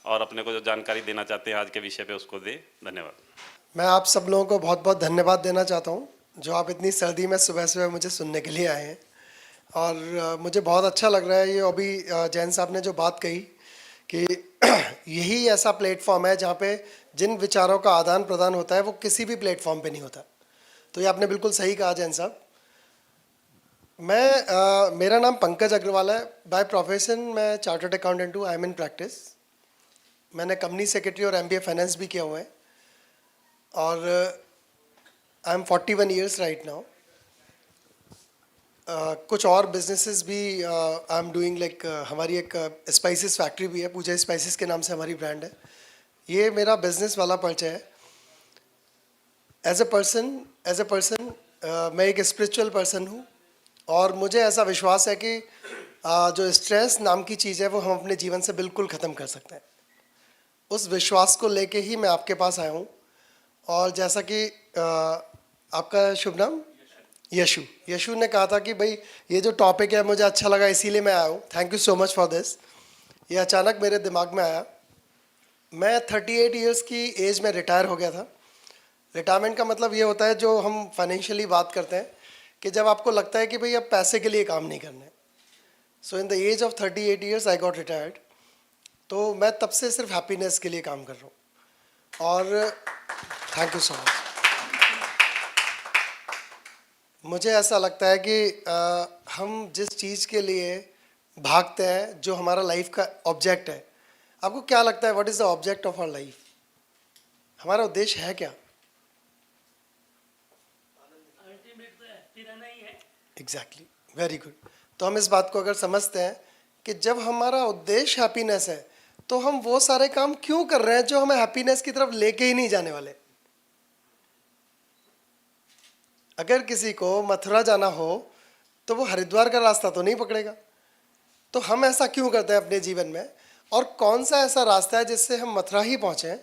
और अपने को जो जानकारी देना चाहते हैं आज के विषय पे उसको दे। धन्यवाद। मैं आप सब लोगों को बहुत बहुत धन्यवाद देना चाहता हूँ जो आप इतनी सर्दी में सुबह सुबह मुझे सुनने के लिए आए हैं। और मुझे बहुत अच्छा लग रहा है ये अभी जैन साहब ने जो बात कही कि यही ऐसा प्लेटफॉर्म है जहाँ पे जिन विचारों का आदान प्रदान होता है वो किसी भी प्लेटफॉर्म पे नहीं होता। तो ये आपने बिल्कुल सही कहा जैन साहब। मेरा नाम पंकज अग्रवाल है। बाय प्रोफेशन मैं चार्टर्ड अकाउंटेंट हूँ। I am in practice. मैंने कंपनी सेक्रेटरी और एमबीए फाइनेंस भी किया हुआ है और I am 41 years right now. कुछ और बिजनेसेस भी आई एम डूइंग लाइक हमारी एक स्पाइसेस फैक्ट्री भी है, पूजा स्पाइसेस के नाम से हमारी ब्रांड है। ये मेरा बिजनेस वाला परिचय है। एज ए पर्सन मैं एक स्पिरिचुअल पर्सन हूँ और मुझे ऐसा विश्वास है कि जो स्ट्रेस नाम की चीज़ है वो हम अपने जीवन से बिल्कुल ख़त्म कर सकते हैं। उस विश्वास को लेके ही मैं आपके पास आया हूँ। और जैसा कि आपका शुभ नाम यशु ने कहा था कि भाई ये जो टॉपिक है मुझे अच्छा लगा इसीलिए मैं आया हूँ। Thank you so much for this. ये अचानक मेरे दिमाग में आया। मैं 38 ईयर्स की एज में रिटायर हो गया था। रिटायरमेंट का मतलब ये होता है जो हम फाइनेंशियली बात करते हैं कि जब आपको लगता है कि भाई अब पैसे के लिए काम नहीं करने। So in the age of 38 years I got retired. तो मैं तब से सिर्फ हैप्पीनेस के लिए काम कर रहा हूँ और थैंक यू सो मच। मुझे ऐसा लगता है कि हम जिस चीज़ के लिए भागते हैं जो हमारा लाइफ का ऑब्जेक्ट है, आपको क्या लगता है what is the object of our life? हमारा उद्देश्य है क्या? Exactly, very good. तो हम इस बात को अगर समझते हैं कि जब हमारा उद्देश्य हैप्पीनेस है तो हम वो सारे काम क्यों कर रहे हैं जो हमें हैप्पीनेस की तरफ लेके ही नहीं जाने वाले। अगर किसी को मथुरा जाना हो तो वो हरिद्वार का रास्ता तो नहीं पकड़ेगा। तो हम ऐसा क्यों करते हैं अपने जीवन में और कौन सा ऐसा रास्ता है जिससे हम मथुरा ही पहुँचें?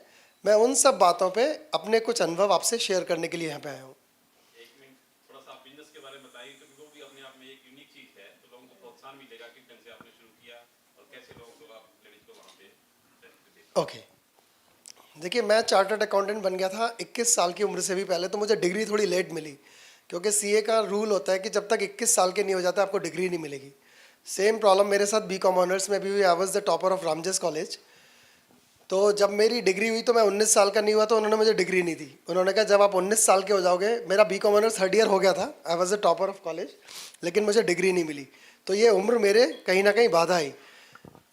मैं उन सब बातों पे अपने कुछ अनुभव आपसे शेयर करने के लिए यहाँ पे आया हूँ। ओके देखिए, मैं चार्टर्ड अकाउंटेंट बन गया था 21 साल की उम्र से भी पहले। तो मुझे डिग्री थोड़ी लेट मिली क्योंकि सीए का रूल होता है कि जब तक 21 साल के नहीं हो जाते आपको डिग्री नहीं मिलेगी। सेम प्रॉब्लम मेरे साथ बीकॉम ऑनर्स में भी हुई। I was the topper of Ramjas college. तो जब मेरी डिग्री हुई तो मैं 19 साल का नहीं हुआ तो उन्होंने मुझे डिग्री नहीं दी। उन्होंने कहा जब आप 19 साल के हो जाओगे, मेरा बीकॉम ऑनर्स 3rd ईयर हो गया था, I was the topper of college, लेकिन मुझे डिग्री नहीं मिली। तो ये उम्र मेरे कहीं ना कहीं बाधा आई।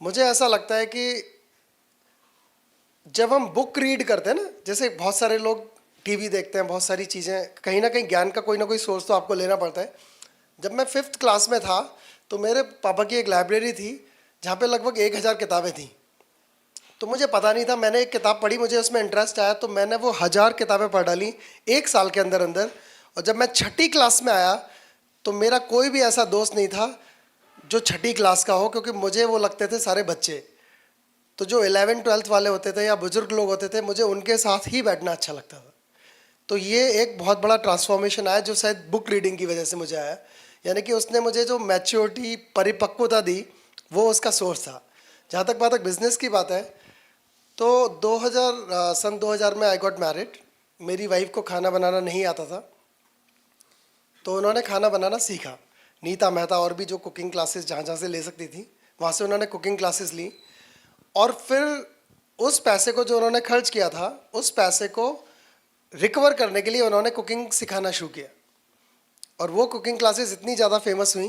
मुझे ऐसा लगता है कि जब हम बुक रीड करते हैं ना, जैसे बहुत सारे लोग टीवी देखते हैं, बहुत सारी चीज़ें, कहीं ना कहीं ज्ञान का कोई ना कोई सोर्स तो आपको लेना पड़ता है। जब मैं 5th क्लास में था तो मेरे पापा की एक लाइब्रेरी थी जहाँ पे लगभग 1000 किताबें थीं। तो मुझे पता नहीं था, मैंने एक किताब पढ़ी, मुझे उसमें इंटरेस्ट आया तो मैंने वो 1000 किताबें पढ़ डाली 1 साल के अंदर अंदर। और जब मैं 6ठी क्लास में आया तो मेरा कोई भी ऐसा दोस्त नहीं था जो 6ठी क्लास का हो, क्योंकि मुझे वो लगते थे सारे बच्चे। तो जो 11th 12th वाले होते थे या बुजुर्ग लोग होते थे, मुझे उनके साथ ही बैठना अच्छा लगता था। तो ये एक बहुत बड़ा ट्रांसफॉर्मेशन आया जो शायद बुक रीडिंग की वजह से मुझे आया। यानी कि उसने मुझे जो मैच्योरिटी, परिपक्वता दी वो उसका सोर्स था। जहाँ तक बात बिजनेस की बात है तो सन 2000 में आई गॉट मैरिड। मेरी वाइफ को खाना बनाना नहीं आता था तो उन्होंने खाना बनाना सीखा। नीता मेहता और भी जो कुकिंग क्लासेस जहाँ जहाँ से ले सकती थी वहाँ से उन्होंने कुकिंग क्लासेस ली। और फिर उस पैसे को जो उन्होंने खर्च किया था उस पैसे को रिकवर करने के लिए उन्होंने कुकिंग सिखाना शुरू किया। और वो कुकिंग क्लासेस इतनी ज़्यादा फेमस हुई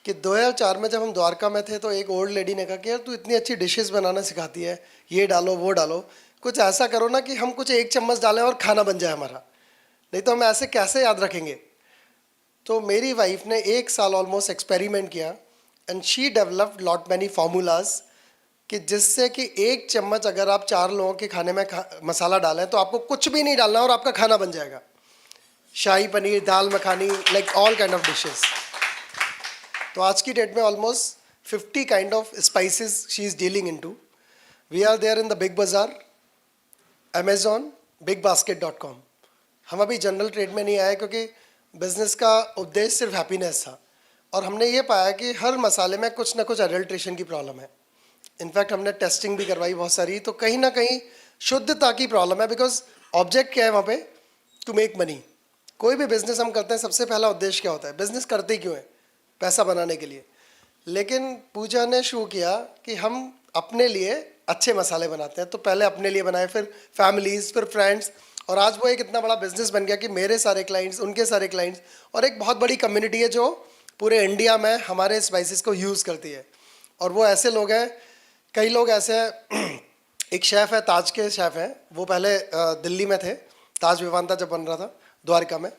कि 2004 में जब हम द्वारका में थे तो एक ओल्ड लेडी ने कहा कि यार तू इतनी अच्छी डिशेस बनाना सिखाती है, ये डालो वो डालो, कुछ ऐसा करो ना कि हम कुछ 1 चम्मच डालें और खाना बन जाए हमारा, नहीं तो हम ऐसे कैसे याद रखेंगे। तो मेरी वाइफ ने 1 साल ऑलमोस्ट एक्सपेरिमेंट किया and she developed lot many formulas कि जिससे कि 1 चम्मच अगर आप 4 लोगों के खाने में मसाला डालें तो आपको कुछ भी नहीं डालना और आपका खाना बन जाएगा। Shahi paneer, dal makhani, like all kind of dishes. तो आज की डेट में almost 50 kind of spices she is dealing into. We are there in the Big Bazaar, Amazon, bigbasket.com। हम अभी जनरल ट्रेड में नहीं आए क्योंकि बिजनेस का उद्देश्य सिर्फ हैप्पीनेस था। और हमने ये पाया कि हर मसाले में कुछ ना कुछ एडल्ट्रेशन की प्रॉब्लम है। इनफैक्ट हमने टेस्टिंग भी करवाई बहुत सारी, तो कहीं ना कहीं शुद्धता की प्रॉब्लम है, बिकॉज ऑब्जेक्ट क्या है वहाँ पे, टू मेक मनी। कोई भी बिजनेस हम करते हैं, सबसे पहला उद्देश्य क्या होता है, बिजनेस करते ही क्यों है, पैसा बनाने के लिए। लेकिन पूजा ने शुरू किया कि हम अपने लिए अच्छे मसाले बनाते हैं, तो पहले अपने लिए बनाए, फिर फैमिलीज, फिर फ्रेंड्स, और आज वो एक इतना बड़ा बिजनेस बन गया कि मेरे सारे क्लाइंट्स, उनके सारे क्लाइंट्स, और एक बहुत बड़ी कम्युनिटी है जो पूरे इंडिया में हमारे स्पाइसेस को यूज़ करती है। और वो ऐसे लोग हैं, कई लोग ऐसे हैं एक शेफ़ है, ताज के शेफ़ हैं, वो पहले दिल्ली में थे, ताज विवांता जब बन रहा था द्वारका में,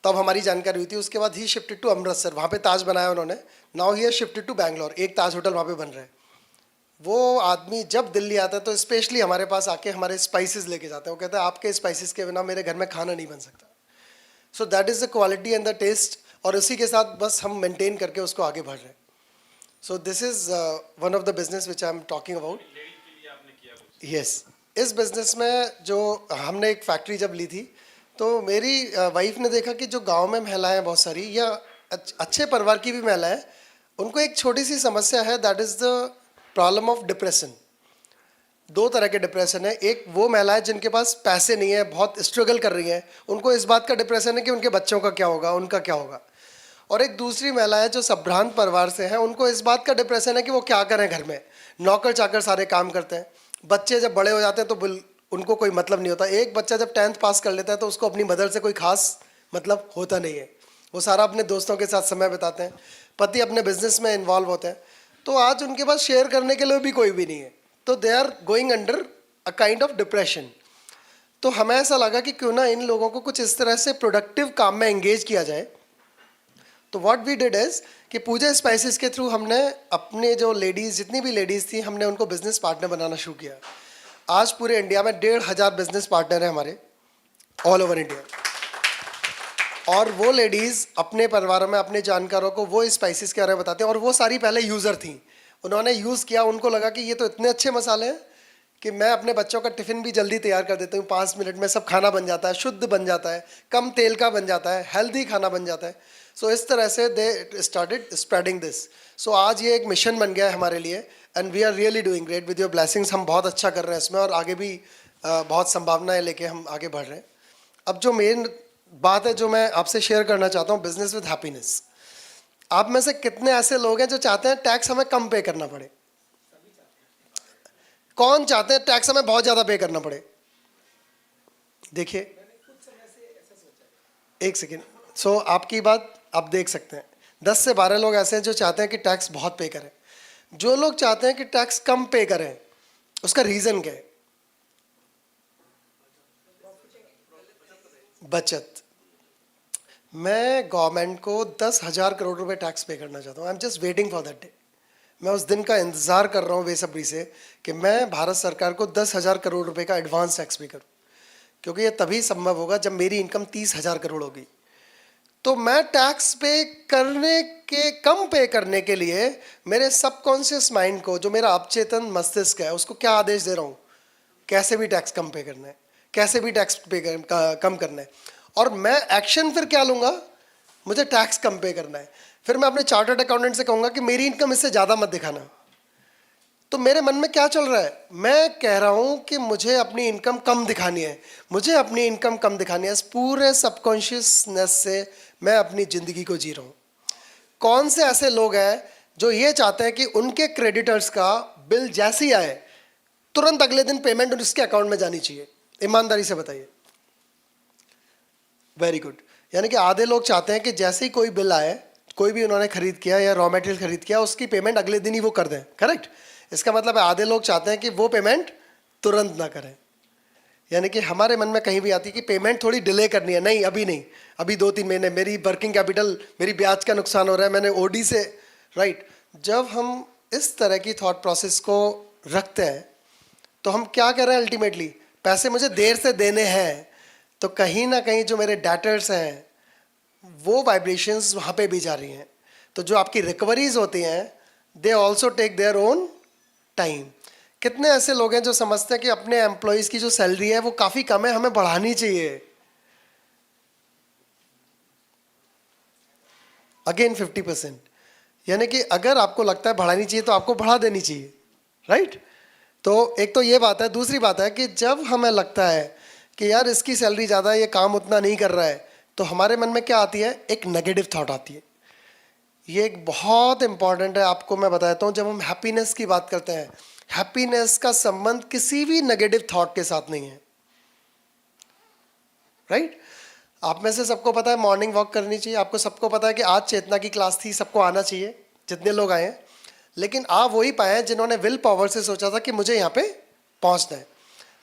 तब हमारी जानकारी हुई थी। उसके बाद ही शिफ्टेड टू अमृतसर, वहाँ पे ताज बनाया उन्होंने। Now he shifted to Bangalore, एक ताज होटल वहाँ पे बन रहा है। वो आदमी जब दिल्ली आता है तो स्पेशली हमारे पास आके हमारे स्पाइसेस लेके जाते हैं। वो कहता है आपके स्पाइसेस के बिना मेरे घर में खाना नहीं बन सकता। So that is the quality and the taste, और उसी के साथ बस हम मेंटेन करके उसको आगे बढ़ रहे हैं। So this is one of the business which I am talking about. Yes, इस बिज़नेस में जो हमने एक फैक्ट्री जब ली थी, तो मेरी वाइफ ने देखा कि जो गांव में महिलाएं बहुत सारी, या अच्छे परिवार की भी महिलाएं, उनको एक छोटी सी समस्या है, that is the problem of depression. दो तरह के डिप्रेशन है, एक वो महिलाएं जिनके पास पैसे नहीं है, बहुत स्ट्रगल कर रही हैं, उनको इस बात का डिप्रेशन है कि उनके बच्चों का क्या होगा, उनका क्या होगा। और एक दूसरी महिलाएं जो संभ्रांत परिवार से हैं, उनको इस बात का डिप्रेशन है कि वो क्या करें, घर में नौकर चाकर सारे काम करते हैं, बच्चे जब बड़े हो जाते हैं तो उनको कोई मतलब नहीं होता। एक बच्चा जब 10th पास कर लेता है तो उसको अपनी मदर से कोई खास मतलब होता नहीं है, वो सारा अपने दोस्तों के साथ समय बिताते हैं, पति अपने बिजनेस में इन्वॉल्व होते हैं, तो आज उनके पास शेयर करने के लिए भी कोई भी नहीं है, तो they are going under a kind of depression. तो हमें ऐसा लगा कि क्यों ना इन लोगों को कुछ इस तरह से प्रोडक्टिव काम में एंगेज किया जाए। तो व्हाट वी डिड इज कि पूजा स्पाइसेस के थ्रू हमने अपने जो लेडीज़, जितनी भी लेडीज़ थी, हमने उनको बिजनेस पार्टनर बनाना शुरू किया। आज पूरे इंडिया में 1,500 बिजनेस पार्टनर हैं हमारे, ऑल ओवर इंडिया। और वो लेडीज़ अपने परिवारों में अपने जानकारों को वो स्पाइसेस के बारे में बताते हैं, और वो सारी पहले यूज़र थी, उन्होंने यूज़ किया, उनको लगा कि ये तो इतने अच्छे मसाले हैं कि मैं अपने बच्चों का टिफ़िन भी जल्दी तैयार कर देता हूँ, 5 मिनट में सब खाना बन जाता है, शुद्ध बन जाता है, कम तेल का बन जाता है, हेल्दी खाना बन जाता है। सो इस तरह से they started spreading this. So आज ये एक मिशन बन गया है हमारे लिए, and we are really doing great with your blessings. हम बहुत अच्छा कर रहे हैं इसमें, और आगे भी बहुत संभावनाएं लेके हम आगे बढ़ रहे हैं। अब जो मेन बात है जो मैं आपसे शेयर करना चाहता हूँ, बिजनेस विद हैप्पीनेस। आप में से कितने ऐसे लोग हैं जो चाहते हैं टैक्स हमें कम पे करना पड़े? कौन चाहते हैं टैक्स हमें बहुत ज़्यादा पे करना पड़े? देखिए, एक सेकेंड। सो आपकी बात आप देख सकते हैं, 10 से 12 लोग ऐसे हैं जो चाहते हैं कि टैक्स बहुत पे करें। जो लोग चाहते हैं कि टैक्स कम पे करें, उसका रीज़न क्या है? बचत। मैं गवर्नमेंट को 10,000 करोड़ रुपए टैक्स पे करना चाहता हूँ। I am just waiting for that day. मैं उस दिन का इंतज़ार कर रहा हूँ बेसब्री से कि मैं भारत सरकार को 10,000 करोड़ रुपए का एडवांस टैक्स पे करूँ, क्योंकि ये तभी संभव होगा जब मेरी इनकम 30,000 करोड़ होगी। तो मैं टैक्स पे करने के, कम पे करने के लिए मेरे सबकॉन्शियस माइंड को, जो मेरा अवचेतन मस्तिष्क है, उसको क्या आदेश दे रहा हूँ? कैसे भी टैक्स कम पे करना है, कैसे भी टैक्स पे कम करना है। और मैं एक्शन फिर क्या लूँगा? मुझे टैक्स कम पे करना है। फिर मैं अपने चार्टर्ड अकाउंटेंट से कहूँगा कि मेरी इनकम इससे ज़्यादा मत दिखाना। तो मेरे मन में क्या चल रहा है? मैं कह रहा हूँ कि मुझे अपनी इनकम कम दिखानी है, मुझे अपनी इनकम कम दिखानी है। इस पूरे सबकॉन्शियसनेस से मैं अपनी ज़िंदगी को जी रहा हूँ। कौन से ऐसे लोग हैं जो ये चाहते हैं कि उनके क्रेडिटर्स का बिल जैसे ही आए तुरंत अगले दिन पेमेंट उसके अकाउंट में जानी चाहिए? ईमानदारी से बताइए। Very good. यानी कि आधे लोग चाहते हैं कि जैसे ही कोई बिल आए, कोई भी उन्होंने खरीद किया या रॉ मटेरियल खरीद किया, उसकी पेमेंट अगले दिन ही वो कर दें। करेक्ट? इसका मतलब है आधे लोग चाहते हैं कि वो पेमेंट तुरंत ना करें। यानी कि हमारे मन में कहीं भी आती है कि पेमेंट थोड़ी डिले करनी है, नहीं अभी नहीं, अभी 2-3 महीने, मेरी वर्किंग कैपिटल, मेरी ब्याज का नुकसान हो रहा है, मैंने ओडी से, राइट। जब हम इस तरह की थॉट प्रोसेस को रखते हैं तो हम क्या कर रहे हैं? अल्टीमेटली पैसे मुझे देर से देने हैं, तो कहीं ना कहीं जो मेरे डेटर्स हैं वो वाइब्रेशंस वहाँ पे भी जा रही हैं। तो जो आपकी रिकवरीज होती हैं, they also take their own time. कितने ऐसे लोग हैं जो समझते हैं कि अपने एम्प्लॉयज़ की जो सैलरी है वो काफ़ी कम है, हमें बढ़ानी चाहिए। अगेन 50%। यानी कि अगर आपको लगता है बढ़ानी चाहिए तो आपको बढ़ा देनी चाहिए। राइट? तो एक तो ये बात है। दूसरी बात है कि जब हमें लगता है कि यार इसकी सैलरी ज़्यादा है, ये काम उतना नहीं कर रहा है, तो हमारे मन में क्या आती है? एक नेगेटिव थॉट आती है। ये एक बहुत इंपॉर्टेंट है, आपको मैं बताता हूँ। जब हम हैप्पीनेस की बात करते हैं, हैप्पीनेस का संबंध किसी भी नेगेटिव थॉट के साथ नहीं है, राइट? आप में से सबको पता है मॉर्निंग वॉक करनी चाहिए, आपको सबको पता है कि आज चेतना की क्लास थी, सबको आना चाहिए जितने लोग आए हैं। लेकिन आप वही पाए हैं जिन्होंने विल पावर से सोचा था कि मुझे यहाँ पे पहुँचना है।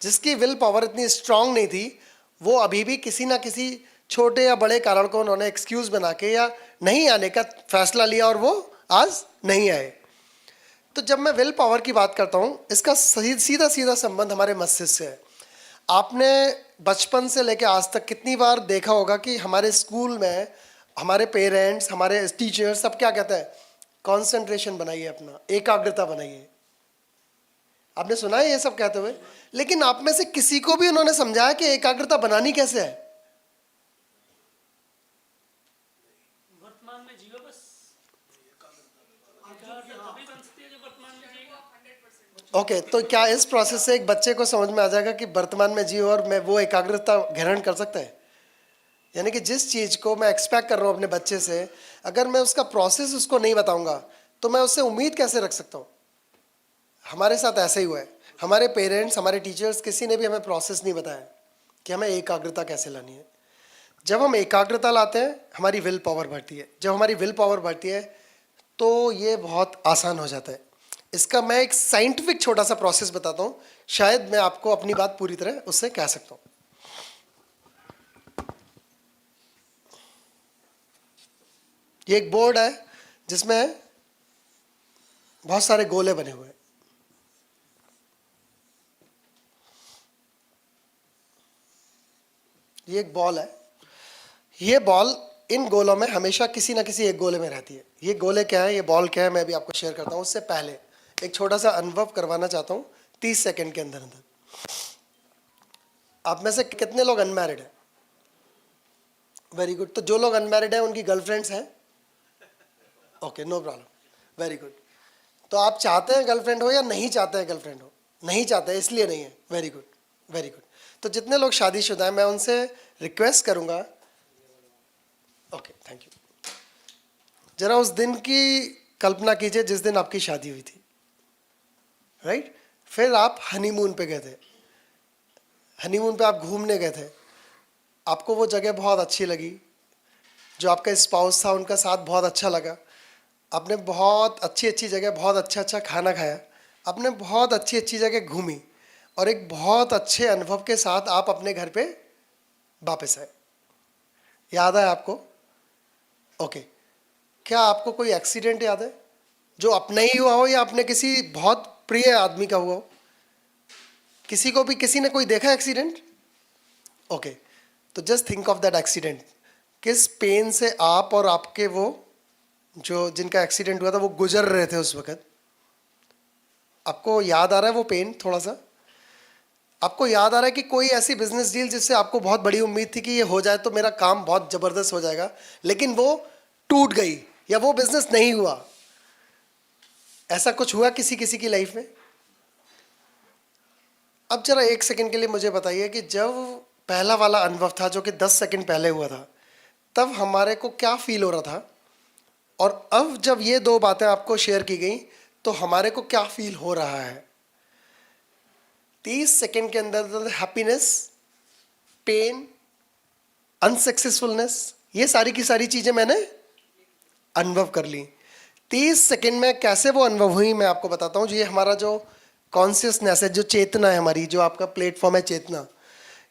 जिसकी विल पावर इतनी स्ट्रांग नहीं थी, वो अभी भी किसी ना किसी छोटे या बड़े कारण को उन्होंने एक्सक्यूज बना के या नहीं आने का फैसला लिया और वो आज नहीं आए। तो जब मैं विल पावर की बात करता हूँ, इसका सीधा सीधा संबंध हमारे मस्तिष्क से है। आपने बचपन से लेकर आज तक कितनी बार देखा होगा कि हमारे स्कूल में हमारे पेरेंट्स, हमारे टीचर्स सब क्या कहते हैं? कंसंट्रेशन बनाइए, अपना एकाग्रता बनाइए। आपने सुना है ये सब कहते हुए? लेकिन आप में से किसी को भी उन्होंने समझाया कि एकाग्रता बनानी कैसे है? वर्तमान में जियो बस। एकाग्रता तभी बन सकती है जो वर्तमान में जिएगा। ओके, तो क्या इस प्रोसेस से एक बच्चे को समझ में आ जाएगा कि वर्तमान में जियो और मैं वो एकाग्रता ग्रहण कर सकता है? यानी कि जिस चीज़ को मैं एक्सपेक्ट कर रहा हूँ अपने बच्चे से, अगर मैं उसका प्रोसेस उसको नहीं बताऊंगा तो मैं उससे उम्मीद कैसे रख सकता हूँ? हमारे साथ ऐसा ही हुआ है। हमारे पेरेंट्स, हमारे टीचर्स, किसी ने भी हमें प्रोसेस नहीं बताया कि हमें एकाग्रता कैसे लानी है। जब हम एकाग्रता लाते हैं, हमारी विल पावर बढ़ती है। जब हमारी विल पावर बढ़ती है तो ये बहुत आसान हो जाता है। इसका मैं एक साइंटिफिक छोटा सा प्रोसेस बताता हूँ, शायद मैं आपको अपनी बात पूरी तरह उससे कह सकता हूँ। ये एक बोर्ड है जिसमें बहुत सारे गोले बने हुए हैं। ये एक बॉल है। ये बॉल इन गोलों में हमेशा किसी ना किसी एक गोले में रहती है। ये गोले क्या है, ये बॉल क्या है, मैं भी आपको शेयर करता हूँ। उससे पहले एक छोटा सा अनुभव करवाना चाहता हूँ 30 सेकंड के अंदर अंदर। आप में से कितने लोग अनमैरिड हैं? Very good. तो जो लोग अनमैरिड हैं उनकी गर्लफ्रेंड्स हैं? Okay, no problem, very good. तो आप चाहते हैं गर्लफ्रेंड हो या नहीं चाहते हैं गर्लफ्रेंड हो? नहीं चाहते, इसलिए नहीं है। Very good, very good. तो जितने लोग शादीशुदा हैं, मैं उनसे रिक्वेस्ट करूंगा, ओके थैंक यू, जरा उस दिन की कल्पना कीजिए जिस दिन आपकी शादी हुई थी, राइट? फिर आप हनीमून पे गए थे। हनीमून पे आप घूमने गए थे, आपको वो जगह बहुत अच्छी लगी, जो आपका स्पाउस था उनका साथ बहुत अच्छा लगा, आपने बहुत अच्छी अच्छी जगह, बहुत अच्छा अच्छा खाना खाया, आपने बहुत अच्छी अच्छी जगह घूमी और एक बहुत अच्छे अनुभव के साथ आप अपने घर पे वापस आए। याद है आपको? ओके। क्या आपको कोई एक्सीडेंट याद है जो अपना ही हुआ हो या अपने किसी बहुत प्रिय आदमी का हुआ हो? किसी को भी, किसी ने कोई देखा एक्सीडेंट? ओके, तो just think of that accident. किस पेन से आप और आपके वो जो जिनका एक्सीडेंट हुआ था वो गुजर रहे थे उस वक्त? आपको याद आ रहा है वो पेन थोड़ा सा? आपको याद आ रहा है कि कोई ऐसी बिजनेस डील जिससे आपको बहुत बड़ी उम्मीद थी कि ये हो जाए तो मेरा काम बहुत ज़बरदस्त हो जाएगा, लेकिन वो टूट गई या वो बिजनेस नहीं हुआ? ऐसा कुछ हुआ किसी किसी की लाइफ में? अब जरा एक सेकंड के लिए मुझे बताइए कि जब पहला वाला अनुभव था जो कि 10 सेकंड पहले हुआ था, तब हमारे को क्या फील हो रहा था, और अब जब ये दो बातें आपको शेयर की गई तो हमारे को क्या फील हो रहा है? 30 सेकंड के अंदर हैप्पीनेस, पेन, अनसक्सेसफुलनेस, ये सारी की सारी चीजें मैंने अनुभव कर ली। 30 सेकंड में कैसे वो अनुभव हुई मैं आपको बताता हूँ। ये हमारा जो कॉन्शियसनेस है, जो चेतना है हमारी, जो आपका प्लेटफॉर्म है चेतना,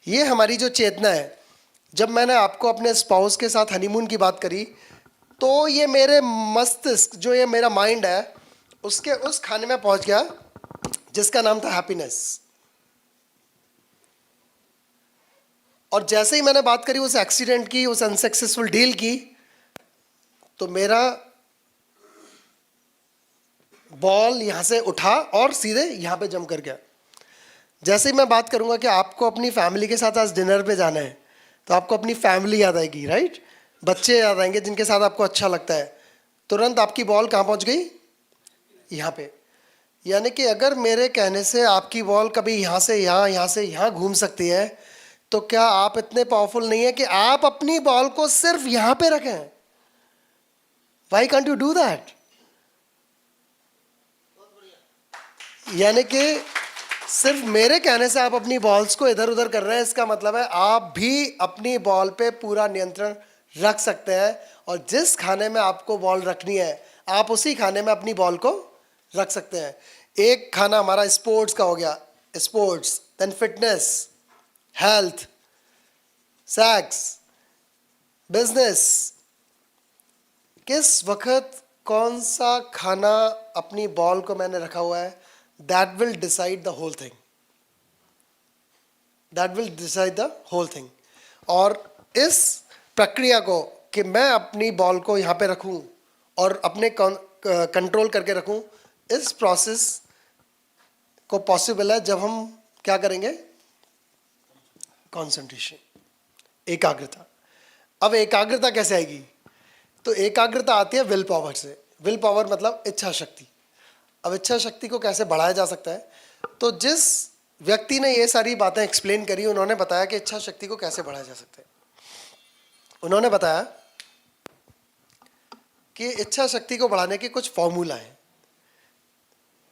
ये हमारी जो चेतना है, जब मैंने आपको अपने स्पाउस के साथ हनीमून की बात करी तो ये मेरे मस्तिष्क, जो ये मेरा माइंड है, उसके उस खाने में पहुंच गया जिसका नाम था हैप्पीनेस। और जैसे ही मैंने बात करी उस एक्सीडेंट की, उस अनसक्सेसफुल डील की, तो मेरा बॉल यहां से उठा और सीधे यहां पे जम कर गया। जैसे ही मैं बात करूंगा कि आपको अपनी फैमिली के साथ आज डिनर पे जाना है, तो आपको अपनी फैमिली याद आएगी, राइट? बच्चे याद आएंगे जिनके साथ आपको अच्छा लगता है। तुरंत आपकी बॉल कहाँ पहुंच गई? यहाँ पे। यानी कि अगर मेरे कहने से आपकी बॉल कभी यहाँ से यहाँ, यहाँ से यहाँ घूम सकती है, तो क्या आप इतने पावरफुल नहीं है कि आप अपनी बॉल को सिर्फ यहाँ पे रखें? Why can't you do that? यानी कि सिर्फ मेरे कहने से आप अपनी बॉल्स को इधर उधर कर रहे हैं, इसका मतलब है आप भी अपनी बॉल पे पूरा नियंत्रण रख सकते हैं, और जिस खाने में आपको बॉल रखनी है आप उसी खाने में अपनी बॉल को रख सकते हैं। एक खाना हमारा स्पोर्ट्स का हो गया, sports, then fitness, health, sex, business. किस वक्त कौन सा खाना अपनी बॉल को मैंने रखा हुआ है, that will decide the whole thing. That will decide the whole thing. और इस प्रक्रिया को कि मैं अपनी बॉल को यहाँ पे रखूँ और अपने कंट्रोल करके रखूँ, इस प्रोसेस को पॉसिबल है जब हम क्या करेंगे? कंसंट्रेशन, एकाग्रता। अब एकाग्रता कैसे आएगी? तो एकाग्रता आती है विल पावर से। विल पावर मतलब इच्छा शक्ति। अब इच्छा शक्ति को कैसे बढ़ाया जा सकता है? तो जिस व्यक्ति ने ये सारी बातें एक्सप्लेन करी, उन्होंने बताया कि इच्छा शक्ति को कैसे बढ़ाया जा सकता है। उन्होंने बताया कि इच्छा शक्ति को बढ़ाने के कुछ फॉर्मूला हैं।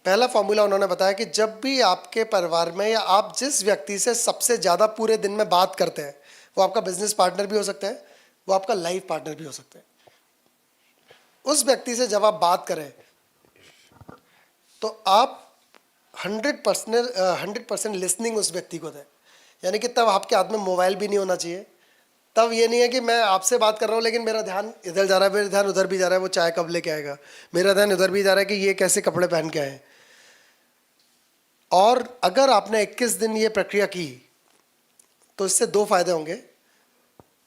पहला फॉर्मूला उन्होंने बताया कि जब भी आपके परिवार में या आप जिस व्यक्ति से सबसे ज़्यादा पूरे दिन में बात करते हैं, वो आपका बिजनेस पार्टनर भी हो सकता है, वो आपका लाइफ पार्टनर भी हो सकता है। उस व्यक्ति से जब आप बात करें तो आप 100% लिसनिंग उस व्यक्ति को दें। यानी कि तब आपके हाथ में मोबाइल भी नहीं होना चाहिए। तब ये नहीं है कि मैं आपसे बात कर रहा हूँ लेकिन मेरा ध्यान इधर जा रहा है, मेरा ध्यान उधर भी जा रहा है, वो चाय कब लेके आएगा, मेरा ध्यान उधर भी जा रहा है कि ये कैसे कपड़े पहन के आए। और अगर आपने 21 दिन ये प्रक्रिया की तो इससे 2 फायदे होंगे।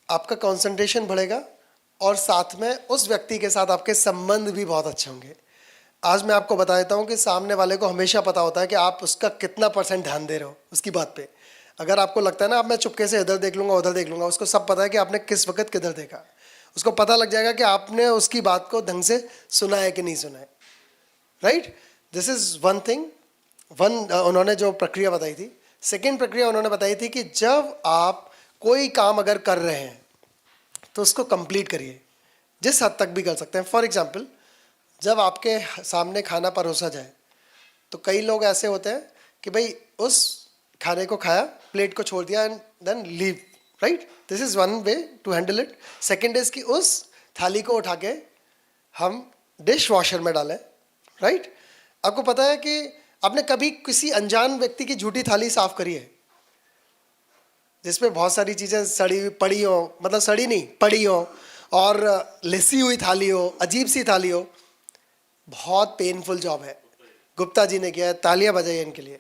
आपका कंसंट्रेशन बढ़ेगा और साथ में उस व्यक्ति के साथ आपके संबंध भी बहुत अच्छे होंगे। आज मैं आपको बता देता हूँ कि सामने वाले को हमेशा पता होता है कि आप उसका कितना % ध्यान दे रहे हो उसकी बात पे। अगर आपको लगता है ना अब मैं चुपके से इधर देख लूँगा उधर देख लूँगा, उसको सब पता है कि आपने किस वक्त किधर देखा। उसको पता लग जाएगा कि आपने उसकी बात को ढंग से सुना है कि नहीं सुना है। Right, this is one thing. उन्होंने जो प्रक्रिया बताई थी। सेकेंड प्रक्रिया उन्होंने बताई थी कि जब आप कोई काम अगर कर रहे हैं तो उसको कंप्लीट करिए, जिस हद तक भी कर सकते हैं। फॉर एग्जाम्पल, जब आपके सामने खाना परोसा जाए तो कई लोग ऐसे होते हैं कि भाई उस खाने को खाया, प्लेट को छोड़ दिया and then leave. Right, this is one way to handle it. Second is कि उस थाली को उठा के हम डिश वॉशर में डालें। राइट, आपको पता है कि आपने कभी किसी अनजान व्यक्ति की झूठी थाली साफ करी है जिसमें बहुत सारी चीज़ें सड़ी हुई पड़ी हो, मतलब सड़ी नहीं पड़ी हो, और लिसी हुई थाली हो, अजीब सी थाली हो। बहुत पेनफुल जॉब है, गुप्ता जी ने किया है, तालियां बजाइए इनके लिए।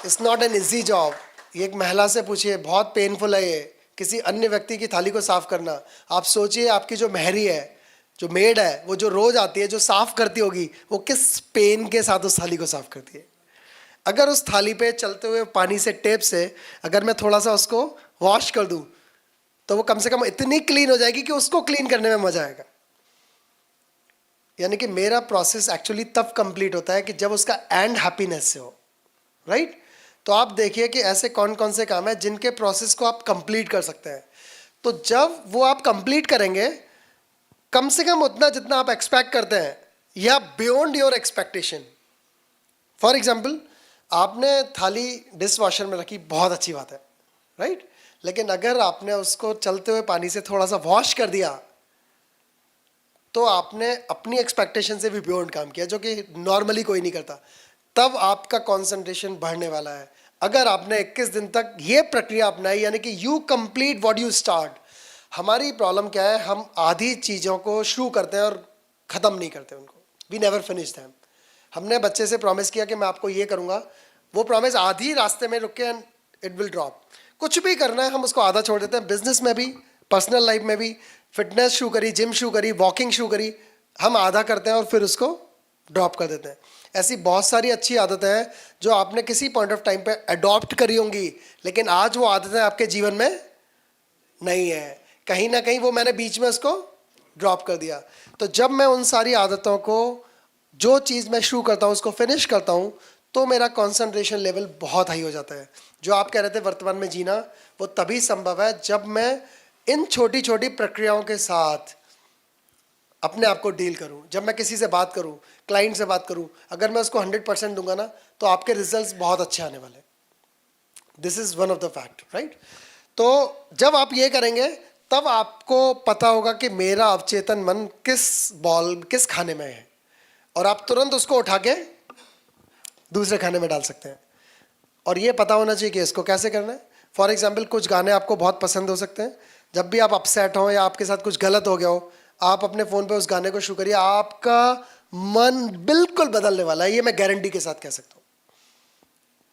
It's not an easy job. ये एक महिला से पूछिए, बहुत पेनफुल है ये किसी अन्य व्यक्ति की थाली को साफ करना। आप सोचिए आपकी जो मेहरी है, जो मेड है, वो जो रोज आती है, जो साफ करती होगी, वो किस पेन के साथ उस थाली को साफ करती है। अगर उस थाली पे चलते हुए पानी से, टेप से अगर मैं थोड़ा सा उसको वॉश कर दूं तो वो कम से कम इतनी क्लीन हो जाएगी कि उसको क्लीन करने में मजा आएगा। यानी कि मेरा प्रोसेस एक्चुअली तब कंप्लीट होता है कि जब उसका एंड हैप्पीनेस से हो। राइट, तो आप देखिए कि ऐसे कौन कौन से काम हैं जिनके प्रोसेस को आप कंप्लीट कर सकते हैं। तो जब वो आप कंप्लीट करेंगे, कम से कम उतना जितना आप एक्सपेक्ट करते हैं या beyond your expectation. For example, आपने थाली डिश वॉशर में रखी, बहुत अच्छी बात है। राइट, लेकिन अगर आपने उसको चलते हुए पानी से थोड़ा सा वॉश कर दिया तो आपने अपनी एक्सपेक्टेशन से भी बियॉन्ड काम किया, जो कि नॉर्मली कोई नहीं करता। तब आपका कंसंट्रेशन बढ़ने वाला है। अगर आपने 21 दिन तक ये प्रक्रिया अपनाई, यानी कि you complete what you start. हमारी प्रॉब्लम क्या है, हम आधी चीज़ों को शुरू करते हैं और ख़त्म नहीं करते उनको। We never finish them. हमने बच्चे से प्रॉमिस किया कि मैं आपको ये करूँगा, वो प्रॉमिस आधी रास्ते में रुक के एंड इट विल ड्रॉप। कुछ भी करना है हम उसको आधा छोड़ देते हैं। बिजनेस में भी, पर्सनल लाइफ में भी, फिटनेस शुरू करी, जिम शुरू करी, वॉकिंग शुरू करी, हम आधा करते हैं और फिर उसको ड्रॉप कर देते हैं। ऐसी बहुत सारी अच्छी आदतें हैं जो आपने किसी पॉइंट ऑफ टाइम पे अडॉप्ट करी होंगी, लेकिन आज वो आदतें आपके जीवन में नहीं है। कहीं ना कहीं वो मैंने बीच में उसको ड्रॉप कर दिया। तो जब मैं उन सारी आदतों को जो चीज़ मैं शुरू करता हूँ उसको फिनिश करता हूँ, तो मेरा कंसंट्रेशन लेवल बहुत हाई हो जाता है। जो आप कह रहे थे वर्तमान में जीना, वो तभी संभव है जब मैं इन छोटी छोटी प्रक्रियाओं के साथ अपने आप को डील करूं। जब मैं किसी से बात करूं, क्लाइंट से बात करूं, अगर मैं उसको 100% दूंगा ना, तो आपके रिजल्ट्स बहुत अच्छे आने वाले। This is one of the fact, right. तो जब आप ये करेंगे तब आपको पता होगा कि मेरा अवचेतन मन किस खाने में है, और आप तुरंत उसको उठा के दूसरे खाने में डाल सकते हैं। और ये पता होना चाहिए कि इसको कैसे करना है। फॉर एग्जाम्पल, कुछ गाने आपको बहुत पसंद हो सकते हैं। जब भी आप अपसेट हो या आपके साथ कुछ गलत हो गया हो, आप अपने फ़ोन पे उस गाने को शुरू करिए, आपका मन बिल्कुल बदलने वाला है। ये मैं गारंटी के साथ कह सकता हूँ।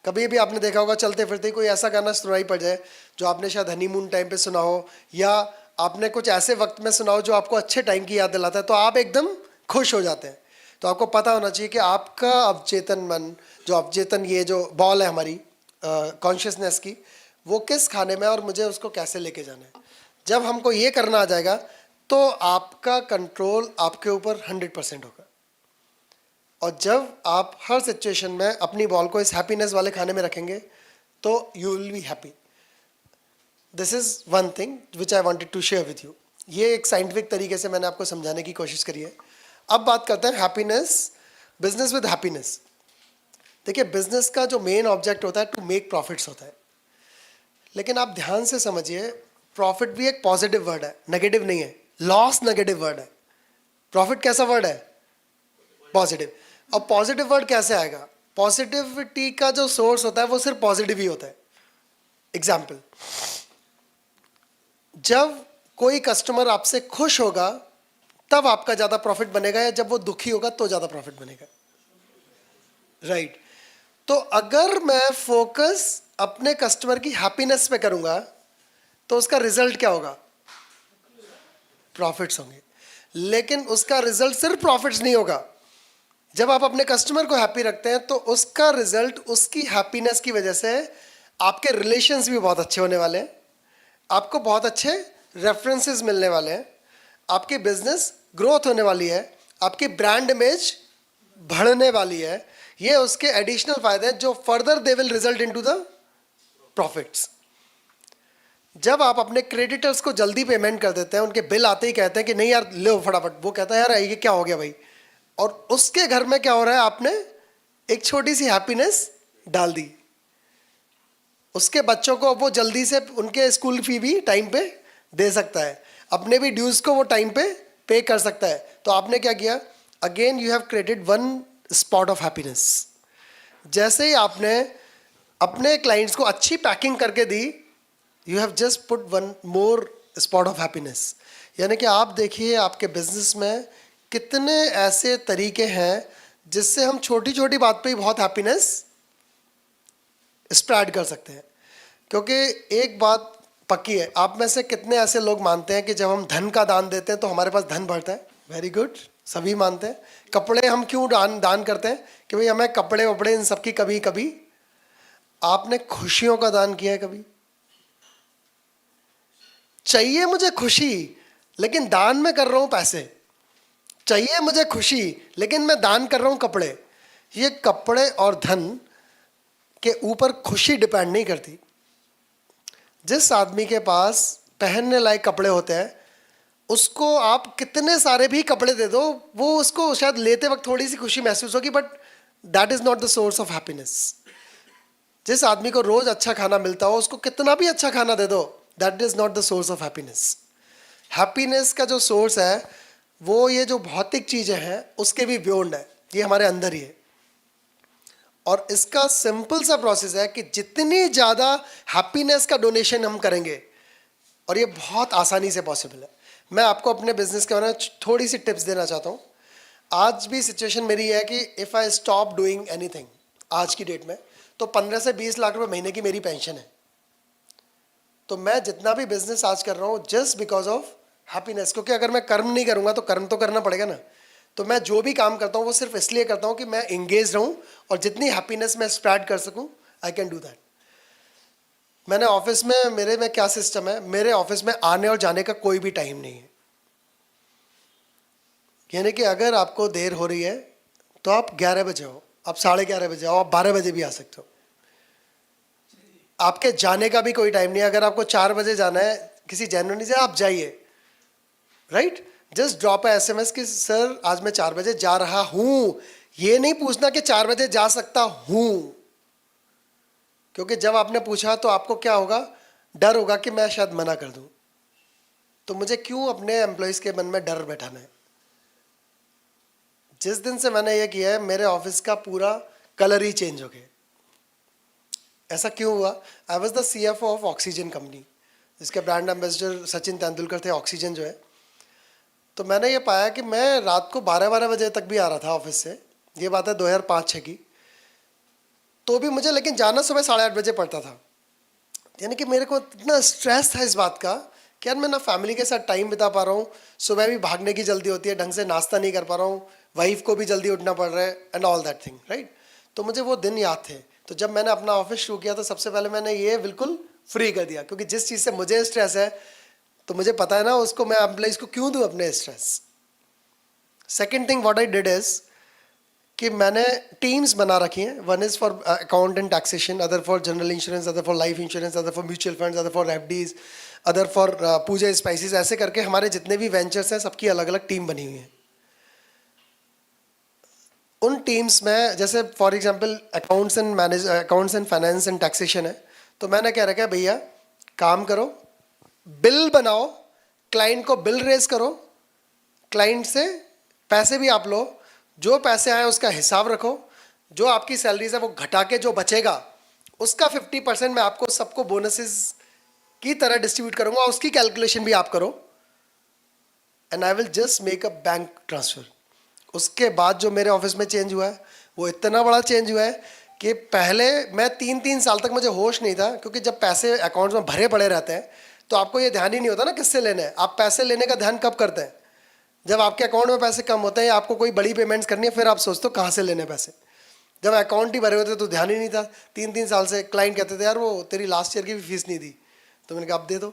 कभी भी आपने देखा होगा चलते फिरते कोई ऐसा गाना सुनाई पड़ जाए जो आपने शायद हनीमून टाइम पे सुना हो, या आपने कुछ ऐसे वक्त में सुना हो जो आपको अच्छे टाइम की याद दिलाता है, तो आप एकदम खुश हो जाते हैं। तो आपको पता होना चाहिए कि आपका अवचेतन मन, जो अवचेतन ये जो बॉल है हमारी कॉन्शियसनेस की, वो किस खाने में है और मुझे उसको कैसे लेके जाना है। जब हमको ये करना आ जाएगा तो आपका कंट्रोल आपके ऊपर 100% होगा। और जब आप हर सिचुएशन में अपनी बॉल को इस हैप्पीनेस वाले खाने में रखेंगे तो you will be happy. This is one thing which I wanted to share with you. ये एक साइंटिफिक तरीके से मैंने आपको समझाने की कोशिश करी है। अब बात करते हैं हैप्पीनेस, बिजनेस विद हैप्पीनेस। देखिए, बिजनेस का जो मेन ऑब्जेक्ट होता है टू मेक प्रॉफिट्स होता है, लेकिन आप ध्यान से समझिए, प्रॉफिट भी एक पॉजिटिव वर्ड है, नेगेटिव नहीं है। लॉस नेगेटिव वर्ड है, प्रॉफिट कैसा वर्ड है? पॉजिटिव। अब पॉजिटिव वर्ड कैसे आएगा? पॉजिटिविटी का जो सोर्स होता है वो सिर्फ पॉजिटिव ही होता है। एग्जाम्पल, जब कोई कस्टमर आपसे खुश होगा तब आपका ज्यादा प्रॉफिट बनेगा, या जब वो दुखी होगा तो ज्यादा प्रॉफिट बनेगा, राइट। तो अगर मैं फोकस अपने कस्टमर की हैप्पीनेस पे करूंगा तो उसका रिजल्ट क्या होगा? प्रॉफिट्स होंगे। लेकिन उसका रिजल्ट सिर्फ प्रॉफिट्स नहीं होगा। जब आप अपने कस्टमर को हैप्पी रखते हैं तो उसका रिजल्ट, उसकी हैप्पीनेस की वजह से आपके रिलेशंस भी बहुत अच्छे होने वाले हैं, आपको बहुत अच्छे रेफरेंसेस मिलने वाले हैं, आपकी बिजनेस ग्रोथ होने वाली है, आपकी ब्रांड इमेज बढ़ने वाली है। ये उसके एडिशनल फायदे हैं जो further they will result into the profits. जब आप अपने क्रेडिटर्स को जल्दी पेमेंट कर देते हैं, उनके बिल आते ही कहते हैं कि नहीं यार लो फटाफट, वो कहता है यार ये क्या हो गया भाई, और उसके घर में क्या हो रहा है, आपने एक छोटी सी हैप्पीनेस डाल दी। उसके बच्चों को वो जल्दी से उनके स्कूल फी भी टाइम पे दे सकता है, अपने भी ड्यूज को वो टाइम पे पे कर सकता है। तो आपने क्या किया? Again you have created one spot of happiness. जैसे ही आपने अपने क्लाइंट्स को अच्छी पैकिंग करके दी, you have just put one more spot of happiness. यानी कि आप देखिए आपके बिजनेस में कितने ऐसे तरीके हैं जिससे हम छोटी छोटी बात पे ही बहुत हैप्पीनेस स्प्रेड कर सकते हैं। क्योंकि एक बात पक्की है, आप में से कितने ऐसे लोग मानते हैं कि जब हम धन का दान देते हैं तो हमारे पास धन बढ़ता है? वेरी गुड, सभी मानते हैं। कपड़े हम क्यों दान करते हैं? कि भाई हमें कपड़े वपड़े इन सबकी कभी कभी। आपने खुशियों का दान किया है कभी? चाहिए मुझे खुशी लेकिन दान में कर रहा हूं पैसे। चाहिए मुझे खुशी लेकिन मैं दान कर रहा हूं कपड़े। ये कपड़े और धन के ऊपर खुशी डिपेंड नहीं करती। जिस आदमी के पास पहनने लायक कपड़े होते हैं उसको आप कितने सारे भी कपड़े दे दो, वो उसको शायद लेते वक्त थोड़ी सी खुशी महसूस होगी, but that is not the source of happiness. जिस आदमी को रोज अच्छा खाना मिलता हो उसको कितना भी अच्छा खाना दे दो, that is not the source of happiness. Happiness का जो सोर्स है वो ये जो भौतिक चीजें हैं उसके भी बियॉन्ड है, ये हमारे अंदर ही है। और इसका सिंपल सा प्रोसेस है कि जितनी ज़्यादा हैप्पीनेस का डोनेशन हम करेंगे, और ये बहुत आसानी से पॉसिबल है। मैं आपको अपने बिजनेस के बारे में थोड़ी सी टिप्स देना चाहता हूँ। आज भी सिचुएशन मेरी है कि if I stop doing anything आज की डेट में, तो 15 से 20 लाख रुपए महीने की मेरी पेंशन है। तो मैं जितना भी बिजनेस आज कर रहा हूँ जस्ट बिकॉज ऑफ हैप्पीनेस, क्योंकि अगर मैं कर्म नहीं करूँगा तो कर्म तो करना पड़ेगा ना। तो मैं जो भी काम करता हूँ वो सिर्फ इसलिए करता हूँ कि मैं इंगेज रहूँ और जितनी हैप्पीनेस मैं स्प्रेड कर सकूँ, आई कैन डू दैट। मैंने ऑफिस में, मेरे में क्या सिस्टम है, मेरे ऑफिस में आने और जाने का कोई भी टाइम नहीं है। यानी कि अगर आपको देर हो रही है तो आप 11 बजे आओ, आप 11:30 बजे आओ, आप 12 बजे भी आ सकते हो। आपके जाने का भी कोई टाइम नहीं है। अगर आपको 4 बजे जाना है किसी जेन्युइन से, आप जाइए, right. Just drop a SMS कि सर आज मैं 4 बजे जा रहा हूं। ये नहीं पूछना कि 4 बजे जा सकता हूं, क्योंकि जब आपने पूछा तो आपको क्या होगा, डर होगा कि मैं शायद मना कर दूं। तो मुझे क्यों अपने एम्प्लॉयज के मन में डर बैठाना है। जिस दिन से मैंने ये किया है, मेरे ऑफिस का पूरा कलर ही चेंज हो गया। ऐसा क्यों हुआ? I was the CFO of oxygen company, जिसके ब्रांड एम्बेसडर सचिन तेंदुलकर थे, ऑक्सीजन जो है। तो मैंने ये पाया कि मैं रात को 12-12 बजे तक भी आ रहा था ऑफिस से, ये बात है 2005-06 की, तो भी मुझे लेकिन जाना सुबह 8:30 बजे पड़ता था। यानी कि मेरे को इतना स्ट्रेस था इस बात का कि यार मैं ना फैमिली के साथ टाइम बिता पा रहा हूँ, सुबह भी भागने की जल्दी होती है, ढंग से नाश्ता नहीं कर पा रहा हूँ, वाइफ को भी जल्दी उठना पड़ रहा है and all that thing, right. तो मुझे वो दिन याद थे। तो जब मैंने अपना ऑफिस शुरू किया तो सबसे पहले मैंने ये बिल्कुल फ्री कर दिया, क्योंकि जिस चीज़ से मुझे स्ट्रेस है तो मुझे पता है ना उसको मैं एम्प्लॉइज को क्यों दूँ अपने stress. Second thing what I did is कि मैंने टीम्स बना रखी हैं। One is for account and taxation, other for general insurance, other for life insurance, other for mutual funds, other for FDs, other for Pooja spices. ऐसे करके हमारे जितने भी वेंचर्स हैं सबकी अलग अलग टीम बनी हुई है। उन टीम्स में जैसे for example accounts and finance and taxation है, तो मैंने क्या रखा है, भैया काम करो, बिल बनाओ, क्लाइंट को बिल रेज करो, क्लाइंट से पैसे भी आप लो, जो पैसे आए उसका हिसाब रखो, जो आपकी सैलरीज है वो घटा के जो बचेगा उसका 50% मैं आपको सबको बोनसेस की तरह डिस्ट्रीब्यूट करूंगा, उसकी कैलकुलेशन भी आप करो, and I will just make a bank transfer. उसके बाद जो मेरे ऑफिस में चेंज हुआ है वो इतना बड़ा चेंज हुआ है कि पहले मैं 3-3 साल तक मुझे होश नहीं था, क्योंकि जब पैसे अकाउंट्स में भरे पड़े रहते हैं तो आपको ये ध्यान ही नहीं होता ना किससे लेने हैं। आप पैसे लेने का ध्यान कब करते हैं? जब आपके अकाउंट में पैसे कम होते हैं या आपको कोई बड़ी पेमेंट्स करनी है, फिर आप सोचते हो कहाँ से लेने पैसे। जब अकाउंट ही भरे होते तो ध्यान ही नहीं था। 3-3 साल से क्लाइंट कहते थे यार वो तेरी लास्ट ईयर की भी फीस नहीं दी, तो मैंने कहा अब दे दो,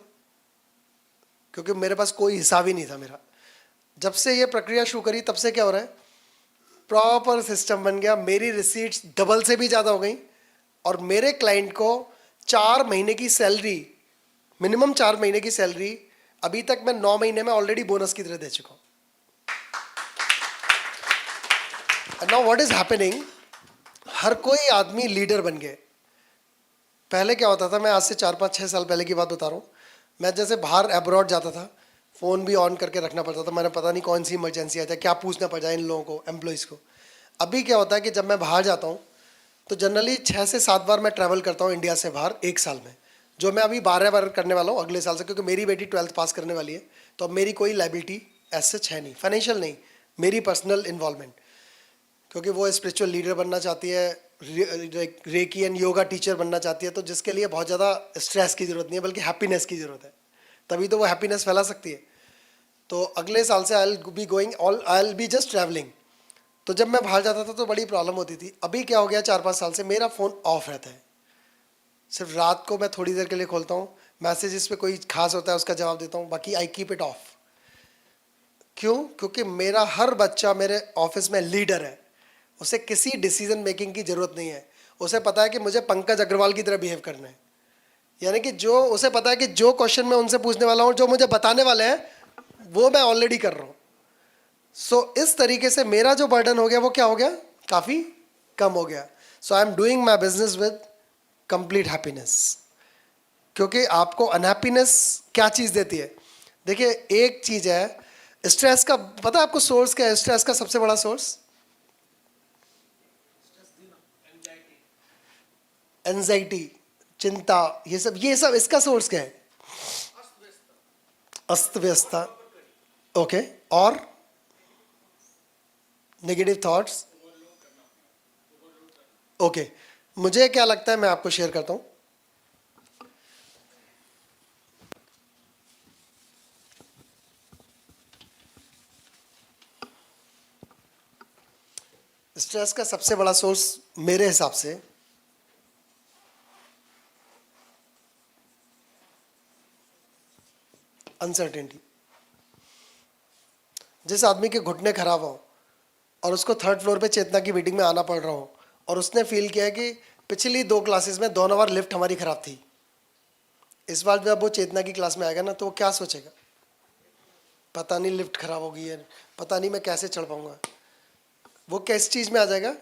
क्योंकि मेरे पास कोई हिसाब ही नहीं था मेरा। जब से ये प्रक्रिया शुरू करी तब से क्या हो रहा है, प्रॉपर सिस्टम बन गया, मेरी रिसीट्स डबल से भी ज़्यादा हो गई, और मेरे क्लाइंट को 4 महीने की सैलरी, मिनिमम 4 महीने की सैलरी अभी तक मैं 9 महीने में ऑलरेडी बोनस की तरह दे चुका हूँ। And now what is happening, हर कोई आदमी लीडर बन गए। पहले क्या होता था, मैं आज से 4-5-6 साल पहले की बात बता रहा हूँ, मैं जैसे बाहर अब्रॉड जाता था, फ़ोन भी ऑन करके रखना पड़ता था, मैंने पता नहीं कौन सी इमरजेंसी आ जाए, क्या पूछना पड़ जाए इन लोगों को, एम्प्लॉइज़ को। अभी क्या होता है कि जब मैं बाहर जाता हूँ तो जनरली 6 से 7 बार मैं ट्रैवल करता हूँ इंडिया से बाहर एक साल में, जो मैं अभी 12 बार करने वाला हूँ अगले साल से, क्योंकि मेरी बेटी 12th पास करने वाली है। तो अब मेरी कोई लाइबिलिटी ऐसे सच है नहीं, फाइनेंशियल नहीं, मेरी पर्सनल इन्वॉल्वमेंट, क्योंकि वो स्पिरिचुअल लीडर बनना चाहती है, रेकी एंड योगा टीचर बनना चाहती है, तो जिसके लिए बहुत ज़्यादा स्ट्रेस की ज़रूरत नहीं है बल्कि हैप्पीनेस की ज़रूरत है, तभी तो वो हैप्पीनेस फैला सकती है। तो अगले साल से I will be just travelling. तो जब मैं बाहर जाता था तो बड़ी प्रॉब्लम होती थी। अभी क्या हो गया, 4-5 साल से मेरा फ़ोन ऑफ रहता है, सिर्फ रात को मैं थोड़ी देर के लिए खोलता हूँ, मैसेजेस पे कोई खास होता है उसका जवाब देता हूँ, बाकी आई कीप इट ऑफ। क्यों? क्योंकि मेरा हर बच्चा मेरे ऑफिस में लीडर है, उसे किसी डिसीजन मेकिंग की ज़रूरत नहीं है। उसे पता है कि मुझे पंकज अग्रवाल की तरह बिहेव करना है, यानी कि जो उसे पता है कि जो क्वेश्चन मैं उनसे पूछने वाला हूँ, जो मुझे बताने वाले हैं वो मैं ऑलरेडी कर रहा हूँ। सो इस तरीके से मेरा जो बर्डन हो गया वो क्या हो गया, काफ़ी कम हो गया। So I am doing my business with complete happiness. क्योंकि आपको अनहैप्पीनेस क्या चीज़ देती है? देखिए एक चीज़ है स्ट्रेस का, पता है आपको सोर्स क्या है स्ट्रेस का? सबसे बड़ा सोर्स एंजाइटी, चिंता, ये सब इसका सोर्स क्या है? अस्त व्यस्तता। ओके, और नेगेटिव थॉट्स। ओके, मुझे क्या लगता है मैं आपको शेयर करता हूं। स्ट्रेस का सबसे बड़ा सोर्स मेरे हिसाब से अनसर्टेनिटी। जिस आदमी के घुटने खराब हो, और उसको थर्ड फ्लोर पे चेतना की मीटिंग में आना पड़ रहा हो, और उसने फील किया कि पिछली 2 क्लासेस में दोनों बार लिफ्ट हमारी ख़राब थी, इस बार जब वो चेतना की क्लास में आएगा ना तो वो क्या सोचेगा, पता नहीं लिफ्ट ख़राब हो गई है, पता नहीं मैं कैसे चढ़ पाऊँगा। वो किस चीज़ में आ जाएगा,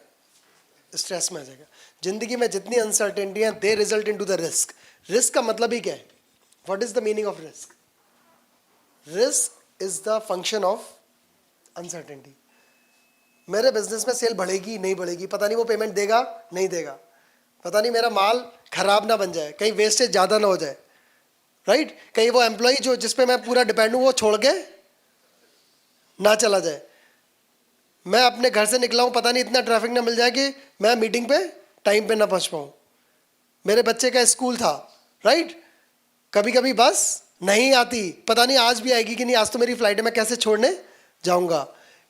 स्ट्रेस में आ जाएगा। ज़िंदगी में जितनी अनसर्टेनिटी है they result into the risk. Risk का मतलब ही क्या है, what is the meaning of risk? Risk is the function of uncertainty. मेरे बिजनेस में सेल बढ़ेगी नहीं बढ़ेगी, पता नहीं वो पेमेंट देगा नहीं देगा, पता नहीं मेरा माल खराब ना बन जाए, कहीं वेस्टेज ज़्यादा ना हो जाए, राइट? कहीं वो एम्प्लॉय जो जिस पे मैं पूरा डिपेंड हूँ वो छोड़ के ना चला जाए। मैं अपने घर से निकला हूँ, पता नहीं इतना ट्रैफिक ना मिल जाए कि मैं मीटिंग पे टाइम पे ना पहुँच पाऊँ। मेरे बच्चे का स्कूल था, राइट? कभी कभी बस नहीं आती, पता नहीं आज भी आएगी कि नहीं, आज तो मेरी फ्लाइट है, मैं कैसे छोड़ने जाऊँगा।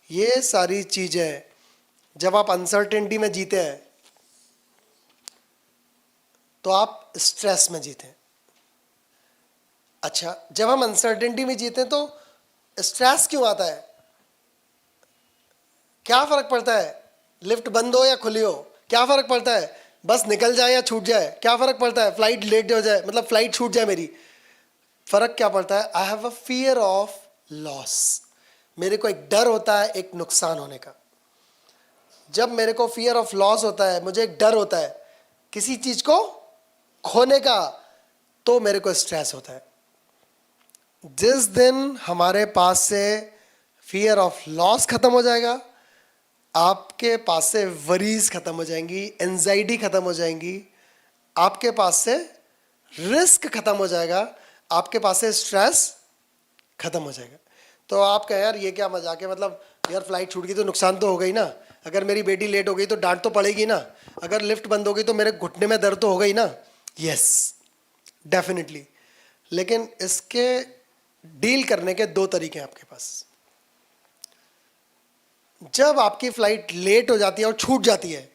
ये सारी चीज़ें जब आप अनसर्टेनिटी में जीते हैं तो आप स्ट्रेस में जीते हैं। अच्छा, जब हम अनसर्टेनिटी में जीते हैं तो स्ट्रेस क्यों आता है? क्या फर्क पड़ता है लिफ्ट बंद हो या खुली हो? क्या फर्क पड़ता है बस निकल जाए या छूट जाए? क्या फर्क पड़ता है फ्लाइट लेट हो जाए, मतलब फ्लाइट छूट जाए मेरी? फर्क क्या पड़ता है? I have a fear of loss. मेरे को एक डर होता है एक नुकसान होने का। जब मेरे को फियर ऑफ लॉस होता है, मुझे एक डर होता है किसी चीज को खोने का, तो मेरे को स्ट्रेस होता है। जिस दिन हमारे पास से फियर ऑफ लॉस खत्म हो जाएगा, आपके पास से वरीज खत्म हो जाएंगी, एंजाइटी खत्म हो जाएंगी, आपके पास से रिस्क खत्म हो जाएगा, आपके पास से स्ट्रेस खत्म हो जाएगा। तो आप कहें यार ये क्या मजाक है, मतलब यार फ्लाइट छूट गई तो नुकसान तो हो गई ना, अगर मेरी बेटी लेट हो गई तो डांट तो पड़ेगी ना, अगर लिफ्ट बंद हो गई तो मेरे घुटने में दर्द तो हो गई ना। Yes, definitely. लेकिन इसके डील करने के 2 तरीके हैं आपके पास। जब आपकी फ्लाइट लेट हो जाती है और छूट जाती है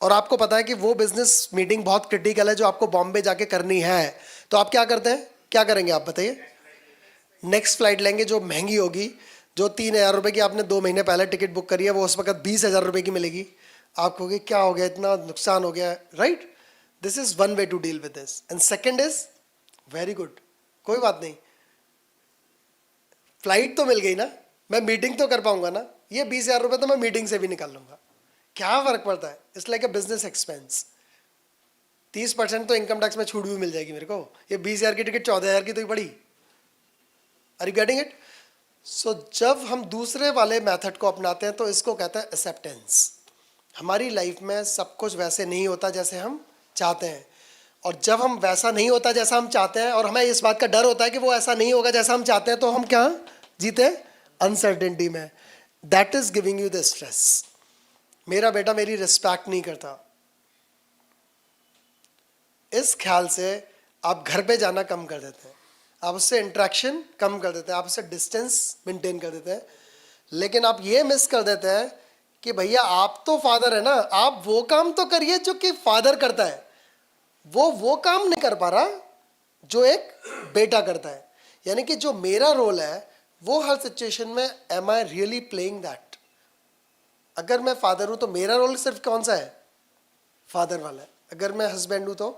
और आपको पता है कि वो बिजनेस मीटिंग बहुत क्रिटिकल है जो आपको बॉम्बे जाके करनी है, तो आप क्या करते हैं, क्या करेंगे आप बताइए? नेक्स्ट फ्लाइट लेंगे जो महंगी होगी, जो 3,000 रुपये की आपने 2 महीने पहले टिकट बुक करी है, वो उस वक्त 20,000 रुपये की मिलेगी। आप कहोगे क्या हो गया, इतना नुकसान हो गया, right? This is one way to deal with this. And second is very good, कोई बात नहीं, फ्लाइट तो मिल गई ना, मैं मीटिंग तो कर पाऊंगा ना, ये 20,000 रुपये तो मैं मीटिंग से भी निकाल लूंगा, क्या फर्क पड़ता है? It's like a business expense. 30% तो इनकम टैक्स में छूट भी मिल जाएगी मेरे को, ये 20,000 की टिकट 14,000 की तो ही पड़ी। Are you getting it? So जब हम दूसरे वाले मेथड को अपनाते हैं तो इसको कहते हैं एक्सेप्टेंस। हमारी लाइफ में सब कुछ वैसे नहीं होता जैसे हम चाहते हैं, और जब हम वैसा नहीं होता जैसा हम चाहते हैं और हमें इस बात का डर होता है कि वो ऐसा नहीं होगा जैसा हम चाहते हैं, तो हम क्या जीते हैं? अनसर्टेनिटी में। That is giving you the stress. मेरा बेटा मेरी रिस्पेक्ट नहीं करता, इस ख्याल से आप घर पे जाना कम कर देते हैं, आप उससे इंटरेक्शन कम कर देते हैं, आप उससे डिस्टेंस मेंटेन कर देते हैं। लेकिन आप ये मिस कर देते हैं कि भैया आप तो फादर है ना, आप वो काम तो करिए जो कि फादर करता है। वो काम नहीं कर पा रहा जो एक बेटा करता है। यानी कि जो मेरा रोल है वो हर सिचुएशन में am I really playing that? अगर मैं फादर हूँ तो मेरा रोल सिर्फ कौन सा है? फादर वाला है। अगर मैं हस्बैंड हूँ तो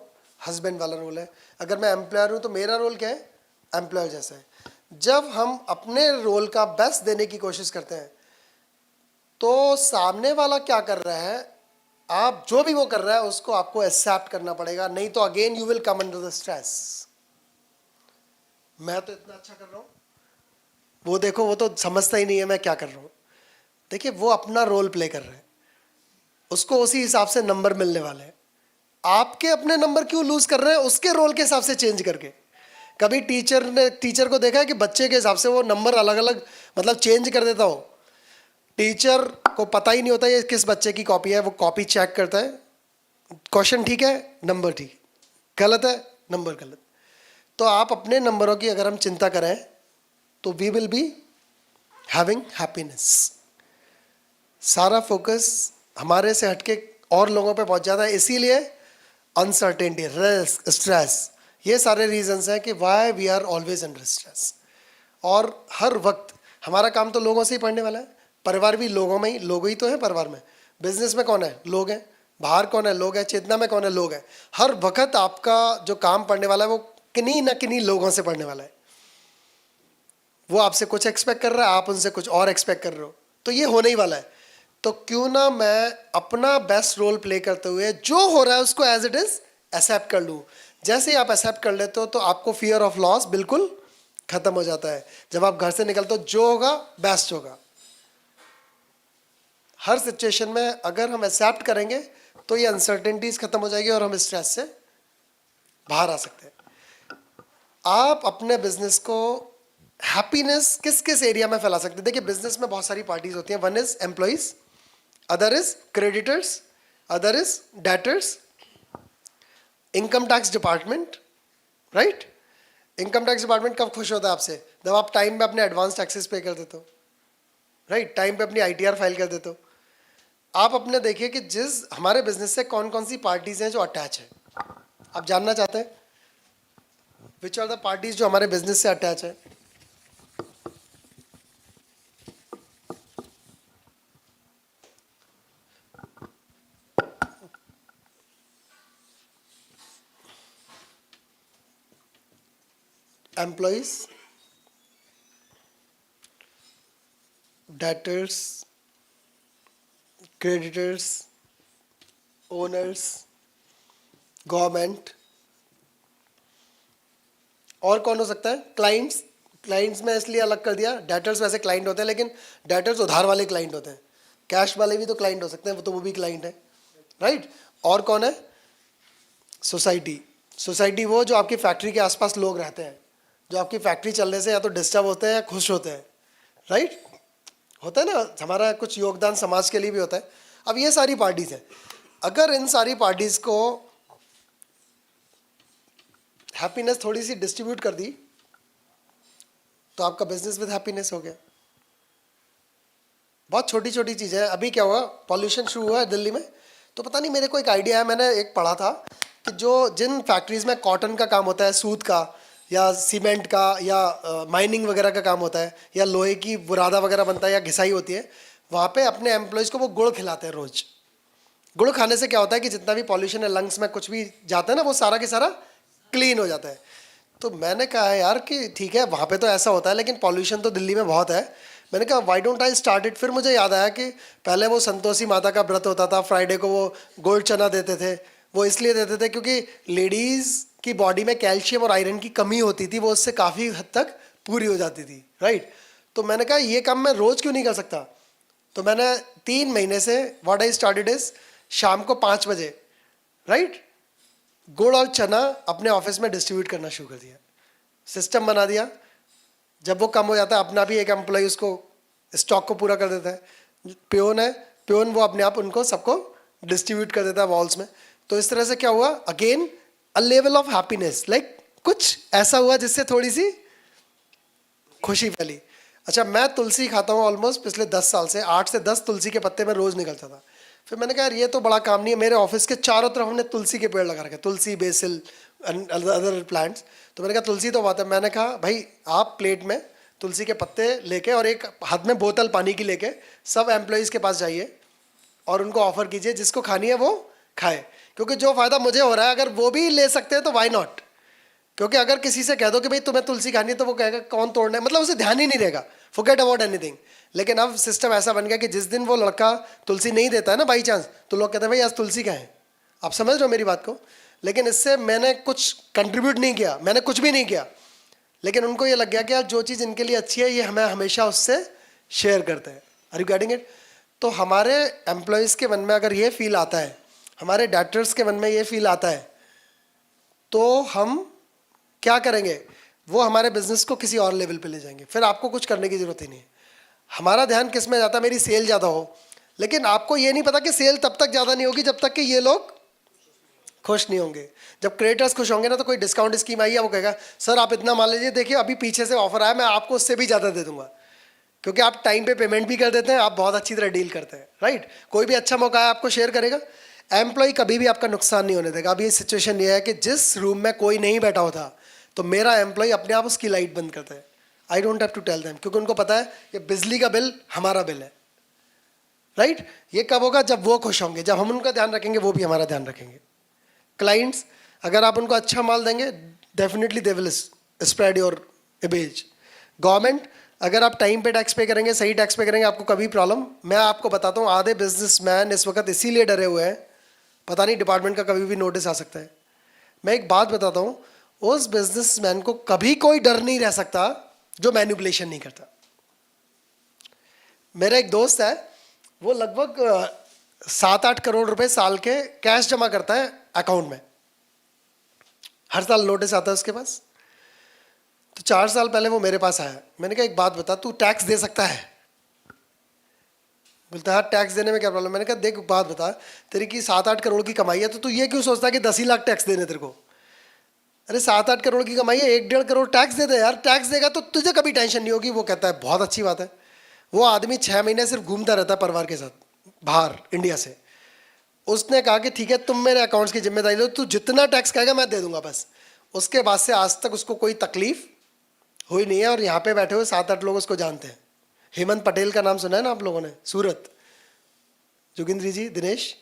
हस्बैंड वाला रोल है। अगर मैं एम्प्लॉयर हूँ तो मेरा रोल क्या है? एम्प्लॉयर जैसा है। जब हम अपने रोल का बेस्ट देने की कोशिश करते हैं तो सामने वाला क्या कर रहा है, आप जो भी वो कर रहा है उसको आपको एक्सेप्ट करना पड़ेगा, नहीं तो again you will come under the stress. मैं तो इतना अच्छा कर रहा हूँ, वो देखो वो तो समझता ही नहीं है मैं क्या कर रहा हूँ। देखिए वो अपना रोल प्ले कर रहा है, उसको उसी हिसाब से नंबर मिलने वाले हैं। आपके अपने नंबर क्यों लूज कर रहे हैं? उसके रोल के हिसाब से चेंज करके। कभी टीचर को देखा है कि बच्चे के हिसाब से वो नंबर अलग अलग मतलब चेंज कर देता हो? टीचर को पता ही नहीं होता ये किस बच्चे की कॉपी है, वो कॉपी चेक करता है, क्वेश्चन ठीक है नंबर ठीक, गलत है नंबर गलत। तो आप अपने नंबरों की अगर हम चिंता करें तो we will be having happiness. सारा फोकस हमारे से हटके और लोगों पे पहुंच जाता है, इसीलिए अनसर्टेनिटी, रिस्क, स्ट्रेस, ये सारे रीजंस हैं कि why we are always under stress. और हर वक्त हमारा काम तो लोगों से ही पढ़ने वाला है, परिवार भी लोगों में ही, लोग ही तो है परिवार में। बिजनेस में कौन है? लोग हैं। बाहर कौन है? लोग हैं। चेतना में कौन है? लोग हैं। हर वक्त आपका जो काम पड़ने वाला है वो किन्हीं ना किन्हीं लोगों से पड़ने वाला है। वो आपसे कुछ एक्सपेक्ट कर रहा है, आप उनसे कुछ और एक्सपेक्ट कर रहे हो, तो ये होने ही वाला है। तो क्यों ना मैं अपना बेस्ट रोल प्ले करते हुए जो हो रहा है उसको एज इट इज एक्सेप्ट कर लूँ। जैसे ही आप एक्सेप्ट कर लेते हो तो आपको फियर ऑफ लॉस बिल्कुल खत्म हो जाता है। जब आप घर से निकलते हो जो होगा बेस्ट होगा। हर सिचुएशन में अगर हम एक्सेप्ट करेंगे तो ये अनसर्टेनिटीज खत्म हो जाएगी और हम स्ट्रेस से बाहर आ सकते हैं। आप अपने बिजनेस को हैप्पीनेस किस किस एरिया में फैला सकते हैं? देखिए, बिजनेस में बहुत सारी पार्टीज होती हैं। One is employees, other is creditors, other is debtors, income tax department, right? Income tax department कब खुश होता है आपसे? जब आप टाइम पे अपने एडवांस टैक्सेस पे कर देते हो, राइट? टाइम पे अपनी आईटीआर फाइल कर देते हो। आप अपने देखिए कि जिस हमारे बिजनेस से कौन कौन सी पार्टीज हैं जो अटैच है। आप जानना चाहते हैं विच आर द पार्टीज जो हमारे बिजनेस से अटैच है? Employees, debtors, creditors, owners, government, और कौन हो सकता है? क्लाइंट्स। क्लाइंट्स में इसलिए अलग कर दिया, डेटर्स वैसे क्लाइंट होते हैं लेकिन डेटर्स उधार वाले क्लाइंट होते हैं। कैश वाले भी तो क्लाइंट हो सकते हैं, वो भी क्लाइंट है, राइट? और कौन है? सोसाइटी। सोसाइटी वो जो आपकी फैक्ट्री के आसपास लोग रहते हैं, जो आपकी फैक्ट्री चलने से या तो डिस्टर्ब होते हैं या खुश होते हैं, राइट? होता है ना, हमारा कुछ योगदान समाज के लिए भी होता है। अब ये सारी पार्टीज हैं। अगर इन सारी पार्टीज को हैप्पीनेस थोड़ी सी डिस्ट्रीब्यूट कर दी तो आपका बिजनेस विद हैप्पीनेस हो गया। बहुत छोटी छोटी चीज़ें हैं। अभी क्या हुआ, पॉल्यूशन शुरू हुआ है दिल्ली में, तो पता नहीं मेरे को एक आइडिया है, मैंने एक पढ़ा था कि जो जिन फैक्ट्रीज में कॉटन का काम होता है, सूत का या सीमेंट का या माइनिंग वगैरह का काम होता है या लोहे की बुरादा वगैरह बनता है या घिसाई होती है, वहाँ पे अपने एम्प्लॉयज़ को वो गुड़ खिलाते हैं रोज़। गुड़ खाने से क्या होता है कि जितना भी पॉल्यूशन है लंग्स में कुछ भी जाता है ना, वो सारा के सारा क्लीन हो जाता है। तो मैंने कहा यार कि ठीक है वहाँ पे तो ऐसा होता है लेकिन पॉल्यूशन तो दिल्ली में बहुत है। मैंने कहा why don't I start it. फिर मुझे याद आया कि पहले वो संतोषी माता का व्रत होता था, फ्राइडे को वो गोल्ड चना देते थे। वो इसलिए देते थे क्योंकि लेडीज़ की बॉडी में कैल्शियम और आयरन की कमी होती थी, वो उससे काफ़ी हद तक पूरी हो जाती थी, राइट? तो मैंने कहा ये काम मैं रोज़ क्यों नहीं कर सकता। तो मैंने 3 महीने से व्हाट आई स्टार्टेड इज शाम को 5 बजे, राइट, गुड़ और चना अपने ऑफिस में डिस्ट्रीब्यूट करना शुरू कर दिया। सिस्टम बना दिया। जब वो कम हो जाता है अपना भी एक एम्प्लॉय उसको स्टॉक को पूरा कर देता है। प्योन है, प्योन वो अपने आप उनको सबको डिस्ट्रीब्यूट कर देता है वॉल्स में। तो इस तरह से क्या हुआ, again a level of happiness, like कुछ ऐसा हुआ जिससे थोड़ी सी खुशी फैली। अच्छा, मैं तुलसी खाता हूँ ऑलमोस्ट पिछले 10 साल से, 8 से 10 तुलसी के पत्ते में रोज़ निकलता था। फिर मैंने कहा यार ये तो बड़ा काम नहीं है। मेरे ऑफिस के चारों तरफ हमने तुलसी के पेड़ लगा रखे, तुलसी, बेसिल, अदर प्लांट्स। तो मैंने कहा तुलसी तो बात है। मैंने कहा भाई आप प्लेट में तुलसी के पत्ते लेके और एक हाथ में बोतल पानी की लेके सब एम्प्लॉयज़ के पास जाइए और उनको ऑफर कीजिए, जिसको खानी है वो खाए। क्योंकि जो फ़ायदा मुझे हो रहा है अगर वो भी ले सकते हैं तो वाई नॉट। क्योंकि अगर किसी से कह दो कि भाई तुम्हें तुलसी खानी है तो वो कहेगा कौन तोड़ना है, मतलब उसे ध्यान ही नहीं रहेगा, फॉरगेट अबाउट एनीथिंग। लेकिन अब सिस्टम ऐसा बन गया कि जिस दिन वो लड़का तुलसी नहीं देता है ना बाई चांस, तो लोग कहते हैं भाई आज तुलसी का है। आप समझ रहे हो मेरी बात को? लेकिन इससे मैंने कुछ कंट्रीब्यूट नहीं किया, मैंने कुछ भी नहीं किया, लेकिन उनको ये लग गया कि यार जो चीज़ इनके लिए अच्छी है ये हमें हमेशा उससे शेयर करते हैं। Are you getting it? तो हमारे एम्प्लॉयज़ के मन में अगर ये फील आता है, हमारे डेटर्स के मन में ये फील आता है, तो हम क्या करेंगे, वो हमारे बिजनेस को किसी और लेवल पे ले जाएंगे। फिर आपको कुछ करने की ज़रूरत ही नहीं है। हमारा ध्यान किस में जाता है, मेरी सेल ज़्यादा हो, लेकिन आपको ये नहीं पता कि सेल तब तक ज़्यादा नहीं होगी जब तक कि ये लोग खुश नहीं होंगे। जब क्रिएटर्स खुश होंगे ना तो कोई डिस्काउंट स्कीम आई है, वो कहेगा सर आप इतना मान लीजिए, देखिए अभी पीछे से ऑफर आया, मैं आपको उससे भी ज़्यादा दे दूंगा। क्योंकि आप टाइम पे पेमेंट भी कर देते हैं, आप बहुत अच्छी तरह डील करते हैं, राइट? कोई भी अच्छा मौका है आपको शेयर करेगा। एम्प्लॉय कभी भी आपका नुकसान नहीं होने देगा। अभी सिचुएशन ये है कि जिस रूम में कोई नहीं बैठा होता तो मेरा एम्प्लॉय अपने आप उसकी लाइट बंद करता है। I don't have to tell them, क्योंकि उनको पता है कि बिजली का बिल हमारा बिल है, राइट? ये कब होगा? जब वो खुश होंगे, जब हम उनका ध्यान रखेंगे, वो भी हमारा ध्यान रखेंगे. क्लाइंट्स, अगर आप उनको अच्छा माल देंगे, definitely they will spread your image. Government, अगर आप टाइम पे टैक्स पे करेंगे, सही टैक्स पे करेंगे, आपको कभी प्रॉब्लम. मैं आपको बताता हूँ, आधे बिजनेसमैन इस वक्त इसीलिए डरे हुए हैं, पता नहीं डिपार्टमेंट का कभी भी नोटिस आ सकता है. मैं एक बात बताता हूँ, उस बिजनेसमैन को कभी कोई डर नहीं रह सकता जो मैनिपुलेशन नहीं करता. मेरा एक दोस्त है, वो लगभग 7-8 करोड़ रुपए साल के कैश जमा करता है अकाउंट में. हर साल नोटिस आता है उसके पास. तो 4 साल पहले वो मेरे पास आया. मैंने कहा एक बात बता, तू टैक्स दे सकता है? बोलता है हाँ, टैक्स देने में क्या प्रॉब्लम. मैंने कहा देख बात बता, तेरी की 7-8 करोड़ की कमाई है, तो तू ये क्यों सोचता है कि 10 ही लाख टैक्स देने तेरे को? अरे 7-8 करोड़ की कमाई है, 1-1.5 करोड़ टैक्स दे दे यार. टैक्स देगा तो तुझे कभी टेंशन नहीं होगी. वो कहता है बहुत अच्छी बात है. वो आदमी 6 महीने सिर्फ घूमता रहता है परिवार के साथ बाहर इंडिया से. उसने कहा कि ठीक है, तुम मेरे अकाउंट्स की जिम्मेदारी लो, तू जितना टैक्स कहेगा मैं दे दूंगा बस. उसके बाद से आज तक उसको कोई तकलीफ हुई नहीं है. और यहाँ पे बैठे हुए 7-8 लोग उसको जानते हैं. हेमंत पटेल का नाम सुना है ना आप लोगों ने? सूरत, जोगिंद्री जी, दिनेश,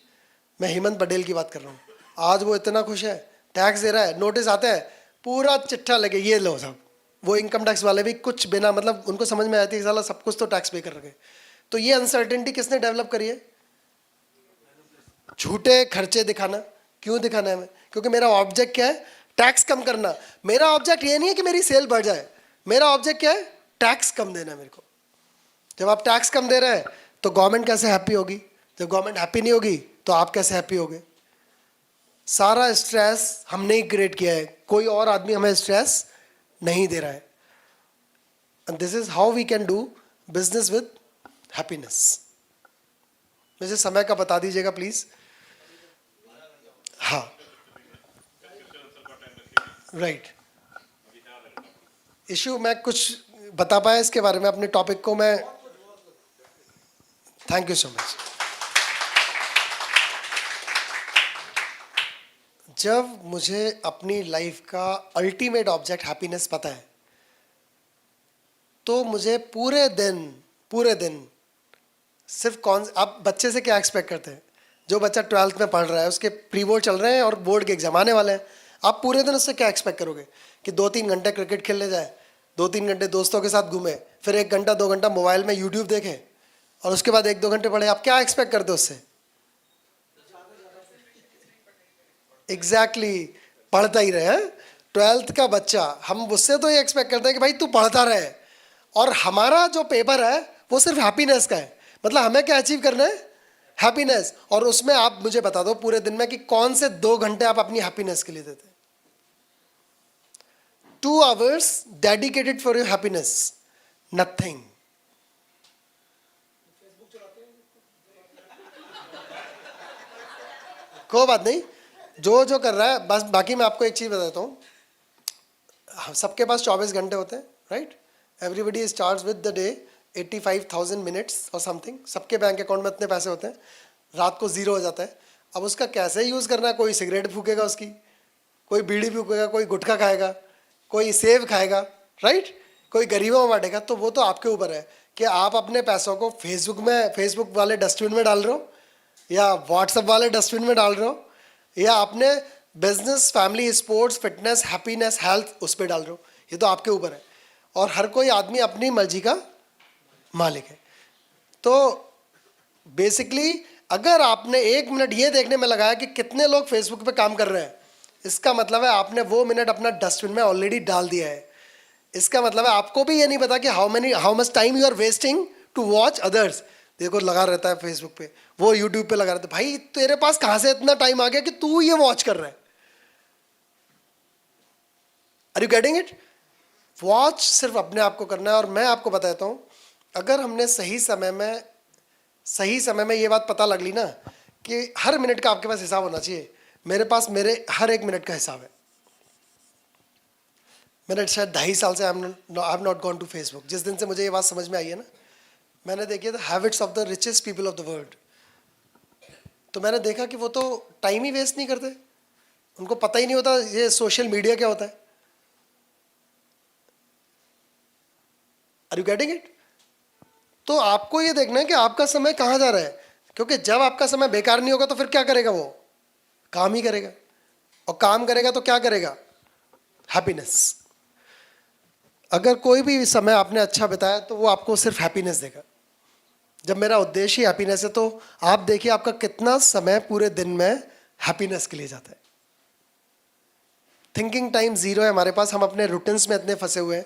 मैं हेमंत पटेल की बात कर रहा हूँ. आज वो इतना खुश है, टैक्स दे रहा है, नोटिस आते हैं, पूरा चिट्ठा लगे, ये लो साहब. वो इनकम टैक्स वाले भी कुछ बिना मतलब उनको समझ में आती है कि साला सब कुछ तो टैक्स पे कर रखे. तो ये अनसर्टेनिटी किसने डेवलप करी है? झूठे खर्चे दिखाना. क्यों दिखाना है हमें? क्योंकि मेरा ऑब्जेक्ट क्या है? टैक्स कम करना. मेरा ऑब्जेक्ट ये नहीं है कि मेरी सेल बढ़ जाए. मेरा ऑब्जेक्ट क्या है? टैक्स कम देना है मेरे को. जब आप टैक्स कम दे रहे हैं तो गवर्नमेंट कैसे हैप्पी होगी? जब गवर्नमेंट हैप्पी नहीं होगी तो आप कैसे हैप्पी होगे? सारा स्ट्रेस हमने ही क्रिएट किया है, कोई और आदमी हमें स्ट्रेस नहीं दे रहा है. And this is how we can do business with happiness. मुझे समय का बता दीजिएगा प्लीज. हाँ, राइट. इशू मैं कुछ बता पाया इसके बारे में, अपने टॉपिक को मैं. Thank you so much. जब मुझे अपनी लाइफ का अल्टीमेट ऑब्जेक्ट हैप्पीनेस पता है, तो मुझे पूरे दिन सिर्फ आप बच्चे से क्या एक्सपेक्ट करते हैं? जो बच्चा 12th में पढ़ रहा है, उसके प्री बोर्ड चल रहे हैं और बोर्ड के एग्जाम आने वाले हैं. आप पूरे दिन उससे क्या एक्सपेक्ट करोगे? कि 2-3 घंटे क्रिकेट खेलने जाए, 2-3 घंटे दोस्तों के साथ घूमे, फिर 1 घंटा 2 घंटा मोबाइल में यूट्यूब देखे, और उसके बाद 1-2 घंटे पढ़े. आप क्या एक्सपेक्ट करते हो उससे? एग्जैक्टली, पढ़ता ही रहे. 12th का बच्चा, हम उससे तो ये एक्सपेक्ट करते हैं कि भाई तू पढ़ता रहे. और हमारा जो पेपर है वो सिर्फ हैप्पीनेस का है. मतलब हमें क्या अचीव करना है? हैप्पीनेस. और उसमें आप मुझे बता दो पूरे दिन में कि कौन से 2 घंटे आप अपनी हैप्पीनेस के लिए देते हैं? 2 hours dedicated for your happiness, nothing. कोई बात नहीं, जो कर रहा है बस. बाकी मैं आपको एक चीज बताता हूँ, सबके पास 24 घंटे होते हैं, right? Everybody starts with the day 85,000 minutes और समथिंग. सबके बैंक अकाउंट में इतने पैसे होते हैं, रात को जीरो हो जाता है. अब उसका कैसे यूज़ करना है? कोई सिगरेट फूकेगा उसकी, कोई बीड़ी फूकेगा, कोई गुटखा खाएगा, कोई सेब खाएगा, राइट? कोई गरीबों में बांटेगा. तो वो तो आपके ऊपर है कि आप अपने पैसों को फेसबुक वाले डस्टबिन में डाल रहे हो, या व्हाट्सएप वाले डस्टबिन में डाल रहे हो, या अपने business, family, sports, fitness, happiness, health उस पर डाल रहे हो. ये तो आपके ऊपर है. और हर कोई आदमी अपनी मर्जी का मालिक है. तो बेसिकली अगर आपने 1 मिनट ये देखने में लगाया कि कितने लोग फेसबुक पे काम कर रहे हैं, इसका मतलब है आपने वो मिनट अपना डस्टबिन में ऑलरेडी डाल दिया है. इसका मतलब है आपको भी ये नहीं पता कि how much time you are wasting to watch others. देखो लगा रहता है फेसबुक पे, वो यूट्यूब पे लगा रहता है. भाई तेरे पास कहां से इतना टाइम आ गया कि तू ये वॉच कर रहा है? Are you getting it? Watch सिर्फ अपने आप को करना है. और मैं आपको बताता हूं, अगर हमने सही समय में ये बात पता लग ली ना कि हर मिनट का आपके पास हिसाब होना चाहिए. मेरे पास मेरे हर 1 मिनट का हिसाब है. मैंने शायद 2.5 साल से I have not gone to Facebook. जिस दिन से मुझे ये बात समझ में आई है ना, मैंने देखी the habits of the richest people of the world. तो मैंने देखा कि वो तो टाइम ही वेस्ट नहीं करते. उनको पता ही नहीं होता ये सोशल मीडिया क्या होता है. Are you getting it? तो आपको ये देखना है कि आपका समय कहाँ जा रहा है. क्योंकि जब आपका समय बेकार नहीं होगा तो फिर क्या करेगा वो? काम ही करेगा, और काम करेगा तो क्या करेगा? हैप्पीनेस। अगर कोई भी समय आपने अच्छा बिताया तो वो आपको सिर्फ हैप्पीनेस देगा। जब मेरा उद्देश्य ही हैप्पीनेस है तो आप देखिए आपका कितना समय पूरे दिन में हैप्पीनेस के लिए जाता है। थिंकिंग टाइम जीरो है हमारे पास, हम अपने रूटीन्स में इतने फंसे हुए हैं।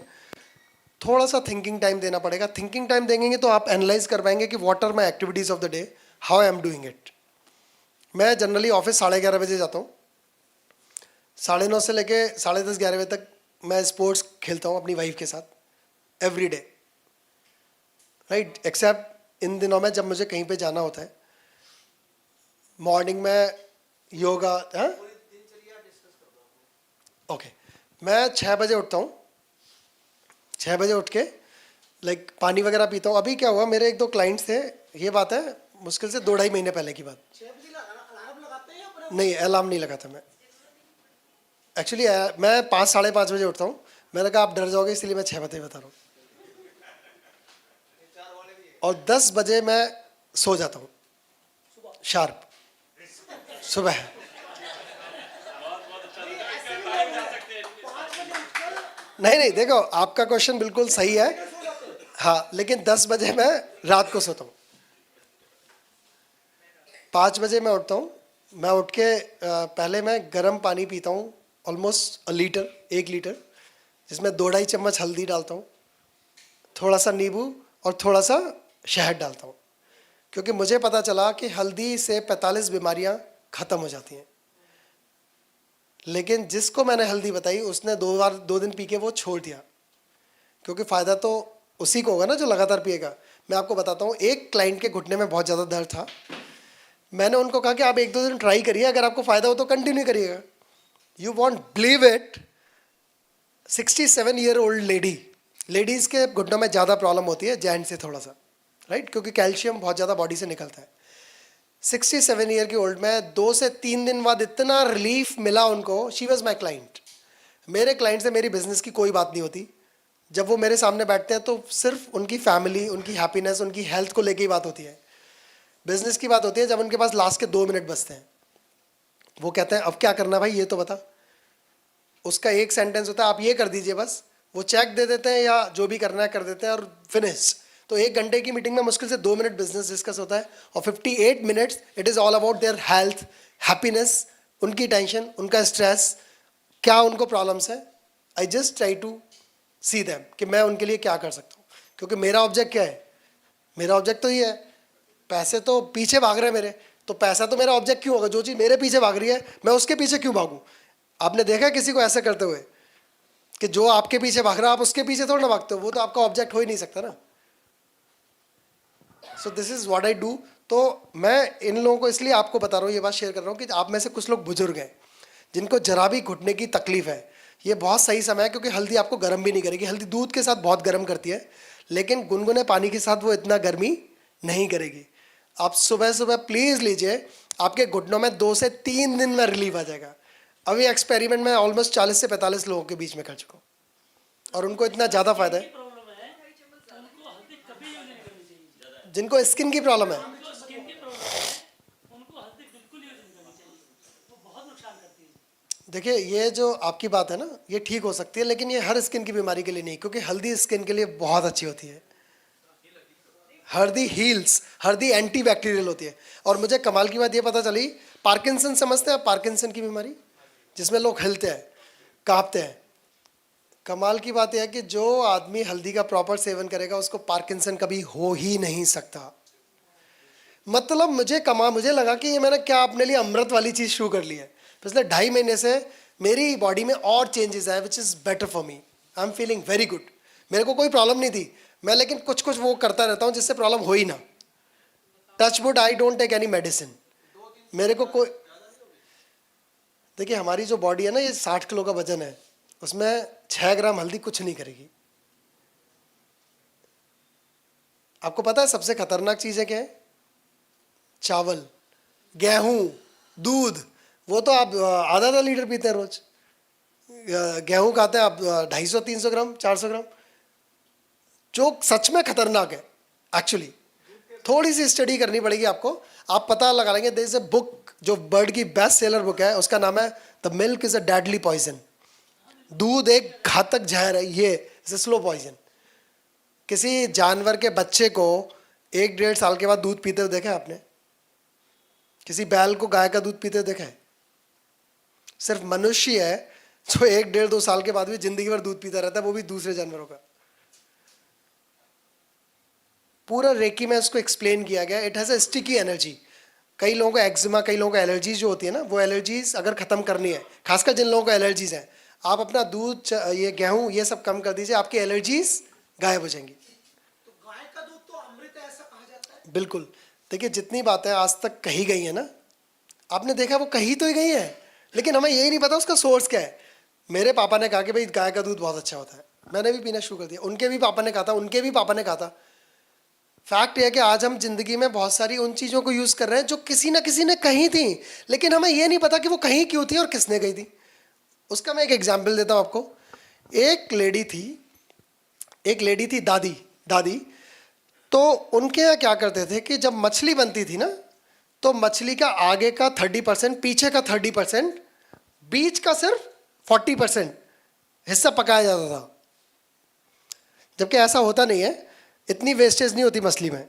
थोड़ा सा थिंकिंग टाइम देना पड़ेगा। थिंकिंग टाइम देंगे तो आप एनालाइज कर पाएंगे कि what are my activities of the day, how I am doing it. मैं जनरली ऑफिस 11:30 बजे जाता हूँ। 9:30 से लेके 10:30 11 बजे तक मैं स्पोर्ट्स खेलता हूँ अपनी वाइफ के साथ एवरी डे, राइट, एक्सेप्ट इन दिनों में जब मुझे कहीं पे जाना होता है। मॉर्निंग में योगा, हाँ ओके, मैं 6 बजे उठता हूँ। 6 बजे उठ के लाइक पानी वगैरह पीता हूँ। अभी क्या हुआ, मेरे 1-2 क्लाइंट्स थे, ये बात है मुश्किल से 2-2.5 महीने पहले की बात। नहीं, अलार्म नहीं लगाता मैं एक्चुअली। मैं 5 साढ़े 5 बजे उठता हूँ। मैंने कहा आप डर जाओगे इसलिए मैं 6 बजे बता रहा हूँ। और 10 बजे मैं सो जाता हूँ शार्प, सुबह। नहीं, देखो आपका क्वेश्चन बिल्कुल सही है, हाँ, लेकिन 10 बजे मैं रात को सोता हूँ। 5 बजे मैं उठता हूँ। मैं उठ के पहले मैं गर्म पानी पीता हूँ, ऑलमोस्ट 1 लीटर, जिसमें 2-2.5 चम्मच हल्दी डालता हूँ, थोड़ा सा नींबू और थोड़ा सा शहद डालता हूँ। क्योंकि मुझे पता चला कि हल्दी से 45 बीमारियाँ ख़त्म हो जाती हैं। लेकिन जिसको मैंने हल्दी बताई उसने 2 दिन पी के वो छोड़ दिया, क्योंकि फ़ायदा तो उसी को होगा ना जो लगातार पिएगा। मैं आपको बताता हूँ, एक क्लाइंट के घुटने में बहुत ज़्यादा दर्द था। मैंने उनको कहा कि आप 1-2 दिन ट्राई करिए, अगर आपको फ़ायदा हो तो कंटिन्यू करिएगा। You won't believe it, 67-year-old ladies के घुटनों में ज़्यादा प्रॉब्लम होती है जेंट्स से थोड़ा सा, राइट, क्योंकि कैल्शियम बहुत ज़्यादा बॉडी से निकलता है। 67 ईयर की ओल्ड में 2 से 3 दिन बाद इतना रिलीफ मिला उनको। She was my client. मेरे क्लाइंट से मेरी बिजनेस की कोई बात नहीं होती। जब वो मेरे सामने बैठते हैं तो सिर्फ उनकी फैमिली, उनकी हैप्पीनेस, उनकी हेल्थ को लेके ही बात होती है। बिजनेस की बात होती है जब उनके पास लास्ट के 2 मिनट बचते हैं। वो कहते हैं अब क्या करना भाई, ये तो बता। उसका एक सेंटेंस होता है, आप ये कर दीजिए बस। वो चेक दे देते हैं या जो भी करना है कर देते हैं और फिनिश। तो 1 घंटे की मीटिंग में मुश्किल से 2 मिनट बिजनेस डिस्कस होता है, और 58 minutes it is all about their health, happiness, उनकी टेंशन, उनका स्ट्रेस, क्या उनको प्रॉब्लम्स है। I just try to see them कि मैं उनके लिए क्या कर सकता हूँ। क्योंकि मेरा ऑब्जेक्ट क्या है? मेरा ऑब्जेक्ट तो ये है, पैसे तो पीछे भाग रहे हैं मेरे, तो पैसा तो मेरा ऑब्जेक्ट क्यों होगा? जो चीज़ मेरे पीछे भाग रही है मैं उसके पीछे क्यों भागूँ? आपने देखा किसी को ऐसा करते हुए कि जो आपके पीछे भाग रहा है आप उसके पीछे थोड़ा ना भागते हो? वो तो आपका ऑब्जेक्ट हो ही नहीं सकता ना। So this is what I do. तो मैं इन लोगों को इसलिए आपको बता रहा हूँ, ये बात शेयर कर रहा हूँ कि आप में से कुछ लोग बुजुर्ग हैं जिनको जरा भी घुटने की तकलीफ है। ये बहुत सही समय है, क्योंकि हल्दी आपको गर्म भी नहीं करेगी। हल्दी दूध के साथ बहुत गर्म करती है, लेकिन गुनगुने पानी के साथ वो इतना गर्मी नहीं करेगी। आप सुबह सुबह प्लीज़ लीजिए, आपके घुटनों में 2 से 3 दिन में रिलीफ आ जाएगा। अभी एक्सपेरिमेंट में ऑलमोस्ट 40 से 45 लोगों के बीच में कर चुका हूँ, और उनको इतना ज़्यादा फायदा है। प्रॉब्लम है उनको हल्दी कभी यूज नहीं करनी चाहिए। जिनको स्किन की प्रॉब्लम है, उनको स्किन की प्रॉब्लम है, उनको हल्दी बिल्कुल यूज नहीं करनी चाहिए, वो बहुत नुकसान करती है। देखिए ये जो आपकी बात है ना, ये ठीक हो सकती है, लेकिन ये हर स्किन की बीमारी के लिए नहीं, क्योंकि हल्दी स्किन के लिए बहुत अच्छी होती है। हल्दी हील्स, हल्दी एंटी बैक्टीरियल होती है। और मुझे कमाल की बात ये पता चली, पार्किंसन समझते हैं? पार्किंसन की बीमारी जिसमें लोग हिलते हैं, कांपते हैं। कमाल की बात यह है कि जो आदमी हल्दी का प्रॉपर सेवन करेगा उसको पार्किंसन कभी हो ही नहीं सकता। मतलब मुझे लगा कि ये मैंने क्या अपने लिए अमृत वाली चीज़ शुरू कर ली है। पिछले 2.5 महीने से मेरी बॉडी में और चेंजेस आए, which is better for me. I am feeling very good. मेरे को कोई प्रॉब्लम नहीं थी, मैं लेकिन कुछ कुछ वो करता रहता हूँ जिससे प्रॉब्लम हो ही ना। Touch wood, I don't take any medicine. मेरे को कोई, देखिए हमारी जो बॉडी है ना, ये 60 किलो का वजन है, उसमें 6 ग्राम हल्दी कुछ नहीं करेगी। आपको पता है सबसे खतरनाक चीज़ें क्या है? चावल, गेहूं, दूध। वो तो आप आधा लीटर पीते हैं रोज। गेहूं खाते हैं आप 250-300 ग्राम, 400 ग्राम। जो सच में खतरनाक है एक्चुअली, थोड़ी सी स्टडी करनी पड़ेगी आपको, आप पता लगा लेंगे। देयर इज अ बुक जो बर्ड की बेस्ट सेलर बुक है, उसका नाम है the milk is a deadly poison. दूध एक घातक जहर है, ये इज अ स्लो पॉइजन। किसी जानवर के बच्चे को 1-1.5 साल के बाद दूध पीते हुए देखा है आपने? किसी बैल को गाय का दूध पीते हुए देखा है? सिर्फ मनुष्य है जो 1-1.5-2 साल के बाद भी जिंदगी भर दूध पीता रहता है, वो भी दूसरे जानवरों का। पूरा रेकी में उसको एक्सप्लेन किया गया। It has a sticky energy. कई लोगों को एक्जिमा, कई लोगों को एलर्जीज जो होती है ना, वो एलर्जीज अगर खत्म करनी है, खासकर जिन लोगों को एलर्जीज हैं, आप अपना दूध, ये गेहूं, ये सब कम कर दीजिए, आपकी एलर्जीज गायब हो जाएंगी। तो गाय का दूध तो अमृत है, ऐसा कहा जाता है। बिल्कुल। देखिए जितनी बातें आज तक कही गई है ना, आपने देखा वो कही तो ही गई है, लेकिन हमें यही नहीं पता उसका सोर्स क्या है। मेरे पापा ने कहा कि भाई गाय का दूध बहुत अच्छा होता है, मैंने भी पीना शुरू कर दिया। उनके भी पापा ने कहा था, उनके भी पापा ने कहा था। फैक्ट यह है कि आज हम जिंदगी में बहुत सारी उन चीज़ों को यूज़ कर रहे हैं जो किसी ना किसी ने कही थी, लेकिन हमें यह नहीं पता कि वो कहीं क्यों थी और किसने कही थी। उसका मैं एक एग्जाम्पल देता हूँ आपको। एक लेडी थी दादी। तो उनके यहाँ क्या करते थे कि जब मछली बनती थी ना, तो मछली का आगे का 30%, पीछे का 30%, बीच का सिर्फ 40% हिस्सा पकाया जाता था। जबकि ऐसा होता नहीं है, इतनी वेस्टेज नहीं होती मछली में।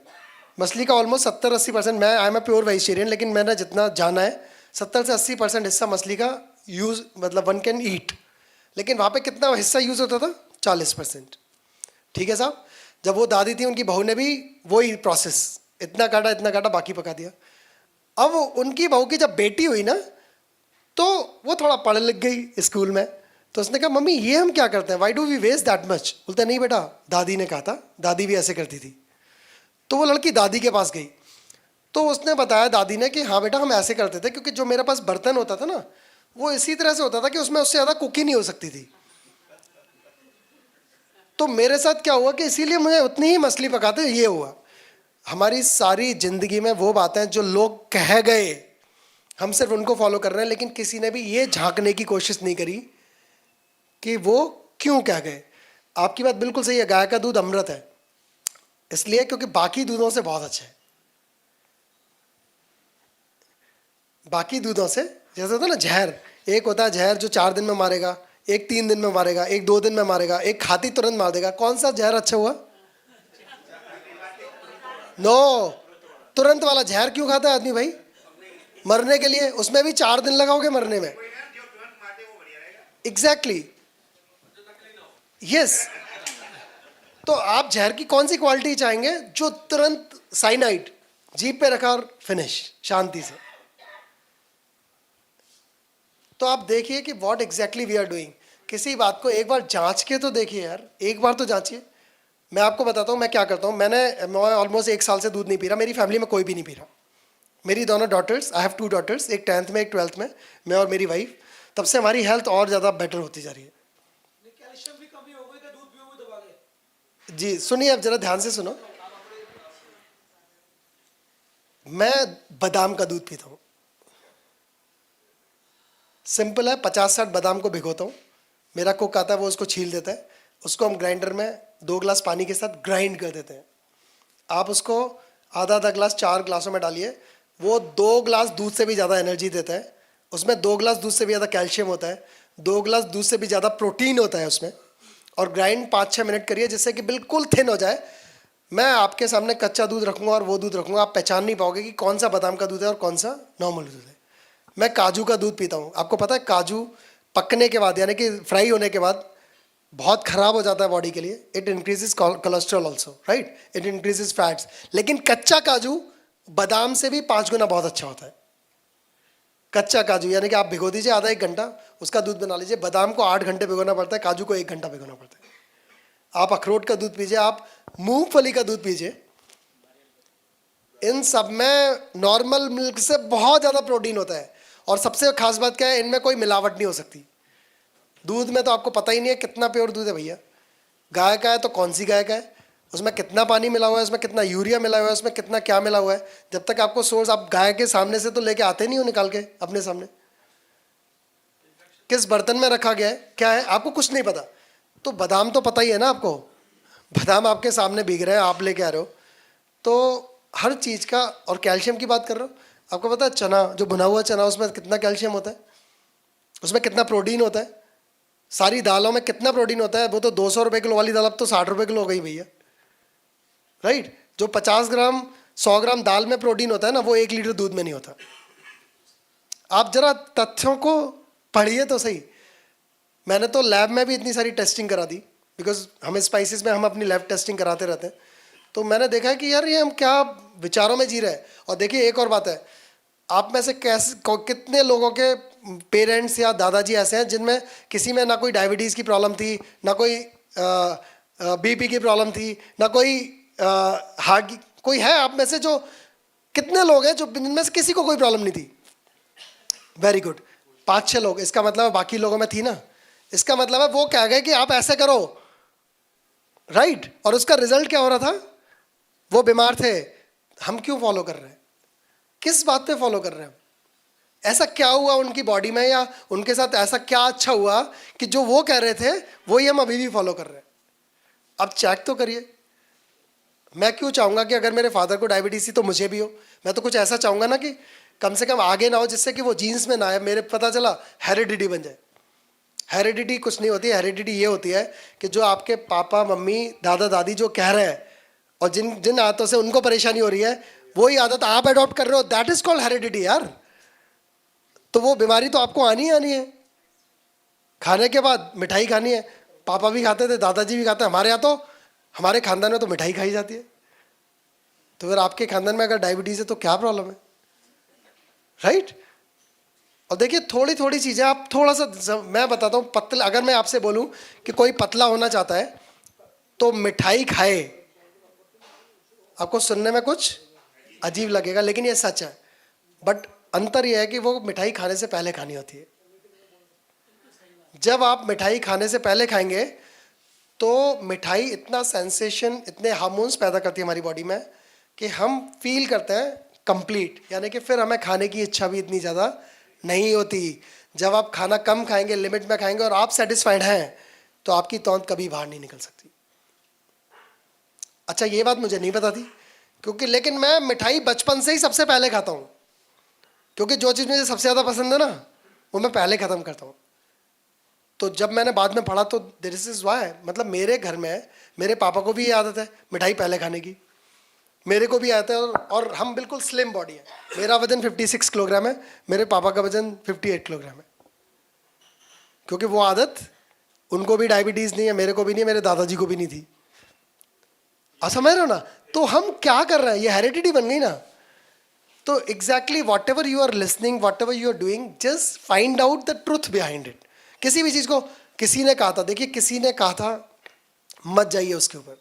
मछली का ऑलमोस्ट 70-80%, मैं I am a pure vegetarian, लेकिन मैंने जितना जाना है 70 से 80% हिस्सा मछली का यूज़, मतलब वन कैन ईट। लेकिन वहाँ पे कितना हिस्सा यूज़ होता था? 40%। ठीक है साहब। जब वो दादी थी, उनकी बहू ने भी वही प्रोसेस, इतना काटा बाकी पका दिया। अब उनकी बहू की जब बेटी हुई ना, तो वो थोड़ा पढ़ लिख गई स्कूल में, तो उसने कहा मम्मी ये हम क्या करते हैं, why do we waste that much? बोलते नहीं बेटा, दादी ने कहा था, दादी भी ऐसे करती थी। तो वो लड़की दादी के पास गई, तो उसने बताया दादी ने कि हाँ बेटा हम ऐसे करते थे, क्योंकि जो मेरे पास बर्तन होता था ना, वो इसी तरह से होता था कि उसमें उससे ज़्यादा कुक ही नहीं हो सकती थी। तो मेरे साथ क्या हुआ कि इसीलिए मुझे उतनी ही मछली पकाते ये हुआ। हमारी सारी जिंदगी में वो बातें जो लोग कह गए, हम सिर्फ उनको फॉलो कर रहे हैं, लेकिन किसी ने भी ये झांकने की कोशिश नहीं करी कि वो क्यों कह गए। आपकी बात बिल्कुल सही है, गाय का दूध अमृत है, इसलिए क्योंकि बाकी दूधों से बहुत अच्छा है। बाकी दूधों से जैसे होता है ना जहर, एक होता है जहर जो 4 दिन में मारेगा, एक 3 दिन में मारेगा, एक 2 दिन में मारेगा, एक खाती तुरंत मार देगा। कौन सा जहर अच्छा हुआ? नो, तुरंत वाला जहर क्यों खाता है आदमी भाई? मरने के लिए। उसमें भी 4 दिन लगाओगे मरने में। Exactly, yes. तो आप जहर की कौन सी क्वालिटी चाहेंगे? जो तुरंत साइनाइड जीप पे रखा और फिनिश, शांति से। तो आप देखिए कि what exactly we are doing. किसी बात को एक बार जांच के तो देखिए यार, एक बार तो जांचिए। मैं आपको बताता हूँ मैं क्या करता हूँ। मैं ऑलमोस्ट 1 साल से दूध नहीं पी रहा, मेरी फैमिली में कोई भी नहीं पी रहा। मेरी दोनों डॉटर्स, आई हैव 2 डॉटर्स, एक 10th में एक 12th में, मैं और मेरी वाइफ। तब से हमारी हेल्थ और ज़्यादा बेटर होती जा रही है। कैल्शियम की कमी हो गई तो दूध पियोगे दबा के। जी सुनिए, अब जरा ध्यान से सुनो। मैं बादाम का दूध पीता हूँ। सिंपल है, 50-60 बादाम को भिगोता हूँ, मेरा कुक आता है वो उसको छील देता है, उसको हम ग्राइंडर में 2 गिलास पानी के साथ ग्राइंड कर देते हैं। आप उसको आधा गिलास 4 गिलासों में डालिए, वो 2 गिलास दूध से भी ज़्यादा एनर्जी देता है। उसमें 2 गिलास दूध से भी ज़्यादा कैल्शियम होता है, 2 गिलास दूध से भी ज़्यादा प्रोटीन होता है उसमें। और ग्राइंड 5-6 मिनट करिए जिससे कि बिल्कुल थिन हो जाए। मैं आपके सामने कच्चा दूध रखूँगा और वो दूध रखूँगा, आप पहचान नहीं पाओगे कि कौन सा बादाम का दूध है और कौन सा नॉर्मल दूध है। मैं काजू का दूध पीता हूँ। आपको पता है काजू पकने के बाद, यानी कि फ्राई होने के बाद बहुत ख़राब हो जाता है बॉडी के लिए। It increases cholesterol also, right, it increases fats. लेकिन कच्चा काजू बादाम से भी 5 गुना बहुत अच्छा होता है। कच्चा काजू यानी कि आप भिगो दीजिए आधा 1 घंटा, उसका दूध बना लीजिए। बादाम को 8 घंटे भिगोना पड़ता है, काजू को 1 घंटा भिगोना पड़ता है। आप अखरोट का दूध पीजिए, आप मूंगफली का दूध पीजिए। इन सब में नॉर्मल मिल्क से बहुत ज़्यादा प्रोटीन होता है। और सबसे खास बात क्या है, इनमें कोई मिलावट नहीं हो सकती। दूध में तो आपको पता ही नहीं है कितना प्योर दूध है भैया। गाय का है तो कौन सी गाय का है, उसमें कितना पानी मिला हुआ है, उसमें कितना यूरिया मिला हुआ है, उसमें कितना क्या मिला हुआ है। जब तक आपको सोर्स, आप गाय के सामने से तो लेके आते नहीं हो निकाल के अपने सामने, किस बर्तन में रखा गया है, क्या है, आपको कुछ नहीं पता। तो बादाम तो पता ही है ना आपको, बादाम आपके सामने भीग रहे हैं, आप लेके आ रहे हो। तो हर चीज़ का। और कैल्शियम की बात कर रहे हो, आपको पता है चना, जो भुना हुआ चना, उसमें कितना कैल्शियम होता है, उसमें कितना प्रोटीन होता है। सारी दालों में कितना प्रोटीन होता है, वो तो 200 रुपये किलो वाली दाल अब तो 60 रुपये किलो हो गई भैया, राइट। जो 50 ग्राम 100 ग्राम दाल में प्रोटीन होता है ना, वो 1 लीटर दूध में नहीं होता। आप जरा तथ्यों को पढ़िए तो सही। मैंने तो लैब में भी इतनी सारी टेस्टिंग करा दी, बिकॉज हमें स्पाइसेस में हम अपनी लैब टेस्टिंग कराते रहते हैं। तो मैंने देखा है कि यार ये हम क्या विचारों में जी रहे हैं। और देखिए एक और बात है, आप में से कितने लोगों के पेरेंट्स या दादाजी ऐसे हैं जिनमें किसी में ना कोई डायबिटीज़ की प्रॉब्लम थी, ना कोई बीपी की प्रॉब्लम थी, ना कोई हार्ट की। कोई है आप में से जो, कितने लोग हैं जो जिनमें से किसी को कोई प्रॉब्लम नहीं थी? वेरी गुड, 5-6 लोग। इसका मतलब है बाकी लोगों में थी ना। इसका मतलब है वो कह गए कि आप ऐसे करो, राइट। और उसका रिजल्ट क्या हो रहा था? वो बीमार थे। हम क्यों फॉलो कर रहे हैं? किस बात पे फॉलो कर रहे हैं? ऐसा क्या हुआ उनकी बॉडी में, या उनके साथ ऐसा क्या अच्छा हुआ कि जो वो कह रहे थे वही हम अभी भी फॉलो कर रहे हैं? अब चेक तो करिए। मैं क्यों चाहूँगा कि अगर मेरे फादर को डायबिटीज़ थी तो मुझे भी हो? मैं तो कुछ ऐसा चाहूँगा ना कि कम से कम आगे ना हो, जिससे कि वो जीन्स में ना आए, मेरे पता चला हेरिडिटी बन जाए। हेरिडिटी कुछ नहीं होती है। हेरिडिटी ये होती है कि जो आपके पापा मम्मी दादा दादी जो कह रहे हैं और जिन जिन आदतों से उनको परेशानी हो रही है, वही आदत आप अडॉप्ट कर रहे हो, दैट इज कॉल्ड हेरिडिटी यार। तो वो बीमारी तो आपको आनी है। खाने के बाद मिठाई खानी है, पापा भी खाते थे, दादाजी भी खाते हैं। हमारे यहाँ तो, हमारे खानदान में तो मिठाई खाई जाती है। तो अगर आपके खानदान में अगर डायबिटीज़ है तो क्या प्रॉब्लम है, राइट। और देखिए थोड़ी थोड़ी चीज़ें आप थोड़ा सा, मैं बताता हूँ, पतला, अगर मैं आपसे बोलूँ कि कोई पतला होना चाहता है तो मिठाई खाए, आपको सुनने में कुछ अजीब लगेगा लेकिन ये सच है। बट अंतर यह है कि वो मिठाई खाने से पहले खानी होती है। जब आप मिठाई खाने से पहले खाएंगे तो मिठाई इतना सेंसेशन, इतने हार्मोन्स पैदा करती है हमारी बॉडी में कि हम फील करते हैं कंप्लीट, यानी कि फिर हमें खाने की इच्छा भी इतनी ज़्यादा नहीं होती। जब आप खाना कम खाएंगे, लिमिट में खाएंगे और आप सेटिस्फाइड हैं, तो आपकी तौंद कभी बाहर नहीं निकल सकती। अच्छा ये बात मुझे नहीं पता थी, क्योंकि लेकिन मैं मिठाई बचपन से ही सबसे पहले खाता हूँ, क्योंकि जो चीज़ मुझे सबसे ज़्यादा पसंद है ना, वो मैं पहले ख़त्म करता हूँ। तो जब मैंने बाद में पढ़ा तो दिस इज़ व्हाई, मतलब मेरे घर में मेरे पापा को भी ये आदत है मिठाई पहले खाने की, मेरे को भी आता है। और हम बिल्कुल स्लिम बॉडी है। मेरा वजन 56 किलोग्राम है, मेरे पापा का वजन 58 किलोग्राम है, क्योंकि वो आदत, उनको भी डायबिटीज़ नहीं है, मेरे को भी नहीं है, मेरे दादाजी को भी नहीं थी। आप समझ रहे हो ना? तो हम क्या कर रहे हैं, ये हेरिडिटी बन गई ना। तो exactly whatever you are listening, whatever you are doing, just find out the truth behind it. किसी भी चीज़ को, किसी ने कहा था, देखिए किसी ने कहा था मत जाइए उसके ऊपर,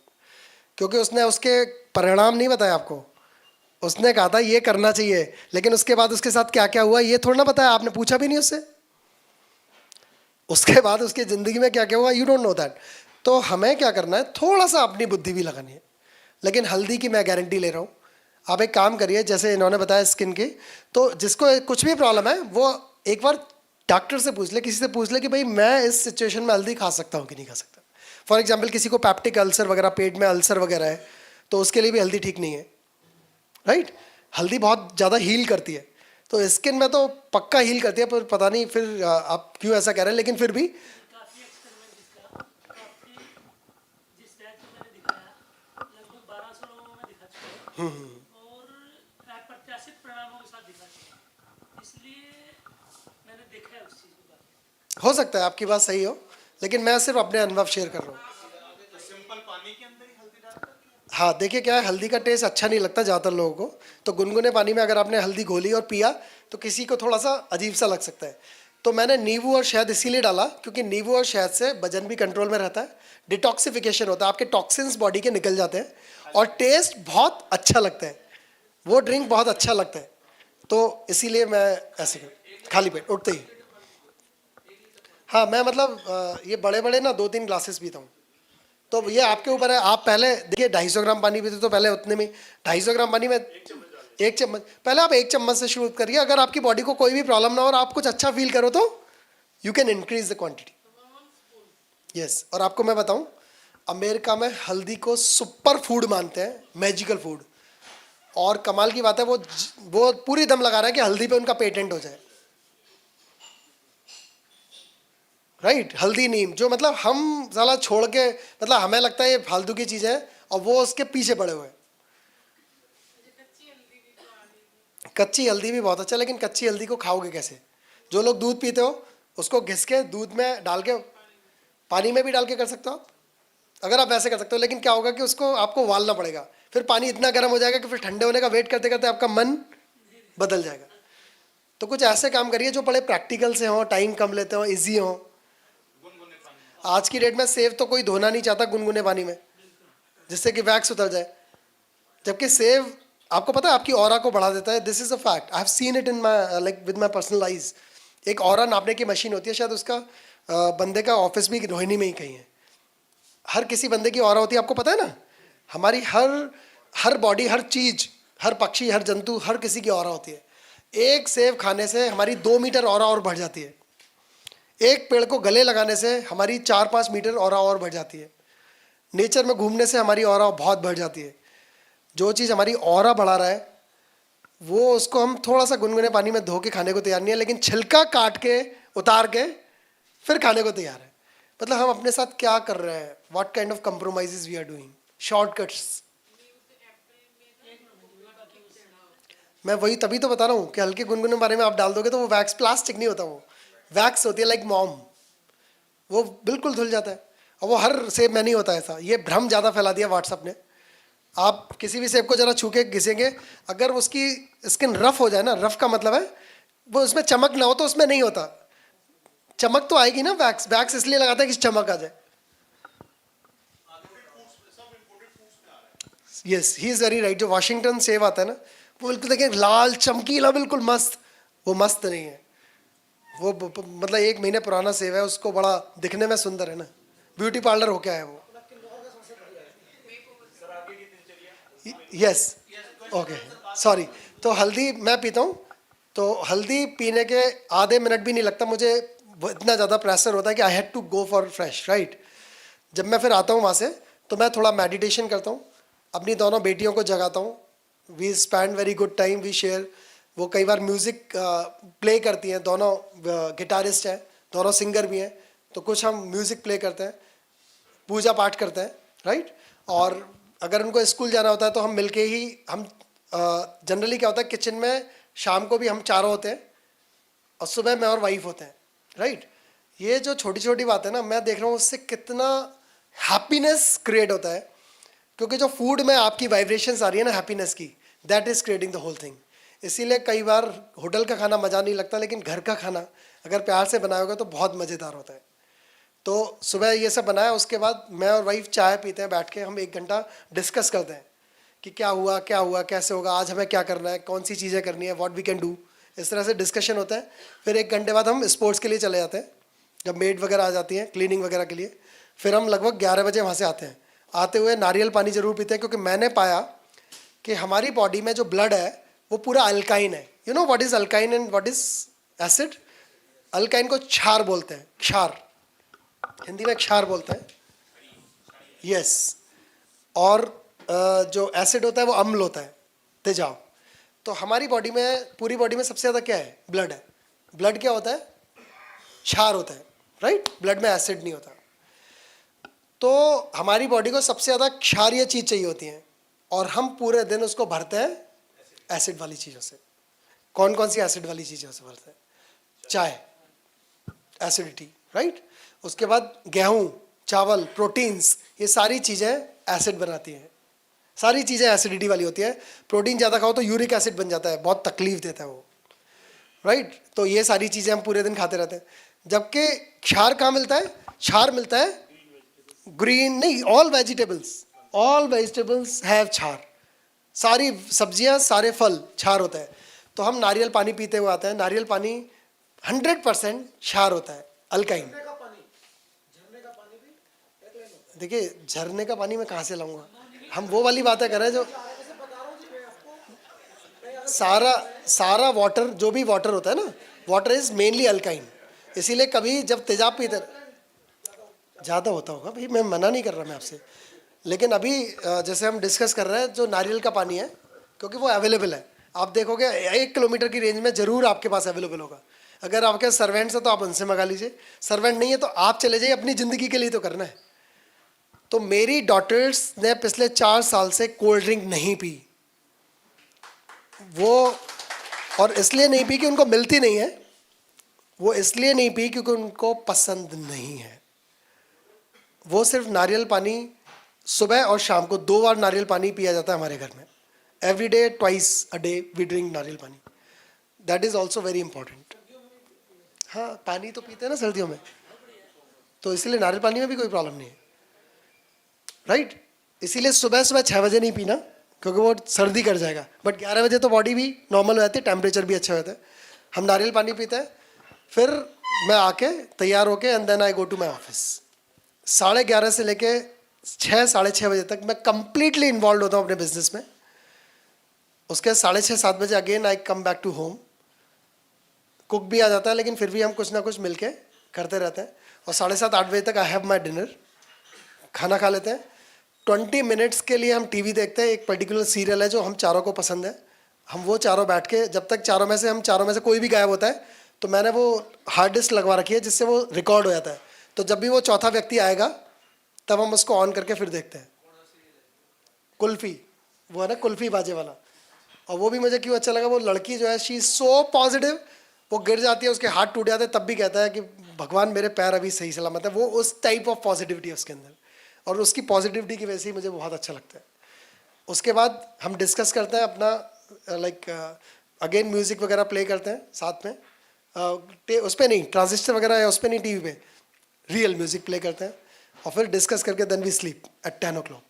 क्योंकि उसने उसके परिणाम नहीं बताया आपको। उसने कहा था ये करना चाहिए, लेकिन उसके बाद उसके साथ क्या क्या हुआ ये थोड़ा ना बताया, आपने पूछा भी नहीं उससे। उसके बाद उसकी ज़िंदगी में क्या क्या हुआ, यू डोंट नो दैट। तो हमें क्या करना है, थोड़ा सा अपनी बुद्धि भी लगानी है। लेकिन हल्दी की मैं गारंटी ले रहा हूँ। आप एक काम करिए, जैसे इन्होंने बताया स्किन की, तो जिसको कुछ भी प्रॉब्लम है वो एक बार डॉक्टर से पूछ ले, किसी से पूछ ले कि भाई मैं इस सिचुएशन में हल्दी खा सकता हूँ कि नहीं खा सकता। फॉर एग्जाम्पल किसी को पैप्टिक अल्सर वगैरह, पेट में अल्सर वगैरह है, तो उसके लिए भी हल्दी ठीक नहीं है, राइट। हल्दी बहुत ज़्यादा हील करती है, तो स्किन में तो पक्का हील करती है, पर पता नहीं फिर आप क्यों ऐसा कह रहे हैं, लेकिन फिर भी काफ़ी एक्सपेरिमेंट जिसका, काफ़ी जिस बैच में मैंने दिखाया लगभग 1200 लोगों में दिखा चुका है और अप्रत्याशित परिणामों के साथ दिखा चुका है। इसलिए मैंने देखा है उस चीज़ को काफ़ी। हो सकता है आपकी बात सही हो, लेकिन मैं सिर्फ अपने अनुभव शेयर कर रहा हूँ। हाँ देखिए क्या है, हल्दी का टेस्ट अच्छा नहीं लगता ज़्यादातर लोगों को, तो गुनगुने पानी में अगर आपने हल्दी घोली और पिया तो किसी को थोड़ा सा अजीब सा लग सकता है। तो मैंने नींबू और शहद इसीलिए डाला क्योंकि नींबू और शहद से वजन भी कंट्रोल में रहता है, डिटॉक्सिफिकेशन होता है, आपके टॉक्सिन्स बॉडी के निकल जाते हैं और टेस्ट बहुत अच्छा लगता है, वो ड्रिंक बहुत अच्छा लगता है। तो इसीलिए मैं ऐसे खाली पेट उठते ही, हाँ मैं मतलब ये बड़े बड़े ना 2-3 ग्लासेस पीता हूँ। तो ये आपके ऊपर है। आप पहले देखिए 250 ग्राम पानी पीते तो पहले उतने में 250 ग्राम पानी में 1 चम्मच, पहले आप 1 चम्मच से शुरू करिए। अगर आपकी बॉडी को कोई भी प्रॉब्लम ना हो और आप कुछ अच्छा फील करो तो you can increase the quantity. Yes, और आपको मैं बताऊं, अमेरिका में हल्दी को सुपर फूड मानते हैं, मैजिकल फूड। और कमाल की बात है वो पूरी दम लगा रहा है कि हल्दी पे उनका पेटेंट हो जाए, राइट। हल्दी नीम जो मतलब हम साला छोड़ के, मतलब हमें लगता है ये फालतू की चीज़ है और वो उसके पीछे पड़े हुए हैं। कच्ची हल्दी भी बहुत अच्छा, लेकिन कच्ची हल्दी को खाओगे कैसे? जो लोग दूध पीते हो उसको घिस के दूध में डाल के, पानी में भी डाल के कर सकते हो आप, अगर आप वैसे कर सकते हो। लेकिन क्या होगा कि उसको आपको उबालना पड़ेगा, फिर पानी इतना गर्म हो जाएगा कि फिर ठंडे होने का वेट करते करते आपका मन बदल जाएगा। तो कुछ ऐसे काम करिए जो बड़े प्रैक्टिकल से हों, टाइम कम लेते हो, ईजी हों। आज की डेट में सेव तो कोई धोना नहीं चाहता गुनगुने पानी में, जिससे कि वैक्स उतर जाए, जबकि सेव आपको पता है आपकी ऑरा को बढ़ा देता है। This is a fact, I have seen it in my like with my personal eyes. एक ऑरा नापने की मशीन होती है, शायद उसका बंदे का ऑफिस भी रोहिणी में ही कहीं है। हर किसी बंदे की ऑरा होती है, आपको पता है ना। हमारी हर बॉडी, हर चीज, हर पक्षी, हर जंतु, हर किसी की ऑरा होती है। एक सेब खाने से हमारी 2 मीटर ऑरा और बढ़ जाती है। एक पेड़ को गले लगाने से हमारी 4-5 मीटर ऑरा और बढ़ जाती है। नेचर में घूमने से हमारी ऑरा बहुत बढ़ जाती है। जो चीज़ हमारी ऑरा बढ़ा रहा है वो उसको हम थोड़ा सा गुनगुने पानी में धो के खाने को तैयार नहीं है, लेकिन छिलका काट के उतार के फिर खाने को तैयार है। मतलब हम अपने साथ क्या कर रहे हैं, what kind of compromises we are doing, shortcuts. मैं वही तभी तो बता रहा हूँ कि हल्के गुनगुने पानी में आप डाल दोगे तो वो वैक्स, प्लास्टिक नहीं होता, वो वैक्स होती है, लाइक मॉम, वो बिल्कुल धुल जाता है। और वो हर सेब में नहीं होता ऐसा, ये भ्रम ज़्यादा फैला दिया व्हाट्सएप ने। आप किसी भी सेब को ज़रा छू के घिसेंगे, अगर उसकी स्किन रफ हो जाए ना, रफ का मतलब है वो उसमें चमक ना हो, तो उसमें नहीं होता। चमक तो आएगी ना, वैक्स, वैक्स इसलिए लगाता है कि चमक आ जाए। Yes, he is very right. जो वाशिंगटन सेब आता है ना, वो बिल्कुल देखिए लाल चमकीला, बिल्कुल मस्त, वो मस्त नहीं है। वो मतलब 1 महीने पुराना सेब है, उसको बड़ा दिखने में सुंदर है ना, ब्यूटी पार्लर होके आया वो। Yes, okay, sorry. तो हल्दी मैं पीता हूँ, तो हल्दी पीने के आधे मिनट भी नहीं लगता मुझे, इतना ज़्यादा प्रेशर होता है कि I had to go for fresh, right. जब मैं फिर आता हूँ वहाँ से तो मैं थोड़ा मेडिटेशन करता हूँ, अपनी दोनों बेटियों को जगाता हूँ, we spend very good time, we share. वो कई बार म्यूज़िक प्ले करती हैं, दोनों गिटारिस्ट हैं, दोनों सिंगर भी हैं, तो कुछ हम म्यूज़िक प्ले करते हैं, पूजा पाठ करते हैं, राइट। और अगर उनको स्कूल जाना होता है तो हम मिलके ही, हम जनरली क्या होता है किचन में, शाम को भी हम चारों होते हैं और सुबह मैं और वाइफ होते हैं, राइट। ये जो छोटी छोटी बात है ना, मैं देख रहा हूँ उससे कितना हैप्पीनेस क्रिएट होता है, क्योंकि जो फूड में आपकी वाइब्रेशंस आ रही है ना हैप्पीनेस की, that is creating the whole thing. इसीलिए कई बार होटल का खाना मज़ा नहीं लगता, लेकिन घर का खाना अगर प्यार से बनाया होगा तो बहुत मज़ेदार होता है। तो सुबह ये सब बनाया, उसके बाद मैं और वाइफ चाय पीते हैं, बैठ के हम 1 घंटा डिस्कस करते हैं कि क्या हुआ, कैसे होगा, आज हमें क्या करना है, कौन सी चीज़ें करनी है, व्हाट वी कैन डू। इस तरह से डिस्कशन होता है। फिर 1 घंटे बाद हम स्पोर्ट्स के लिए चले जाते हैं, जब मेड वगैरह आ जाती हैं क्लीनिंग वगैरह के लिए। फिर हम लगभग 11 बजे वहाँ से आते हैं। आते हुए नारियल पानी ज़रूर पीते हैं, क्योंकि मैंने पाया कि हमारी बॉडी में जो ब्लड है वो पूरा अल्काइन है। You know what is alkyne and what is acid? Alkyne को क्षार बोलते हैं, क्षार, हिंदी में क्षार बोलते हैं, यस। और जो एसिड होता है वो अम्ल होता है, तेजाब। तो हमारी बॉडी में, पूरी बॉडी में सबसे ज़्यादा क्या है? ब्लड है। ब्लड क्या होता है? क्षार होता है, राइट। ब्लड में एसिड नहीं होता। तो हमारी बॉडी को सबसे ज़्यादा क्षारीय चीज़ चाहिए होती है, और हम पूरे दिन उसको भरते हैं एसिड वाली चीज़ों से। कौन कौन सी एसिड वाली चीज़ों से भरते हैं? चाय, एसिडिटी, राइट। उसके बाद गेहूँ, चावल, प्रोटीन्स, ये सारी चीज़ें एसिड बनाती हैं। सारी चीज़ें एसिडिटी वाली होती है। प्रोटीन ज़्यादा खाओ तो यूरिक एसिड बन जाता है, बहुत तकलीफ देता है वो, राइट। तो ये सारी चीज़ें हम पूरे दिन खाते रहते हैं। जबकि क्षार कहाँ मिलता है? क्षार मिलता है ग्रीन, नहीं, ऑल वेजिटेबल्स हैव क्षार। सारी सब्जियां, सारे फल क्षार होता है। तो हम नारियल पानी पीते हुए आते हैं, नारियल पानी 100% क्षार होता है, अल्काइन। देखिए झरने का पानी मैं कहाँ से लाऊंगा, हम वो वाली बातें कर रहे हैं जो सारा वाटर, जो भी वाटर होता है ना, वाटर इज मेनली अल्काइन। इसीलिए कभी जब तेजाब पीते, ज़्यादा होता होगा भाई, मैं मना नहीं कर रहा मैं आपसे, लेकिन अभी जैसे हम डिस्कस कर रहे हैं, जो नारियल का पानी है क्योंकि वो अवेलेबल है। आप देखोगे 1 किलोमीटर की रेंज में ज़रूर आपके पास अवेलेबल होगा। अगर आपके सर्वेंट्स हैं तो आप उनसे मंगा लीजिए, सर्वेंट नहीं है तो आप चले जाइए, अपनी ज़िंदगी के लिए तो करना है। तो मेरी डॉटर्स ने पिछले 4 साल से कोल्ड ड्रिंक नहीं पी, वो और इसलिए नहीं पी कि उनको मिलती नहीं है, वो इसलिए नहीं पी क्योंकि उनको पसंद नहीं है। वो सिर्फ नारियल पानी, सुबह और शाम को 2 बार नारियल पानी पिया जाता है हमारे घर में। Every day, twice a day we drink नारियल पानी। That is also very important. हाँ, पानी तो पीते हैं ना सर्दियों में, तो इसीलिए नारियल पानी में भी कोई प्रॉब्लम नहीं है, राइट। इसीलिए सुबह सुबह 6 बजे नहीं पीना, क्योंकि वो सर्दी कर जाएगा। बट 11 बजे तो बॉडी भी नॉर्मल हो जाती है, टेम्परेचर भी अच्छा होता है। हम नारियल पानी पीते हैं, फिर मैं आके तैयार होके and then I go to my office. 11:30 से लेके 6, 6:30 बजे तक मैं कंप्लीटली इन्वॉल्व होता हूँ अपने बिजनेस में। उसके 6:30, 7 बजे again I come back to home. Cook भी आ जाता है, लेकिन फिर भी हम कुछ ना कुछ मिलके करते रहते हैं। और 7:30, 8 बजे तक आई हैव माई डिनर, खाना खा लेते हैं। 20 मिनट्स के लिए हम टीवी देखते हैं। एक पर्टिकुलर सीरियल है जो हम चारों को पसंद है। हम वो चारों बैठ के, जब तक हम चारों में से कोई भी गायब होता है तो मैंने वो हार्ड डिस्क लगवा रखी है जिससे वो रिकॉर्ड हो जाता है। तो जब भी वो चौथा व्यक्ति आएगा तब हम उसको ऑन करके फिर देखते हैं। कुल्फी, वो है ना कुल्फी बाजे वाला। और वो भी मुझे क्यों अच्छा लगा, वो लड़की जो है शी इज सो पॉजिटिव। वो गिर जाती है, उसके हाथ टूट जाते हैं, तब भी कहता है कि भगवान मेरे पैर अभी सही सलामत है। वो उस टाइप ऑफ पॉजिटिविटी है उसके अंदर, और उसकी पॉजिटिविटी की वजह से ही मुझे बहुत अच्छा लगता है। उसके बाद हम डिस्कस करते हैं अपना, लाइक अगेन म्यूज़िक वगैरह प्ले करते हैं साथ में। उस पर नहीं, ट्रांजिस्टर वगैरह या उस पर नहीं, टीवी पे रियल म्यूज़िक प्ले करते हैं। और फिर डिस्कस करके then we sleep at 10 o'clock।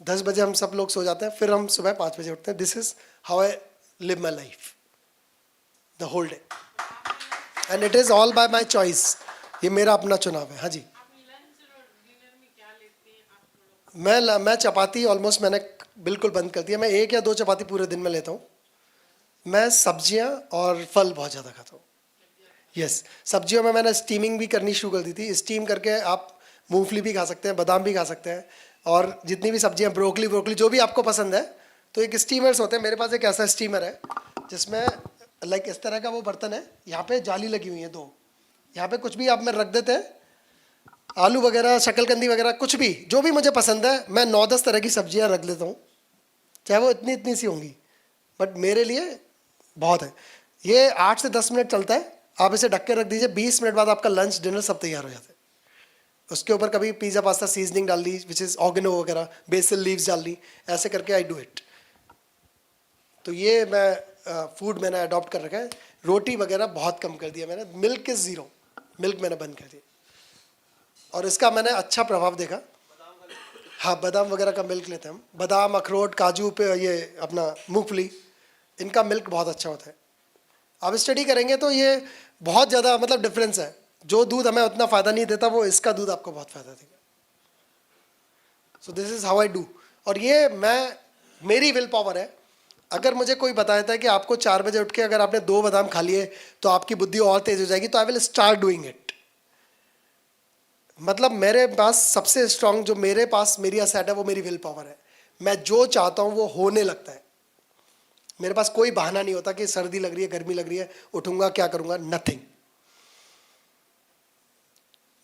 10 बजे हम सब लोग सो जाते हैं, फिर हम सुबह 5 बजे उठते हैं। This is how I live my life the whole day, and it is all by my choice. ये मेरा अपना चुनाव है। हाँ जी, मैं चपाती ऑलमोस्ट मैंने बिल्कुल बंद कर दिया। मैं 1 या 2 चपाती पूरे दिन में लेता हूँ। मैं सब्जियाँ और फल बहुत ज़्यादा खाता हूँ। यस, सब्जियों में मैंने स्टीमिंग भी करनी शुरू कर दी थी। स्टीम करके आप मूंगफली भी खा सकते हैं, बादाम भी खा सकते हैं, और जितनी भी सब्जियाँ, ब्रोकली जो भी आपको पसंद है। तो एक स्टीमर्स होते हैं, मेरे पास एक ऐसा स्टीमर है जिसमें लाइक इस तरह का वो बर्तन है, यहाँ पे जाली लगी हुई है 2। यहाँ पे कुछ भी आप में रख देते हैं, आलू वगैरह, शकलकंदी वगैरह, कुछ भी जो भी मुझे पसंद है, मैं 9-10 तरह की सब्जियाँ रख लेता हूँ, चाहे वो इतनी इतनी सी होंगी, बट मेरे लिए बहुत है। ये 8 से 10 मिनट चलता है। आप इसे ढक के रख दीजिए, 20 मिनट बाद आपका लंच डिनर सब तैयार हो जाता है। उसके ऊपर कभी पिज़्ज़ा पास्ता सीजनिंग डाल दी, विच इज़ ऑर्गेनो वगैरह, बेसिल लीव्स डाल दी, ऐसे करके आई डू इट। तो ये मैं फूड मैंने अडॉप्ट कर रखा है। रोटी वगैरह बहुत कम कर दिया मैंने। मिल्क इज़ ज़ीरो, मिल्क मैंने बंद कर दिया, और इसका मैंने अच्छा प्रभाव देखा। हाँ, बादाम वगैरह का मिल्क लेते हैं हम। बादाम, अखरोट, काजू पे ये अपना मूंगफली, इनका मिल्क बहुत अच्छा होता है। आप स्टडी करेंगे तो ये बहुत ज़्यादा मतलब डिफरेंस है। जो दूध हमें उतना फ़ायदा नहीं देता, वो इसका दूध आपको बहुत फ़ायदा देगा। So this is how I do. और ये मेरी विल पावर है। अगर मुझे कोई बताता है कि आपको 4 बजे उठ के अगर आपने 2 बादाम खा लिए तो आपकी बुद्धि और तेज़ हो जाएगी, तो I will start doing it. मतलब मेरे पास सबसे स्ट्रांग जो मेरे पास मेरी असेट है वो मेरी विल पावर है। मैं जो चाहता हूँ वो होने लगता है। मेरे पास कोई बहाना नहीं होता कि सर्दी लग रही है, गर्मी लग रही है, उठूंगा क्या करूंगा, नथिंग।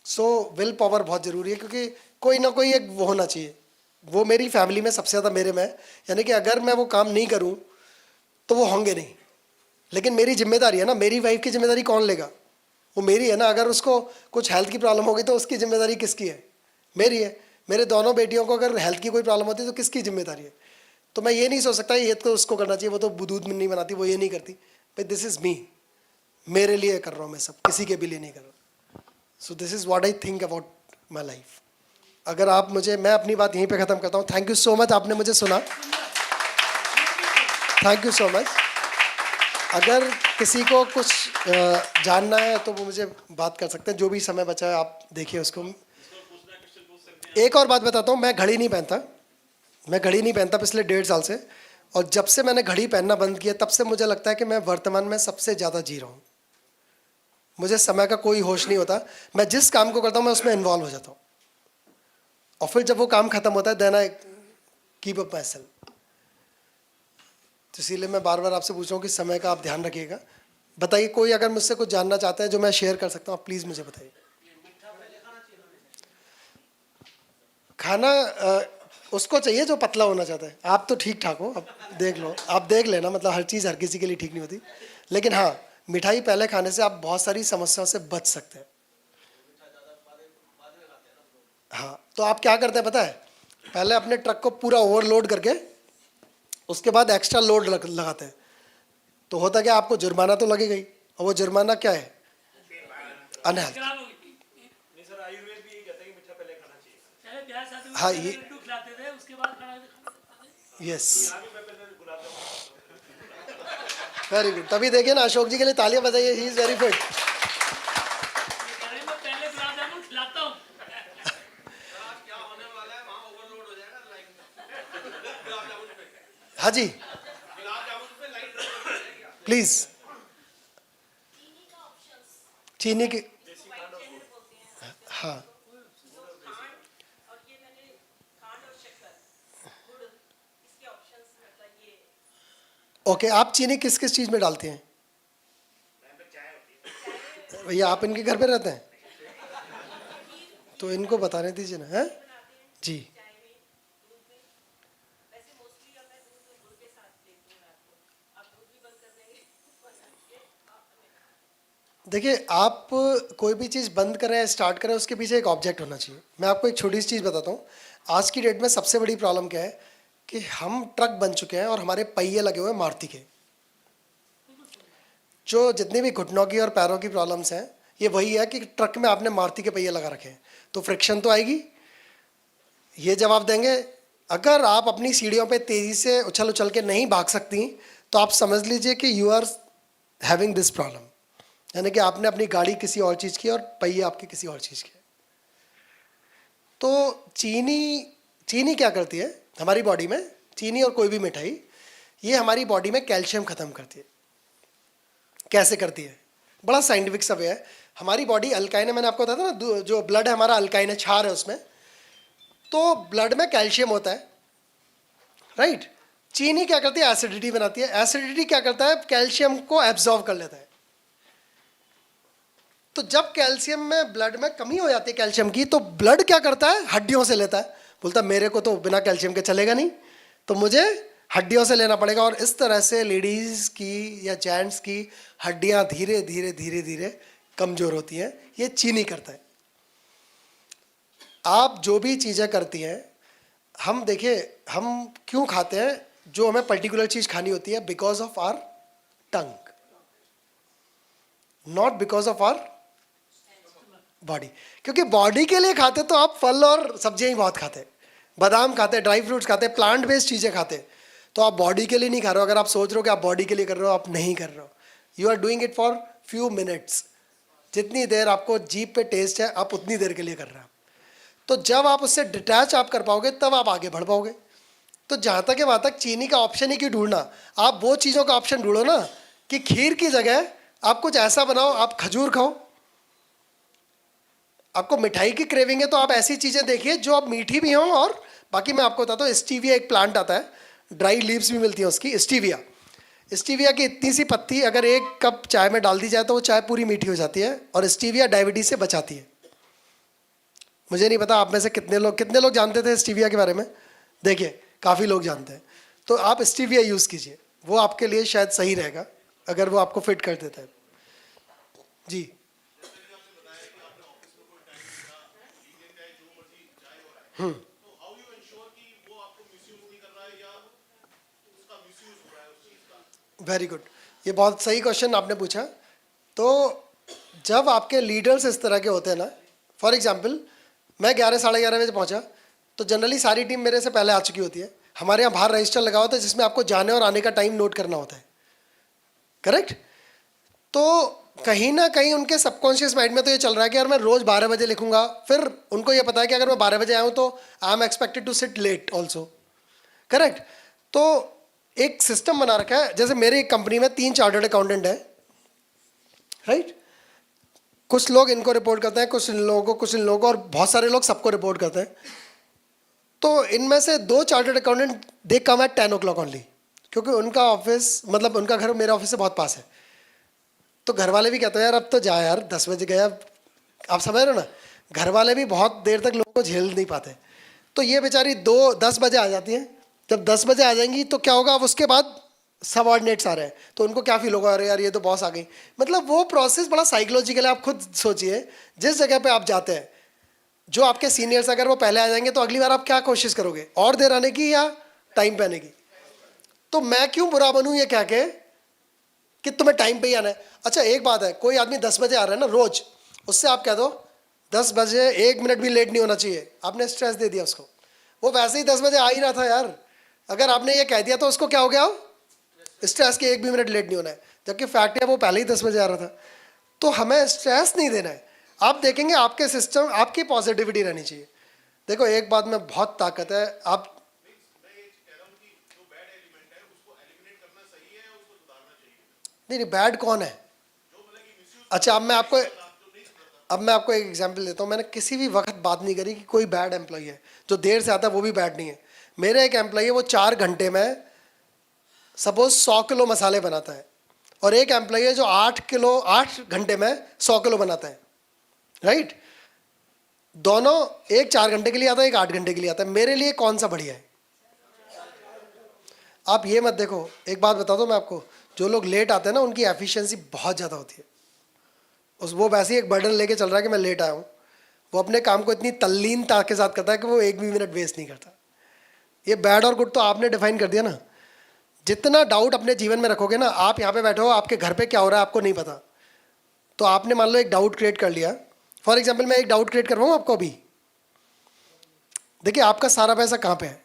सो विल पावर बहुत ज़रूरी है, क्योंकि कोई ना कोई एक वो होना चाहिए। वो मेरी फैमिली में सबसे ज़्यादा मेरे में है। यानी कि अगर मैं वो काम नहीं करूं तो वो होंगे नहीं, लेकिन मेरी जिम्मेदारी है ना। मेरी वाइफ की जिम्मेदारी कौन लेगा? वो मेरी है ना। अगर उसको कुछ हेल्थ की प्रॉब्लम होगी तो उसकी जिम्मेदारी किसकी है? मेरी है। मेरे दोनों बेटियों को अगर हेल्थ की कोई प्रॉब्लम होती है तो किसकी जिम्मेदारी है? तो मैं ये नहीं सोच सकता ये तो उसको करना चाहिए, वो तो दूध में नहीं बनाती, वो ये नहीं करती। भाई दिस इज़ मी, मेरे लिए कर रहा हूँ मैं सब, किसी के भी लिए नहीं कर रहा। So this is what I think about my life. अगर आप मैं अपनी बात यहीं पे ख़त्म करता हूँ। थैंक यू सो मच, आपने मुझे सुना। Thank you so much. अगर किसी को कुछ जानना है तो वो मुझे बात कर सकते हैं। जो भी समय बचा है आप देखिए उसको। एक और बात बताता हूँ, मैं घड़ी नहीं पहनता पिछले 1.5 साल से। और जब से मैंने घड़ी पहनना बंद किया तब से मुझे लगता है कि मैं वर्तमान में सबसे ज़्यादा जी रहा हूँ। मुझे समय का कोई होश नहीं होता। मैं जिस काम को करता हूँ मैं उसमें इन्वॉल्व हो जाता हूँ, और फिर जब वो काम खत्म होता है then I keep up myself. तो इसीलिए मैं बार बार आपसे पूछ रहा हूँ कि समय का आप ध्यान रखिएगा। बताइए, कोई अगर मुझसे कुछ जानना चाहता है जो मैं शेयर कर सकता हूँ, आप प्लीज़ मुझे बताइए। खाना उसको चाहिए जो पतला होना चाहता है। आप तो ठीक ठाक हो, अब देख लो, आप देख लेना, मतलब हर चीज़ हर किसी के लिए ठीक नहीं होती। लेकिन हाँ, मिठाई पहले खाने से आप बहुत सारी समस्याओं से बच सकते हैं। हाँ, तो आप क्या करते हैं पता है, पहले अपने ट्रक को पूरा ओवरलोड करके उसके बाद एक्स्ट्रा लोड लगाते हैं। तो होता क्या, आपको जुर्माना तो लगेगा ही, और वो जुर्माना क्या है, अनहेल्थ। खराब हो गई। नहीं सर, आयुर्वेद भी यही कहता है कि मीठा पहले खाना चाहिए। पहले ब्याह शादी में हाँ, पहले ये लड्डू खिलाते थे, उसके बाद खाना। यस, यहाँ भी मैं पहले गुलाब जामुन वेरी गुड। तभी देखिए ना, अशोक जी के लिए तालियां बजाइए, ही इज वेरी फिट। मैं पहले गुलाब जामुन खिलाता हूँ। क्या होने वाला है, वहाँ ओवरलोड हो जाएगा लाइन में। गुलाब जामुन पे, हाँ जी, गुलाब जामुन पे लाइन प्लीज। चीनी की, हाँ, ओके। आप चीनी किस किस चीज़ में डालते हैं भैया? आप इनके घर पे रहते हैं तो इनको बताने दीजिए ना, है जी। देखिए, आप कोई भी चीज़ बंद करें, स्टार्ट करें, उसके पीछे एक ऑब्जेक्ट होना चाहिए। मैं आपको एक छोटी सी चीज़ बताता हूँ। आज की डेट में सबसे बड़ी प्रॉब्लम क्या है कि हम ट्रक बन चुके हैं और हमारे पहिए लगे हुए हैं मारुति के। जो जितनी भी घुटनों की और पैरों की प्रॉब्लम्स हैं, ये वही है कि ट्रक में आपने मारुति के पहिए लगा रखे हैं, तो फ्रिक्शन तो आएगी। ये जवाब देंगे। अगर आप अपनी सीढ़ियों पे तेज़ी से उछल उछल के नहीं भाग सकती, तो आप समझ लीजिए कि you are having this problem, यानी कि आपने अपनी गाड़ी किसी और चीज़ की और पहिए आपके किसी और चीज़ के। तो चीनी क्या करती है हमारी बॉडी में? चीनी और कोई भी मिठाई, ये हमारी बॉडी में कैल्शियम ख़त्म करती है। कैसे करती है? बड़ा साइंटिफिक सा वे है। हमारी बॉडी अल्काइन है, मैंने आपको बताया था ना, जो ब्लड है हमारा अल्काइन है, क्षार है उसमें। तो ब्लड में कैल्शियम होता है, राइट। चीनी क्या करती है? एसिडिटी बनाती है। एसिडिटी क्या करता है? कैल्शियम को एब्जॉर्व कर लेता है। तो जब कैल्शियम में, ब्लड में कमी हो जाती है कैल्शियम की, तो ब्लड क्या करता है? हड्डियों से लेता है। बोलता मेरे को तो बिना कैल्शियम के चलेगा नहीं, तो मुझे हड्डियों से लेना पड़ेगा। और इस तरह से लेडीज़ की या जेंट्स की हड्डियां धीरे धीरे धीरे धीरे कमज़ोर होती हैं। ये चीनी करता है। आप जो भी चीज़ें करती हैं, हम देखिए, हम क्यों खाते हैं? जो हमें पर्टिकुलर चीज़ खानी होती है, because of are tongue, not because of our body. क्योंकि बॉडी के लिए खाते तो आप फल और सब्जियां ही बहुत खाते, बादाम खाते, ड्राई फ्रूट्स खाते, प्लांट बेस्ड चीज़ें खाते। तो आप बॉडी के लिए नहीं खा रहे हो। अगर आप सोच रहे हो कि आप बॉडी के लिए कर रहे हो, आप नहीं कर रहे हो। You are doing it for few minutes. जितनी देर आपको जीभ पे टेस्ट है, आप उतनी देर के लिए कर रहे हो। तो जब आप उससे डिटैच आप कर पाओगे, तब आप आगे बढ़ पाओगे। तो जहाँ तक है वहाँ तक चीनी का ऑप्शन ही क्यों ढूंढना? आप वो चीज़ों का ऑप्शन ढूंढो ना, कि खीर की जगह आप कुछ ऐसा बनाओ, आप खजूर खाओ। आपको मिठाई की क्रेविंग है, तो आप ऐसी चीज़ें देखिए जो आप मीठी भी हों। और बाकी मैं आपको बताता हूँ, स्टीविया एक प्लांट आता है, ड्राई लीव्स भी मिलती हैं उसकी। स्टीविया की इतनी सी पत्ती अगर एक कप चाय में डाल दी जाए, तो वो चाय पूरी मीठी हो जाती है। और स्टीविया डायबिटीज से बचाती है। मुझे नहीं पता आप में से कितने लोग जानते थे स्टीविया के बारे में। देखिए, काफ़ी लोग जानते हैं। तो आप स्टीविया यूज़ कीजिए, वो आपके लिए शायद सही रहेगा, अगर वो आपको फिट कर देता है। जी, वेरी गुड। ये बहुत सही क्वेश्चन आपने पूछा। तो जब आपके लीडर्स इस तरह के होते हैं ना, फॉर एग्जांपल मैं 11 साढ़े 11 बजे पहुंचा, तो जनरली सारी टीम मेरे से पहले आ चुकी होती है। हमारे यहाँ बाहर रजिस्टर लगा होता है जिसमें आपको जाने और आने का टाइम नोट करना होता है, करेक्ट। तो कहीं ना कहीं उनके सबकॉन्शियस माइंड में तो ये चल रहा है कि यार मैं रोज़ 12 बजे लिखूंगा। फिर उनको ये पता है कि अगर मैं 12 बजे आऊँ तो I am expected to sit late also, correct. तो एक सिस्टम बना रखा है। जैसे मेरी कंपनी में 3 चार्टर्ड अकाउंटेंट है, राइट। कुछ लोग इनको रिपोर्ट करते हैं, कुछ इन लोगों को, और बहुत सारे लोग सबको रिपोर्ट करते हैं। तो इनमें से 2 चार्टर्ड अकाउंटेंट दे कम एट 10 o'clock ओनली, क्योंकि उनका ऑफिस मतलब उनका घर मेरे ऑफिस से बहुत पास है। तो घर वाले भी कहते हैं यार अब तो जा यार, 10 बजे गया। आप समझ रहे हो ना, घर वाले भी बहुत देर तक लोगों को झेल नहीं पाते। तो ये बेचारी 10 बजे आ जाती हैं। जब 10 बजे आ जाएंगी तो क्या होगा, अब उसके बाद सबऑर्डिनेट्स आ रहे हैं तो उनको क्या फील होगा, अरे यार ये तो बॉस आ गई। मतलब वो प्रोसेस बड़ा साइकोलॉजिकल है। आप खुद सोचिए, जिस जगह पे आप जाते हैं, जो आपके सीनियर्स अगर वो पहले आ जाएंगे तो अगली बार आप क्या कोशिश करोगे, और देर आने की या टाइम पे आने की। तो मैं क्यों बुरा बनूं ये कह के कि तुम्हें टाइम पे ही आना है। अच्छा एक बात है, कोई आदमी 10 बजे आ रहा है ना रोज, उससे आप कह दो 10 बजे 1 मिनट भी लेट नहीं होना चाहिए, आपने स्ट्रेस दे दिया उसको। वो वैसे ही 10 बजे आ ही रहा था यार, अगर आपने ये कह दिया तो उसको क्या हो गया, स्ट्रेस के 1 भी मिनट लेट नहीं होना है, जबकि फैक्ट है वो पहले ही 10 बजे आ रहा था। तो हमें स्ट्रेस नहीं देना है। आप देखेंगे आपके सिस्टम, आपकी पॉजिटिविटी रहनी चाहिए। देखो एक बात में बहुत ताकत है। आप नहीं, बैड कौन है। अच्छा अब मैं आपको एक एग्जांपल देता हूँ। मैंने किसी भी वक्त बात नहीं करी कि कोई बैड एम्प्लॉय है, जो देर से आता है वो भी बैड नहीं है। मेरा एक एम्प्लॉय है वो 4 घंटे में सपोज 100 किलो मसाले बनाता है, और एक एम्प्लॉय है जो 8 घंटे में 100 किलो बनाता है, राइट। दोनों, एक 4 घंटे के लिए आता है, एक 8 घंटे के लिए आता है। मेरे लिए कौन सा बढ़िया है। आप ये मत देखो, एक बात बता दो मैं आपको, जो लोग लेट आते हैं ना उनकी एफिशिएंसी बहुत ज़्यादा होती है। वो वैसे ही एक बर्डन लेके चल रहा है कि मैं लेट आया हूँ, वो अपने काम को इतनी तल्लीनता के साथ करता है कि वो 1 भी मिनट वेस्ट नहीं करता। ये बैड और गुड तो आपने डिफाइन कर दिया ना। जितना डाउट अपने जीवन में रखोगे ना, आप यहाँ पे बैठे हो, आपके घर पे क्या हो रहा है आपको नहीं पता, तो आपने मान लो एक डाउट क्रिएट कर लिया। फॉर एग्जाम्पल मैं एक डाउट क्रिएट करवाऊँ आपको अभी। देखिए आपका सारा पैसा कहाँ पे है,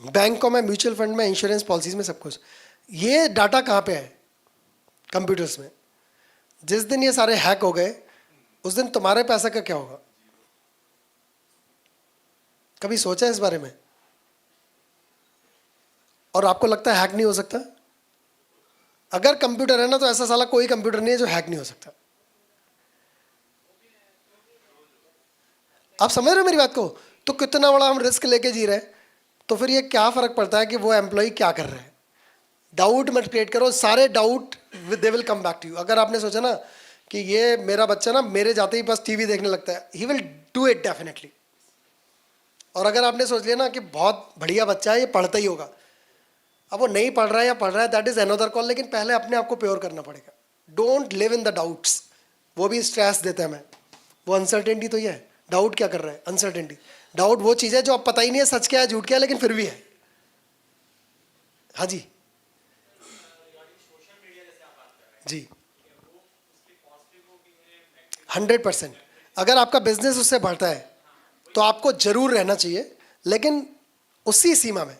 बैंकों में, म्यूचुअल फंड में, इंश्योरेंस पॉलिसीज में, सब कुछ। ये डाटा कहाँ पे है, कंप्यूटर्स में। जिस दिन ये सारे हैक हो गए उस दिन तुम्हारे पैसा का क्या होगा, कभी सोचा है इस बारे में। और आपको लगता है हैक नहीं हो सकता। अगर कंप्यूटर है ना तो ऐसा साला कोई कंप्यूटर नहीं है जो हैक नहीं हो सकता। आप समझ रहे हो मेरी बात को। तो कितना बड़ा हम रिस्क लेके जी रहे हैं, तो फिर ये क्या फर्क पड़ता है कि वो एम्प्लॉय क्या कर रहा है। डाउट मत क्रिएट करो, सारे doubt they will come back to you. अगर आपने सोचा ना कि ये मेरा बच्चा ना मेरे जाते ही बस टीवी देखने लगता है, he will do it definitely. और अगर आपने सोच लिया ना कि बहुत बढ़िया बच्चा है, ये पढ़ता ही होगा, अब वो नहीं पढ़ रहा है या पढ़ रहा है, दैट इज अनदर कॉल। लेकिन पहले अपने आप को प्योर करना पड़ेगा। Don't live in the doubts, वो भी स्ट्रेस देते हैं हमें। वो अनसर्टेनिटी तो ये है। डाउट क्या कर रहा है, अनसर्टेनिटी। डाउट वो चीज़ है जो अब पता ही नहीं है सच क्या है झूठ क्या है, लेकिन फिर भी है। हाँ जी जी, 100%। अगर आपका बिजनेस उससे बढ़ता है तो आपको जरूर रहना चाहिए, लेकिन उसी सीमा में।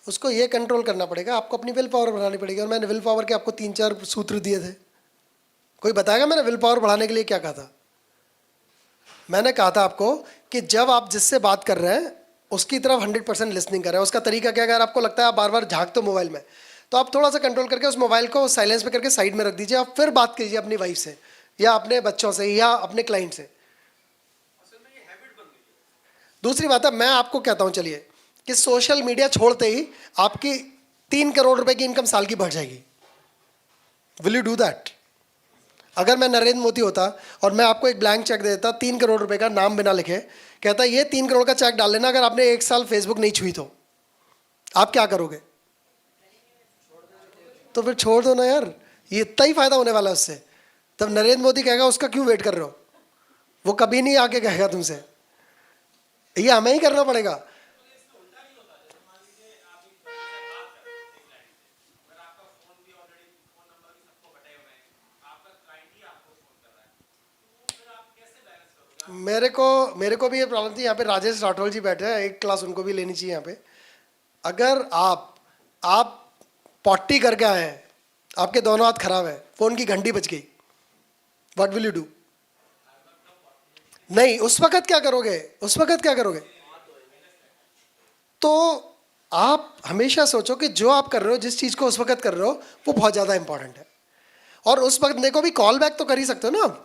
उसको ये कंट्रोल करना पड़ेगा, आपको अपनी विल पावर बढ़ानी पड़ेगी। और मैंने विल पावर के आपको 3-4 सूत्र दिए थे। कोई बताएगा मैंने विल पावर बढ़ाने के लिए क्या कहा था। मैंने कहा था आपको कि जब आप जिससे बात कर रहे हैं उसकी तरफ 100% लिसनिंग कर रहे हैं। उसका तरीका क्या है, अगर आपको लगता है आप बार बार झांकते हो मोबाइल में, तो आप थोड़ा सा कंट्रोल करके उस मोबाइल को साइलेंस पे करके साइड में रख दीजिए। आप फिर बात कीजिए अपनी वाइफ से या अपने बच्चों से या अपने क्लाइंट से। दूसरी बात है, मैं आपको कहता हूँ चलिए कि सोशल मीडिया छोड़ते ही आपकी 3 करोड़ रुपए की इनकम साल की बढ़ जाएगी। Will you do that. अगर मैं नरेंद्र मोदी होता और मैं आपको एक ब्लैंक चेक दे देता 3 करोड़ रुपए का, नाम बिना लिखे, कहता ये 3 करोड़ का चेक डाल लेना अगर आपने 1 साल फेसबुक नहीं छुई तो, आप क्या करोगे। तो फिर छोड़ दो ना यार, ये इतना ही फायदा होने वाला है उससे। तब नरेंद्र मोदी कहेगा उसका क्यों वेट कर रहे हो, वो कभी नहीं आके कहेगा तुमसे, ये हमें ही करना पड़ेगा। मेरे को भी ये प्रॉब्लम थी। यहाँ पे राजेश राठौर जी बैठे हैं, एक क्लास उनको भी लेनी चाहिए यहाँ पे। अगर आप पॉटी करके आए हैं, आपके दोनों हाथ खराब है, फोन की घंटी बज गई, व्हाट विल यू डू। नहीं, उस वक्त क्या करोगे, उस वक्त क्या करोगे। तो आप हमेशा सोचो कि जो आप कर रहे हो, जिस चीज़ को उस वक्त कर रहे हो, वो बहुत ज़्यादा इंपॉर्टेंट है। और उस वक्त देखो भी कॉल बैक तो कर ही सकते हो ना आप।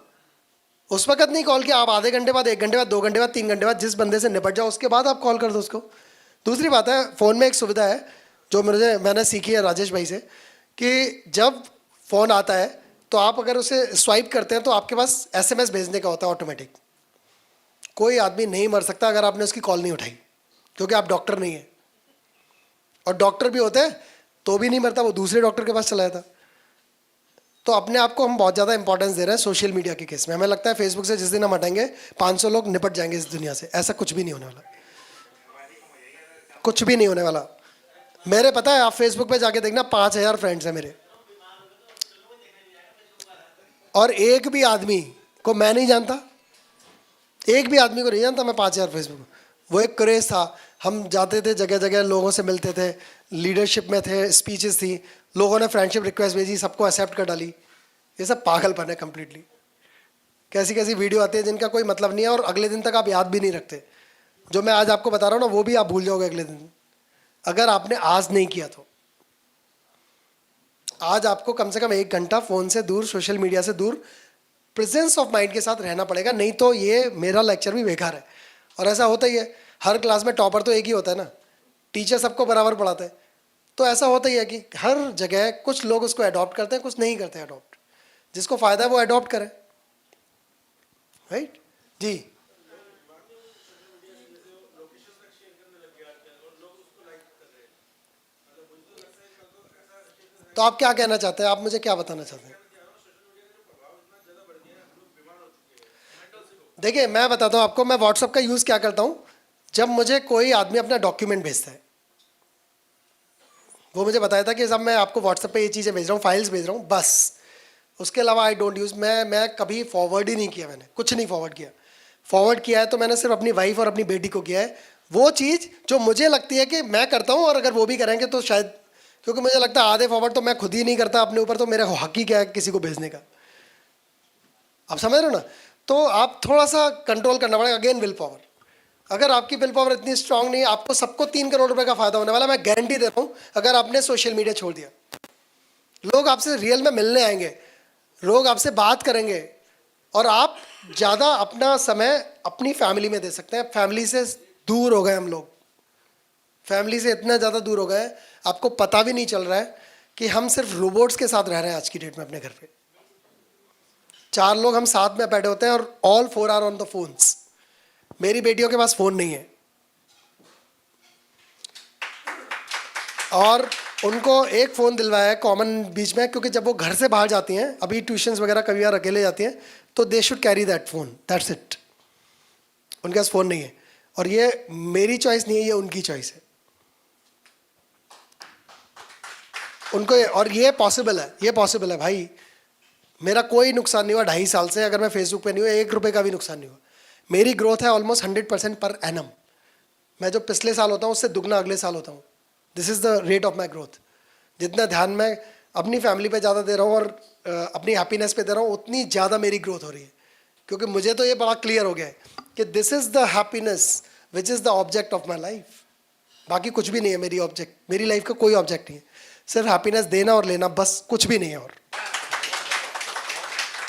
उस वक्त नहीं कॉल किया, आप आधे घंटे बाद, 1 घंटे बाद, 2 घंटे बाद, 3 घंटे बाद जिस बंदे से निपट जाओ उसके बाद आप कॉल कर दो उसको। दूसरी बात है, फ़ोन में एक सुविधा है जो मैंने सीखी है राजेश भाई से, कि जब फ़ोन आता है तो आप अगर उसे स्वाइप करते हैं तो आपके पास SMS भेजने का होता है ऑटोमेटिक। कोई आदमी नहीं मर सकता अगर आपने उसकी कॉल नहीं उठाई, क्योंकि आप डॉक्टर नहीं है। और डॉक्टर भी होते हैं तो भी नहीं मरता, वो दूसरे डॉक्टर के पास चला जाता। तो अपने आप को हम बहुत ज़्यादा इंपॉर्टेंस दे रहे हैं सोशल मीडिया के केस में। हमें लगता है फेसबुक से जिस दिन हम हटेंगे 500 लोग निपट जाएंगे इस दुनिया से। ऐसा कुछ भी नहीं होने वाला, कुछ भी नहीं होने वाला। मेरे पता है, आप फेसबुक पे जाके देखना, 5000 फ्रेंड्स हैं मेरे, और एक भी आदमी को मैं नहीं जानता, एक भी आदमी को नहीं जानता मैं 5000 फेसबुक। वो एक क्रेज था, हम जाते थे जगह जगह, लोगों से मिलते थे, लीडरशिप में थे, स्पीचेस थी, लोगों ने फ्रेंडशिप रिक्वेस्ट भेजी, सबको एक्सेप्ट कर डाली। ये सब पागलपन है कंप्लीटली। कैसी कैसी वीडियो आती है जिनका कोई मतलब नहीं है, और अगले दिन तक आप याद भी नहीं रखते। जो मैं आज आपको बता रहा हूँ ना, वो भी आप भूल जाओगे अगले दिन, अगर आपने आज नहीं किया तो। आज आपको कम से कम 1 घंटा फ़ोन से दूर, सोशल मीडिया से दूर, प्रेजेंस ऑफ माइंड के साथ रहना पड़ेगा, नहीं तो ये मेरा लेक्चर भी बेकार है। और ऐसा होता ही है, हर क्लास में टॉपर तो एक ही होता है ना, टीचर सबको बराबर पढ़ाते हैं। तो ऐसा होता ही है कि हर जगह कुछ लोग उसको अडॉप्ट करते हैं, कुछ नहीं करते अडॉप्ट। जिसको फ़ायदा है वो अडॉप्ट करे, राइट जी। तो आप क्या कहना चाहते हैं, आप मुझे क्या बताना चाहते हैं? देखिए मैं बताता हूँ आपको, मैं व्हाट्सएप का यूज़ क्या करता हूँ। जब मुझे कोई आदमी अपना डॉक्यूमेंट भेजता है, वो मुझे बताया था कि साहब मैं आपको व्हाट्सएप पे ये चीज़ें भेज रहा हूँ, फाइल्स भेज रहा हूँ, बस। उसके अलावा आई डोंट यूज़, मैं कभी फॉरवर्ड ही नहीं किया, मैंने कुछ नहीं फॉरवर्ड किया। फॉरवर्ड किया है तो मैंने सिर्फ अपनी वाइफ और अपनी बेटी को किया है। वो चीज़ जो मुझे लगती है कि मैं करता हूँ, और अगर वो भी करेंगे तो शायद, क्योंकि मुझे लगता है आधे फॉरवर्ड तो मैं खुद ही नहीं करता अपने ऊपर, तो मेरा हक ही क्या है किसी को भेजने का। आप समझ रहे हो ना? तो आप थोड़ा सा कंट्रोल करना पड़ेगा। अगेन विल पावर, अगर आपकी विल पावर इतनी स्ट्रांग नहीं है, आपको सबको 3 करोड़ रुपए का फायदा होने वाला, मैं गारंटी दे रहा हूँ। अगर आपने सोशल मीडिया छोड़ दिया, लोग आपसे रियल में मिलने आएंगे, लोग आपसे बात करेंगे, और आप ज़्यादा अपना समय अपनी फैमिली में दे सकते हैं। फैमिली से दूर हो गए हम लोग, फैमिली से इतना ज़्यादा दूर हो गए, आपको पता भी नहीं चल रहा है कि हम सिर्फ रोबोट्स के साथ रह रहे हैं आज की डेट में अपने घर पे। 4 लोग हम साथ में बैठे होते हैं और all 4 are on the phones. मेरी बेटियों के पास फ़ोन नहीं है, और उनको एक फ़ोन दिलवाया है कॉमन बीच में, क्योंकि जब वो घर से बाहर जाती हैं, अभी ट्यूशन्स वगैरह कभी बार अकेले जाती हैं, तो they should carry that phone, that's it. उनके पास फ़ोन नहीं है, और ये मेरी चॉइस नहीं है, ये उनकी चॉइस है उनको। और ये पॉसिबल है भाई। मेरा कोई नुकसान नहीं हुआ 2.5 साल से, अगर मैं फेसबुक पे नहीं हुआ, 1 रुपये का भी नुकसान नहीं हुआ। मेरी ग्रोथ है ऑलमोस्ट 100% पर एनम। मैं जो पिछले साल होता हूँ उससे दुगना अगले साल होता हूँ। This is the rate of my growth. जितना ध्यान मैं अपनी फैमिली पे ज़्यादा दे रहा हूँ और अपनी हैप्पीनेस पे दे रहा हूँ, उतनी ज़्यादा मेरी ग्रोथ हो रही है। क्योंकि मुझे तो ये बड़ा क्लियर हो गया है कि this is the happiness which is the object of my life. बाकी कुछ भी नहीं है मेरी ऑब्जेक्ट, मेरी लाइफ का कोई ऑब्जेक्ट नहीं है, सिर्फ हैप्पीनेस देना और लेना, बस, कुछ भी नहीं है। और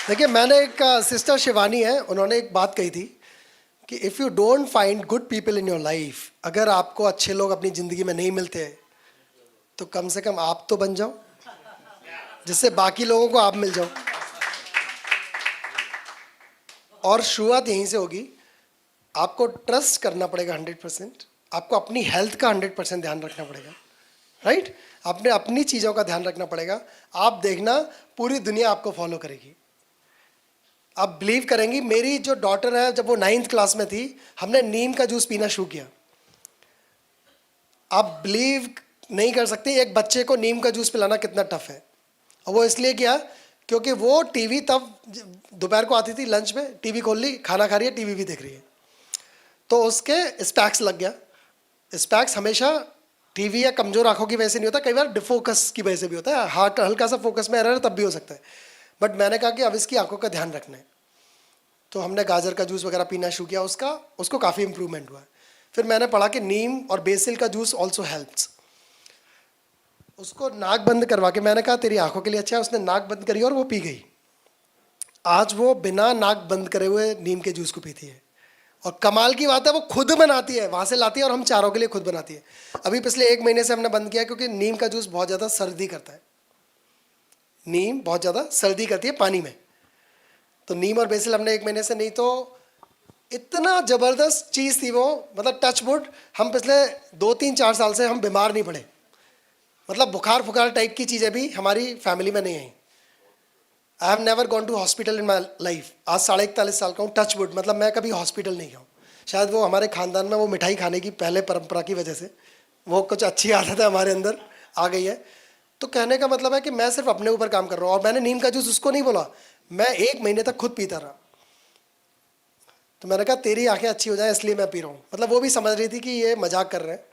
देखिए, मैंने एक सिस्टर शिवानी है, उन्होंने एक बात कही थी कि if you don't find good people in your life, अगर आपको अच्छे लोग अपनी ज़िंदगी में नहीं मिलते तो कम से कम आप तो बन जाओ, जिससे बाकी लोगों को आप मिल जाओ। और शुरुआत यहीं से होगी। आपको ट्रस्ट करना पड़ेगा 100%, आपको अपनी हेल्थ का 100% ध्यान रखना पड़ेगा, राइट? आपने अपनी चीज़ों का ध्यान रखना पड़ेगा। आप देखना, पूरी दुनिया आपको फॉलो करेगी। आप बिलीव करेंगी, मेरी जो डॉटर है, जब वो 9th क्लास में थी, हमने नीम का जूस पीना शुरू किया। आप बिलीव नहीं कर सकते, एक बच्चे को नीम का जूस पिलाना कितना टफ है। और वो इसलिए किया क्योंकि वो टीवी, तब दोपहर को आती थी लंच में, टीवी खोल ली, खाना खा रही है, टीवी भी देख रही है, तो उसके स्पैक्स लग गया। स्पैक्स हमेशा टीवी या कमज़ोर आंखों की वजह से नहीं होता, कई बार डिफोकस की वजह से भी होता है, हार्ट हल्का सा फोकस में एरर तब भी हो सकता है। बट मैंने कहा कि अब इसकी आंखों का ध्यान रखना है, तो हमने गाजर का जूस वगैरह पीना शुरू किया। उसको काफ़ी इंप्रूवमेंट हुआ। फिर मैंने पढ़ा कि नीम और बेसिल का जूस ऑल्सो हेल्प्स। उसको नाक बंद करवा के मैंने कहा तेरी आंखों के लिए अच्छा है, उसने नाक बंद करी और वो पी गई। आज वो बिना नाक बंद करे हुए नीम के जूस को पीती है। और कमाल की बात है वो खुद बनाती है, वहाँ से लाती है और हम चारों के लिए खुद बनाती है। अभी पिछले 1 महीने से हमने बंद किया क्योंकि नीम का जूस बहुत ज़्यादा सर्दी करता है। नीम बहुत ज़्यादा सर्दी करती है पानी में, तो नीम और बेसिल हमने 1 महीने से, नहीं तो इतना ज़बरदस्त चीज़ थी वो, मतलब टच वुड हम पिछले 2-3-4 साल से हम बीमार नहीं पड़े। मतलब बुखार फुखार टाइप की चीज़ें भी हमारी फैमिली में नहीं आई। I have never gone to hospital in my life. आज 41.5 साल का हूँ, टच वुड, मतलब मैं कभी हॉस्पिटल नहीं गया हूँ। शायद वो हमारे ख़ानदान में वो मिठाई खाने की पहले परंपरा की वजह से वो कुछ अच्छी आदत है हमारे अंदर आ गई है। तो कहने का मतलब है कि मैं सिर्फ अपने ऊपर काम कर रहा हूँ। और मैंने नीम का जूस उसको नहीं बोला, मैं 1 महीने तक खुद पीता रहा। तो मैंने कहा तेरी आंखें अच्छी हो जाए इसलिए मैं पी रहा हूँ। मतलब वो भी समझ रही थी कि ये मजाक कर रहे हैं।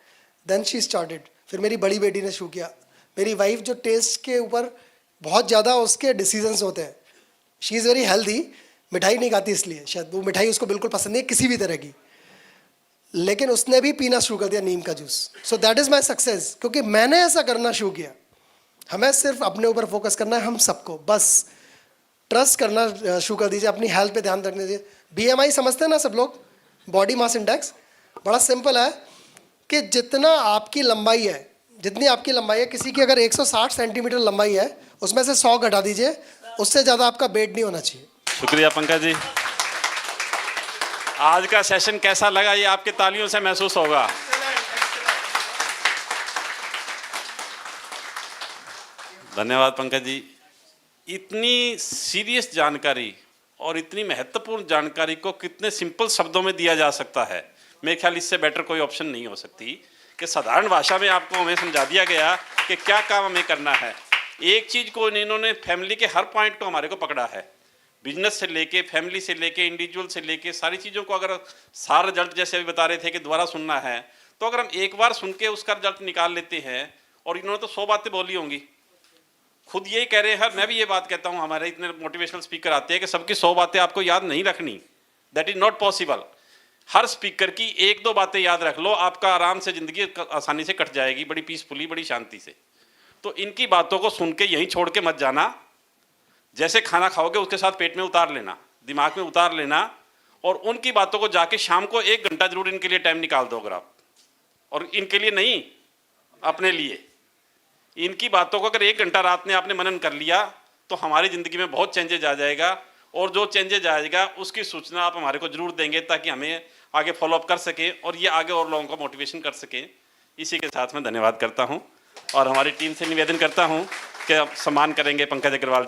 Then she started. फिर मेरी बड़ी बेटी ने शुरू किया। मेरी वाइफ जो टेस्ट के ऊपर बहुत ज़्यादा उसके डिसीजंस होते हैं, शी इज़ वेरी हेल्दी, मिठाई नहीं खाती इसलिए, शायद वो मिठाई उसको बिल्कुल पसंद नहीं है किसी भी तरह की, लेकिन उसने भी पीना शुरू कर दिया नीम का juice. So that is my success, क्योंकि मैंने ऐसा करना शुरू किया। हमें सिर्फ अपने ऊपर फोकस करना है, हम सबको बस ट्रस्ट करना शुरू कर दीजिए, अपनी हेल्थ पे ध्यान रखने दीजिए। BMI समझते हैं ना सब लोग, बॉडी मास इंडेक्स, बड़ा सिंपल है कि जितना आपकी लंबाई है, जितनी आपकी लंबाई है, किसी की अगर 160 सेंटीमीटर लंबाई है उसमें से 100 घटा दीजिए, उससे ज़्यादा आपका वेट नहीं होना चाहिए। शुक्रिया पंकज जी। आज का सेशन कैसा लगा ये आपके तालियों से महसूस होगा। धन्यवाद पंकज जी। इतनी सीरियस जानकारी और इतनी महत्वपूर्ण जानकारी को कितने सिंपल शब्दों में दिया जा सकता है, मेरे ख्याल इससे बेटर कोई ऑप्शन नहीं हो सकती कि साधारण भाषा में आपको हमें समझा दिया गया कि क्या काम हमें करना है। एक चीज़ को इन्होंने फैमिली के हर पॉइंट को हमारे को पकड़ा है, बिजनेस से लेके, फैमिली से लेके, इंडिविजुअल से लेके, सारी चीज़ों को अगर सारा रिजल्ट जैसे अभी बता रहे थे कि दोबारा सुनना है, तो अगर हम एक बार सुन के उसका रिजल्ट निकाल लेते हैं, और इन्होंने तो 100 बातें बोली होंगी, खुद यही कह रहे हैं। मैं भी ये बात कहता हूँ, हमारे इतने मोटिवेशनल स्पीकर आते हैं कि सबकी 100 बातें आपको याद नहीं रखनी, that is not possible. Her speaker की 1-2 बातें याद रख लो, आपका आराम से ज़िंदगी आसानी से कट जाएगी, बड़ी पीसफुली, बड़ी शांति से। तो इनकी बातों को सुन के यहीं छोड़ के मत जाना। जैसे खाना खाओगे उसके साथ पेट में उतार लेना, दिमाग में उतार लेना, और उनकी बातों को जाके शाम को 1 घंटा जरूर इनके लिए टाइम निकाल दो अगर आप, और इनके लिए नहीं, अपने लिए। इनकी बातों को अगर 1 घंटा रात में आपने मनन कर लिया तो हमारी ज़िंदगी में बहुत चेंजेज आ जाएगा, और जो चेंजेज आएगा उसकी सूचना आप हमारे को जरूर देंगे ताकि हमें आगे फॉलोअप कर सकें और ये आगे और लोगों को मोटिवेशन कर सकें। इसी के साथ मैं धन्यवाद करता हूं और हमारी टीम से निवेदन करता हूं कि आप सम्मान करेंगे पंकज अग्रवाल।